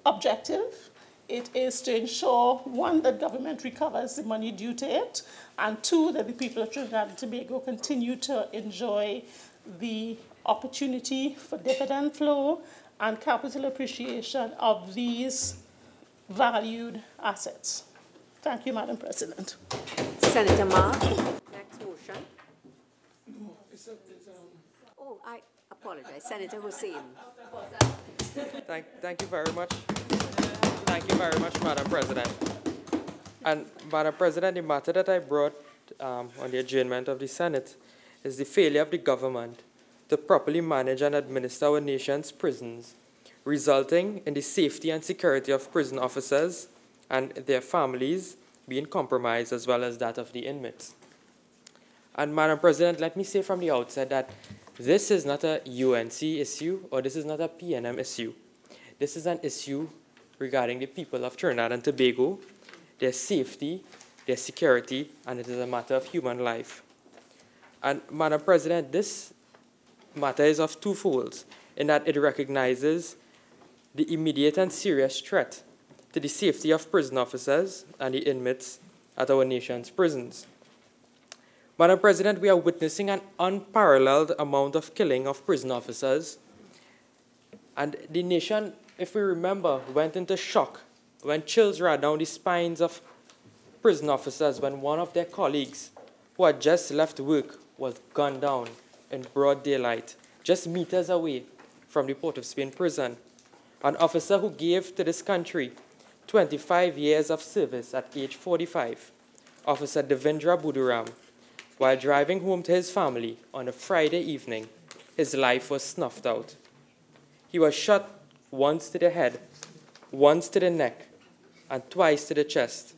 objective. It is to ensure, one, that government recovers the money due to it, and two, that the people of Trinidad and Tobago continue to enjoy the opportunity for dividend flow and capital appreciation of these valued assets. Thank you, Madam President. Senator Mark, next motion. Oh, I apologize. Senator Hussain. Thank you very much. Thank you very much, Madam President. And Madam President, the matter that I brought on the adjournment of the Senate is the failure of the government to properly manage and administer our nation's prisons, resulting in the safety and security of prison officers and their families being compromised, as well as that of the inmates. And Madam President, let me say from the outset that this is not a UNC issue, or this is not a PNM issue. This is an issue regarding the people of Trinidad and Tobago, their safety, their security, and it is a matter of human life. And Madam President, this matter is of two folds, in that it recognizes the immediate and serious threat to the safety of prison officers and the inmates at our nation's prisons. Madam President, we are witnessing an unparalleled amount of killing of prison officers, and the nation, if we remember, went into shock when chills ran down the spines of prison officers when one of their colleagues who had just left work was gunned down in broad daylight, just meters away from the Port of Spain prison. An officer who gave to this country 25 years of service at age 45, Officer Devendra Buduram, while driving home to his family on a Friday evening, his life was snuffed out. He was shot once to the head, once to the neck, and twice to the chest.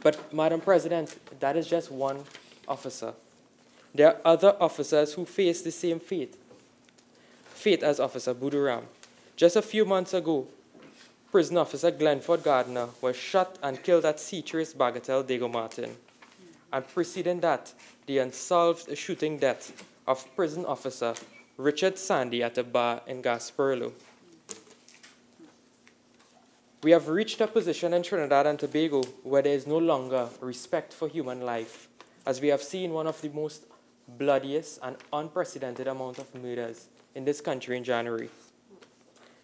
But, Madam President, that is just one officer. There are other officers who face the same fate as Officer Buduram. Just a few months ago, prison officer Glenford Gardner was shot and killed at Sea Trace Bagatelle, Diego Martin. And preceding that, the unsolved shooting death of prison officer Richard Sandy at a bar in Gasperlo. We have reached a position in Trinidad and Tobago where there is no longer respect for human life, as we have seen one of the most bloodiest and unprecedented amount of murders in this country in January.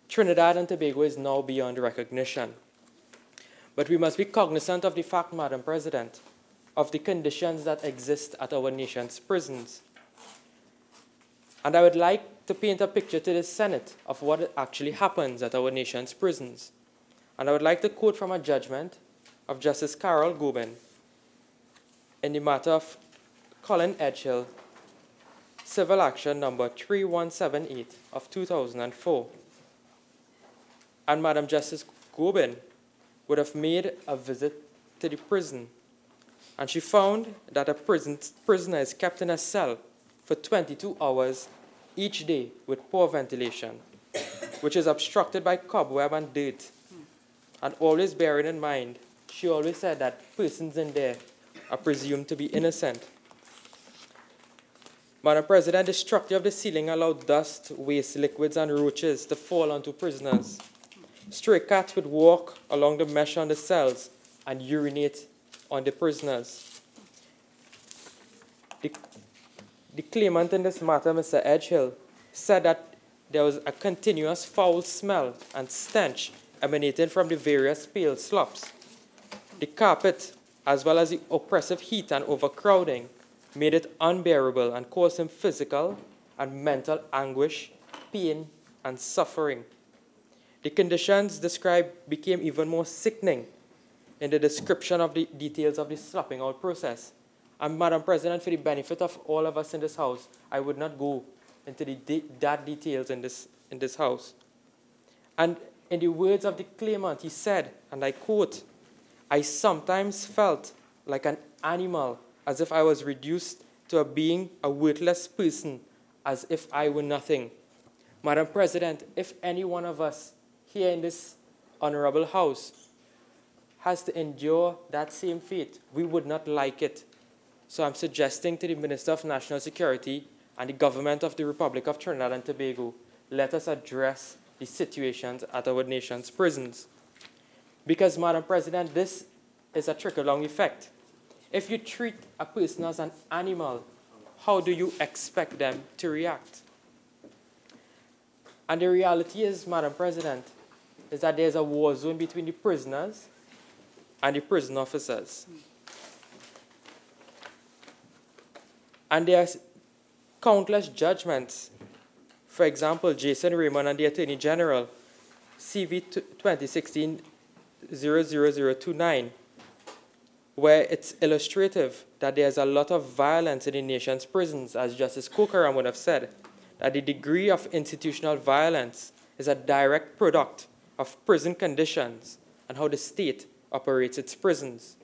Trinidad and Tobago is now beyond recognition. But we must be cognizant of the fact, Madam President, of the conditions that exist at our nation's prisons. And I would like to paint a picture to the Senate of what actually happens at our nation's prisons. And I would like to quote from a judgment of Justice Carol Gobin in the matter of Colin Edgehill, Civil Action number 3178 of 2004. And Madam Justice Gobin would have made a visit to the prison, and she found that a prisoner is kept in a cell for 22 hours each day with poor ventilation, which is obstructed by cobweb and dirt. And always bearing in mind, she always said that persons in there are presumed to be innocent. Madam President, the structure of the ceiling allowed dust, waste, liquids, and roaches to fall onto prisoners. Stray cats would walk along the mesh on the cells and urinate on the prisoners. The claimant in this matter, Mr. Edgehill, said that there was a continuous foul smell and stench emanating from the various pale slops. The carpet, as well as the oppressive heat and overcrowding, made it unbearable and caused him physical and mental anguish, pain, and suffering. The conditions described became even more sickening in the description of the details of the slapping out process. And Madam President, for the benefit of all of us in this House, I would not go into that details in this House. And in the words of the claimant, he said, and I quote, "I sometimes felt like an animal, as if I was reduced to being a worthless person, as if I were nothing." Madam President, if any one of us here in this honorable House has to endure that same fate, we would not like it. So I'm suggesting to the Minister of National Security and the government of the Republic of Trinidad and Tobago, let us address the situations at our nation's prisons. Because, Madam President, this is a trickle-down effect. If you treat a person as an animal, how do you expect them to react? And the reality is, Madam President, is that there's a war zone between the prisoners and the prison officers. And there's countless judgments. For example, Jason Raymond and the Attorney General, CV 2016-00029, where it's illustrative that there's a lot of violence in the nation's prisons, as Justice Kokaram would have said, that the degree of institutional violence is a direct product of prison conditions and how the state operates its prisons.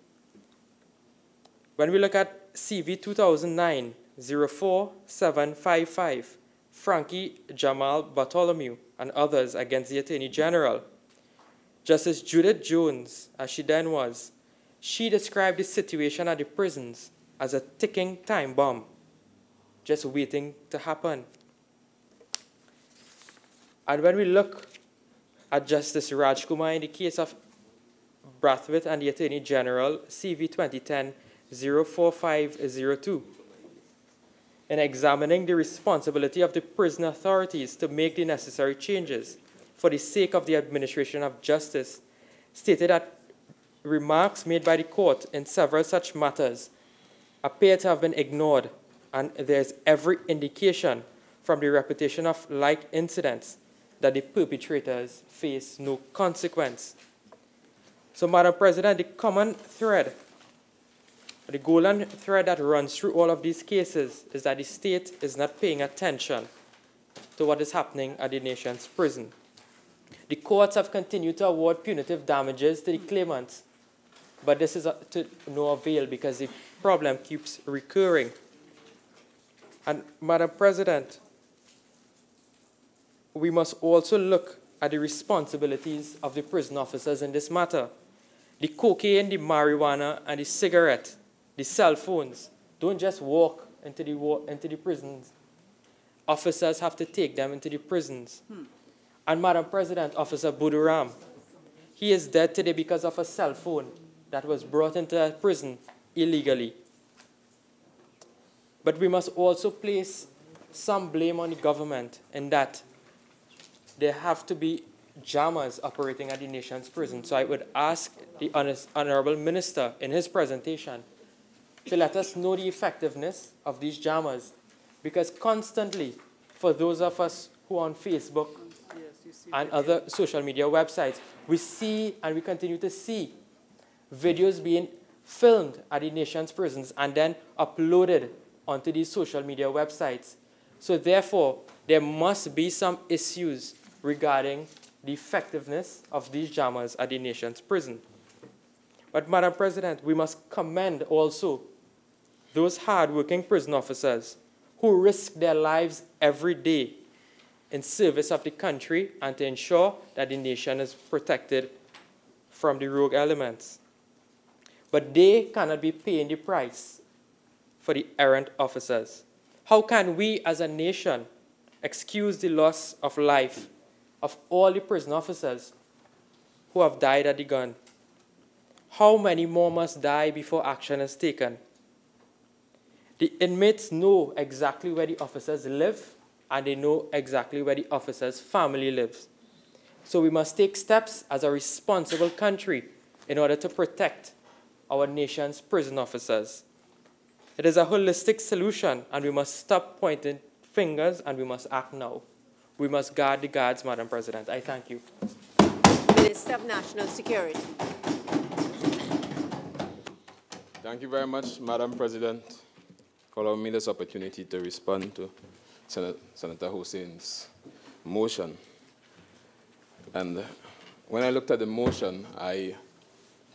When we look at CV 2009-04755, Frankie Jamal Bartholomew and others against the Attorney General, Justice Judith Jones, as she then was, she described the situation at the prisons as a ticking time bomb, just waiting to happen. And when we look at Justice Rajkumar in the case of Brathwaite and the Attorney General, CV 2010-04502, in examining the responsibility of the prison authorities to make the necessary changes for the sake of the administration of justice, stated that remarks made by the court in several such matters appear to have been ignored, and there's every indication from the repetition of like incidents that the perpetrators face no consequence. So, Madam President, the common thread, the golden thread that runs through all of these cases is that the state is not paying attention to what is happening at the nation's prison. The courts have continued to award punitive damages to the claimants, but this is to no avail because the problem keeps recurring. And, Madam President, we must also look at the responsibilities of the prison officers in this matter. The cocaine, the marijuana, and the cigarette, the cell phones, don't just walk into the prisons. Officers have to take them into the prisons. And, Madam President, Officer Buduram, he is dead today because of a cell phone that was brought into a prison illegally. But we must also place some blame on the government in that there have to be jammers operating at the nation's prison. So I would ask the Honorable Minister in his presentation to let us know the effectiveness of these jammers, because constantly, for those of us who are on Facebook and other social media websites, we see and we continue to see videos being filmed at the nation's prisons and then uploaded onto these social media websites. So therefore, there must be some issues regarding the effectiveness of these jammers at the nation's prison. But, Madam President, we must commend also those hard-working prison officers who risk their lives every day in service of the country and to ensure that the nation is protected from the rogue elements. But they cannot be paying the price for the errant officers. How can we as a nation excuse the loss of life of all the prison officers who have died at the gun? How many more must die before action is taken? The inmates know exactly where the officers live, and they know exactly where the officers' family lives. So we must take steps as a responsible country in order to protect our nation's prison officers. It is a holistic solution, and we must stop pointing fingers, and we must act now. We must guard the guards, Madam President. I thank you. Minister of National Security. Thank you very much, Madam President, for allowing me this opportunity to respond to Senator Hossein's motion. And when I looked at the motion, I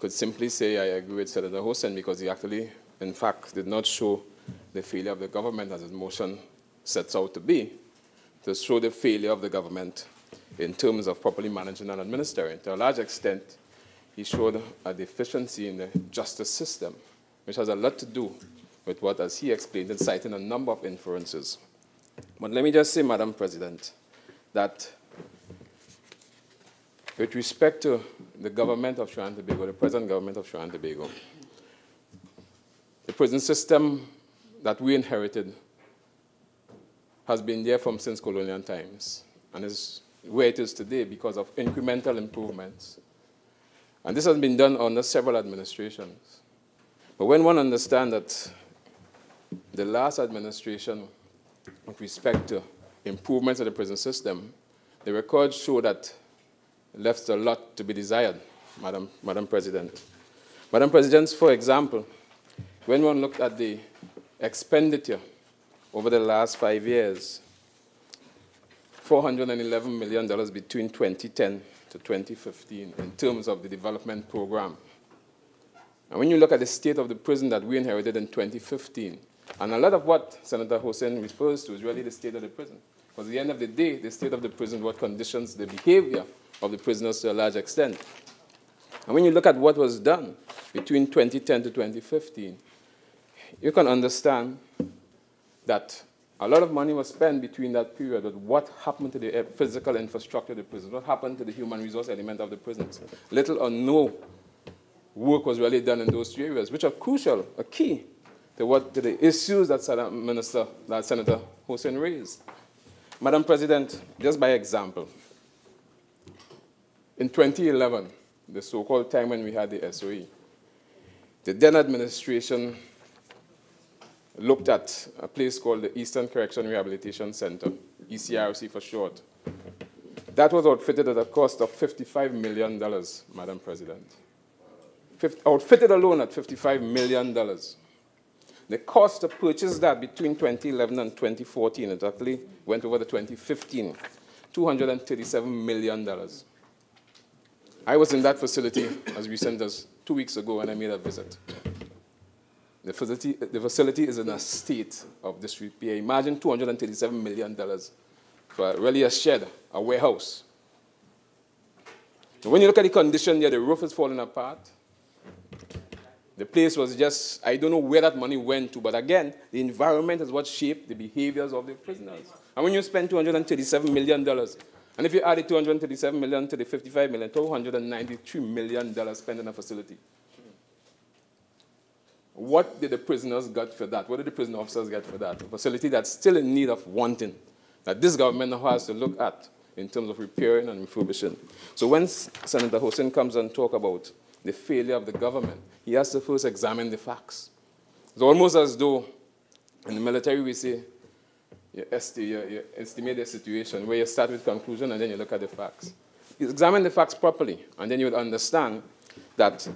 could simply say I agree with Senator Hossein because he actually, in fact, did not show the failure of the government as his motion sets out to be, to show the failure of the government in terms of properly managing and administering. To a large extent, he showed a deficiency in the justice system, which has a lot to do with what, as he explained, in citing a number of inferences. But let me just say, Madam President, that with respect to the government of Trinidad and Tobago, the present government of Trinidad and Tobago, the prison system that we inherited has been there since colonial times and is where it is today because of incremental improvements. And this has been done under several administrations. But when one understands that the last administration, with respect to improvements in the prison system, the records show that it left a lot to be desired, Madam President. Madam President, for example, when one looked at the expenditure over the last 5 years, $411 million between 2010 to 2015 in terms of the development program. And when you look at the state of the prison that we inherited in 2015, and a lot of what Senator Hossein refers to is really the state of the prison. Because at the end of the day, the state of the prison is what conditions the behavior of the prisoners to a large extent. And when you look at what was done between 2010 to 2015, you can understand that a lot of money was spent between that period, but what happened to the physical infrastructure of the prison? What happened to the human resource element of the prisons? Little or no work was really done in those 3 areas, which are crucial, a key to the issues that Senator Hossein raised. Madam President, just by example, in 2011, the so-called time when we had the SOE, the then administration looked at a place called the Eastern Correction Rehabilitation Center, ECRC for short. That was outfitted at a cost of $55 million, Madam President. Outfitted alone at $55 million. The cost to purchase that between 2011 and 2014, it actually went over to 2015, $237 million. I was in that facility as recent as 2 weeks ago when I made a visit. The facility is in a state of disrepair. Imagine $237 million for really a shed, a warehouse. And when you look at the condition there, the roof is falling apart. The place was just, I don't know where that money went to, but again, the environment is what shaped the behaviors of the prisoners. And when you spend $237 million, and if you add the $237 million to the $55 million, $293 million spent in a facility. What did the prisoners get for that? What did the prison officers get for that? A facility that's still in need of wanting, that this government now has to look at in terms of repairing and refurbishing. So when Senator Hossein comes and talks about the failure of the government, he has to first examine the facts. It's almost as though in the military we say you estimate the situation, where you start with conclusion and then you look at the facts. You examine the facts properly, and then you would understand that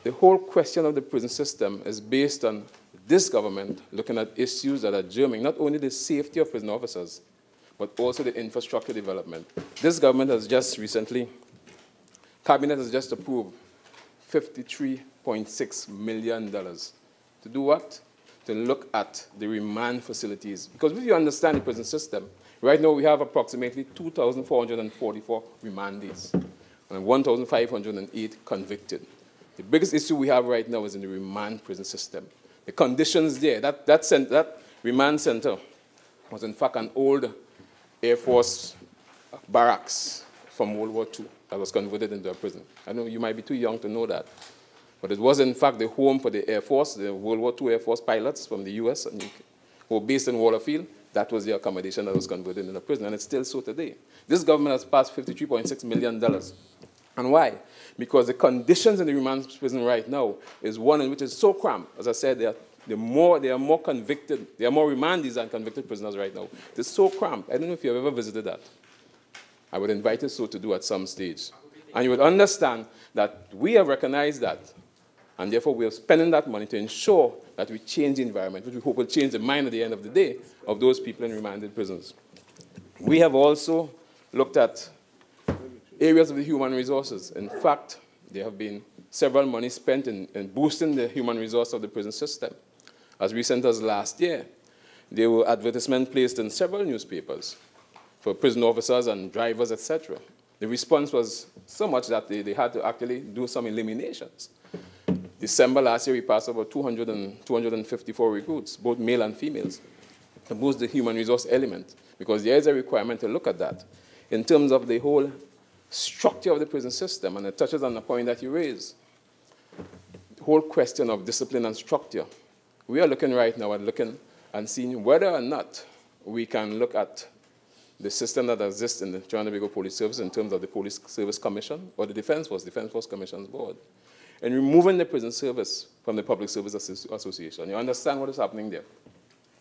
the whole question of the prison system is based on this government looking at issues that are germing, not only the safety of prison officers, but also the infrastructure development. This government has just recently, Cabinet has just approved $53.6 million. To do what? To look at the remand facilities. Because if you understand the prison system, right now we have approximately 2,444 remandees and 1,508 convicted. The biggest issue we have right now is in the remand prison system. The conditions there, that remand center was in fact an old Air Force barracks from World War II that was converted into a prison. I know you might be too young to know that. But it was in fact the home for the Air Force, the World War II Air Force pilots from the US and UK, who were based in Waterfield. That was the accommodation that was converted into a prison, and it's still so today. This government has passed $53.6 million. And why? Because the conditions in the remand prison right now is one in which is so cramped. As I said, there are more convicted, there are more remandees than convicted prisoners right now. It's so cramped. I don't know if you've ever visited that. I would invite us so to do at some stage. And you would understand that we have recognized that, and therefore we are spending that money to ensure that we change the environment, which we hope will change the mind at the end of the day of those people in remanded prisons. We have also looked at areas of the human resources. In fact, there have been several money spent in boosting the human resource of the prison system. As recent as last year, there were advertisements placed in several newspapers for prison officers and drivers, etc. The response was so much that they had to actually do some eliminations. December last year, we passed over 254 recruits, both male and females, to boost the human resource element, because there is a requirement to look at that in terms of the whole structure of the prison system, and it touches on the point that you raised, the whole question of discipline and structure. We are looking right now at looking and seeing whether or not we can look at the system that exists in the Trinidad and Tobago Police Service in terms of the Police Service Commission or the Defense Force Commission's board, and removing the prison service from the Public Service Association. You understand what is happening there?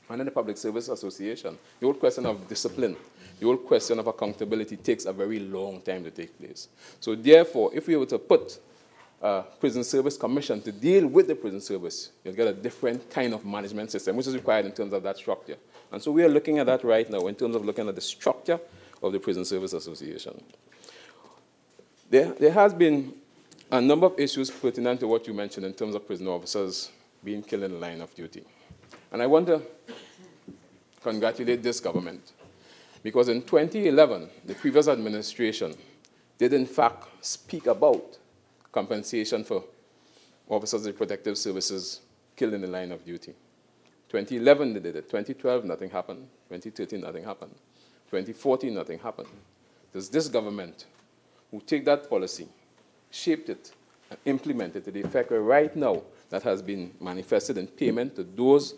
And in the Public Service Association, the whole question of discipline, the whole question of accountability takes a very long time to take place. So therefore, if we were to put a Prison Service Commission to deal with the prison service, you'll get a different kind of management system, which is required in terms of that structure. And so we are looking at that right now in terms of looking at the structure of the Prison Service Association. There has been a number of issues pertinent to what you mentioned in terms of prison officers being killed in the line of duty. And I want to congratulate this government, because in 2011, the previous administration did in fact speak about compensation for officers of the protective services killed in the line of duty. 2011, they did it. 2012, nothing happened. 2013, nothing happened. 2014, nothing happened. There's this government who take that policy, shaped it, and implemented it to the effect where right now that has been manifested in payment to those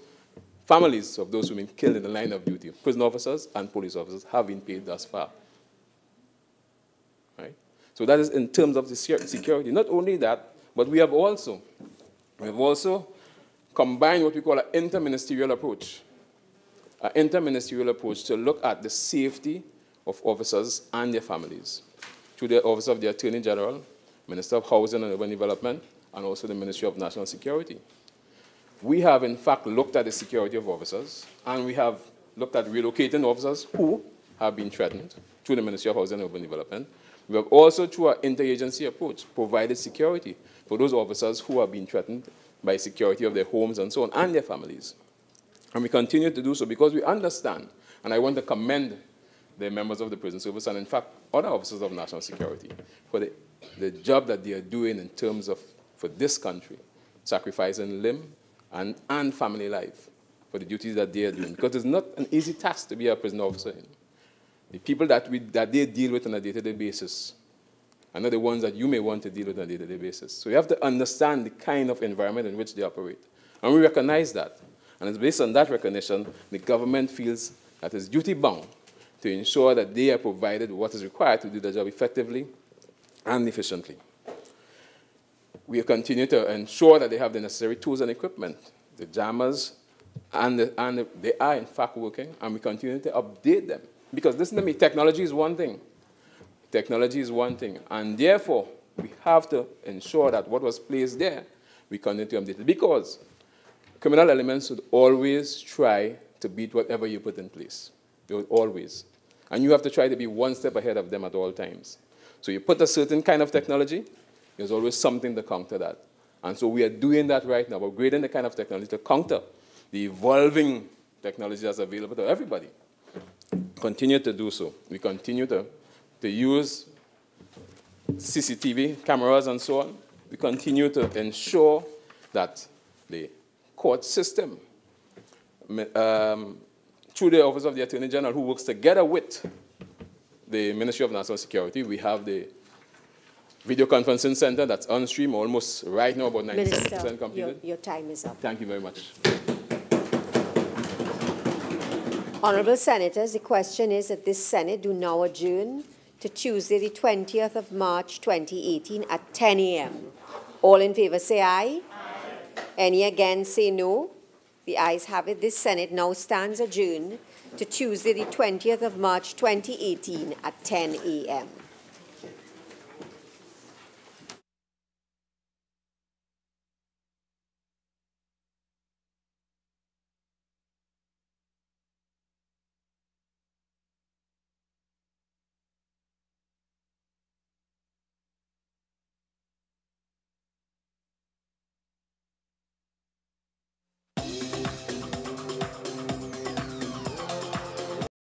families of those who have been killed in the line of duty. Prison officers and police officers have been paid thus far. Right? So that is in terms of the security. Not only that, but we have also combined what we call an interministerial approach. An interministerial approach to look at the safety of officers and their families through the Office of the Attorney General, Minister of Housing and Urban Development, and also the Ministry of National Security. We have, in fact, looked at the security of officers, and we have looked at relocating officers who have been threatened through the Ministry of Housing and Urban Development. We have also, through our interagency approach, provided security for those officers who have been threatened by security of their homes and so on, and their families. And we continue to do so because we understand, and I want to commend the members of the prison service and, in fact, other officers of national security for the job that they are doing in terms of, for this country, sacrificing limb and family life for the duties that they are doing. Because it's not an easy task to be a prison officer. The people that they deal with on a day-to-day basis are not the ones that you may want to deal with on a day-to-day basis. So you have to understand the kind of environment in which they operate. And we recognize that. And it's based on that recognition, the government feels that it's duty-bound to ensure that they are provided what is required to do the job effectively and efficiently. We continue to ensure that they have the necessary tools and equipment, the jammers, and they are in fact working, and we continue to update them. Because listen to me, technology is one thing. Technology is one thing, and therefore we have to ensure that what was placed there, we continue to update it. Because criminal elements would always try to beat whatever you put in place. They would always. And you have to try to be one step ahead of them at all times. So you put a certain kind of technology, there's always something to counter that. And so we are doing that right now, upgrading the kind of technology to counter the evolving technology that's available to everybody. Continue to do so. We continue to use CCTV cameras and so on. We continue to ensure that the court system, through the Office of the Attorney General, who works together with the Ministry of National Security, we have the video conferencing center that's on stream almost right now, about 97% completed. Your time is up. Thank you very much. Honourable Senators, the question is that this Senate do now adjourn to Tuesday, the 20th of March, 2018 at 10 a.m. All in favour say aye. Any against say no. The ayes have it. This Senate now stands adjourned to Tuesday, the 20th of March, 2018 at 10 a.m.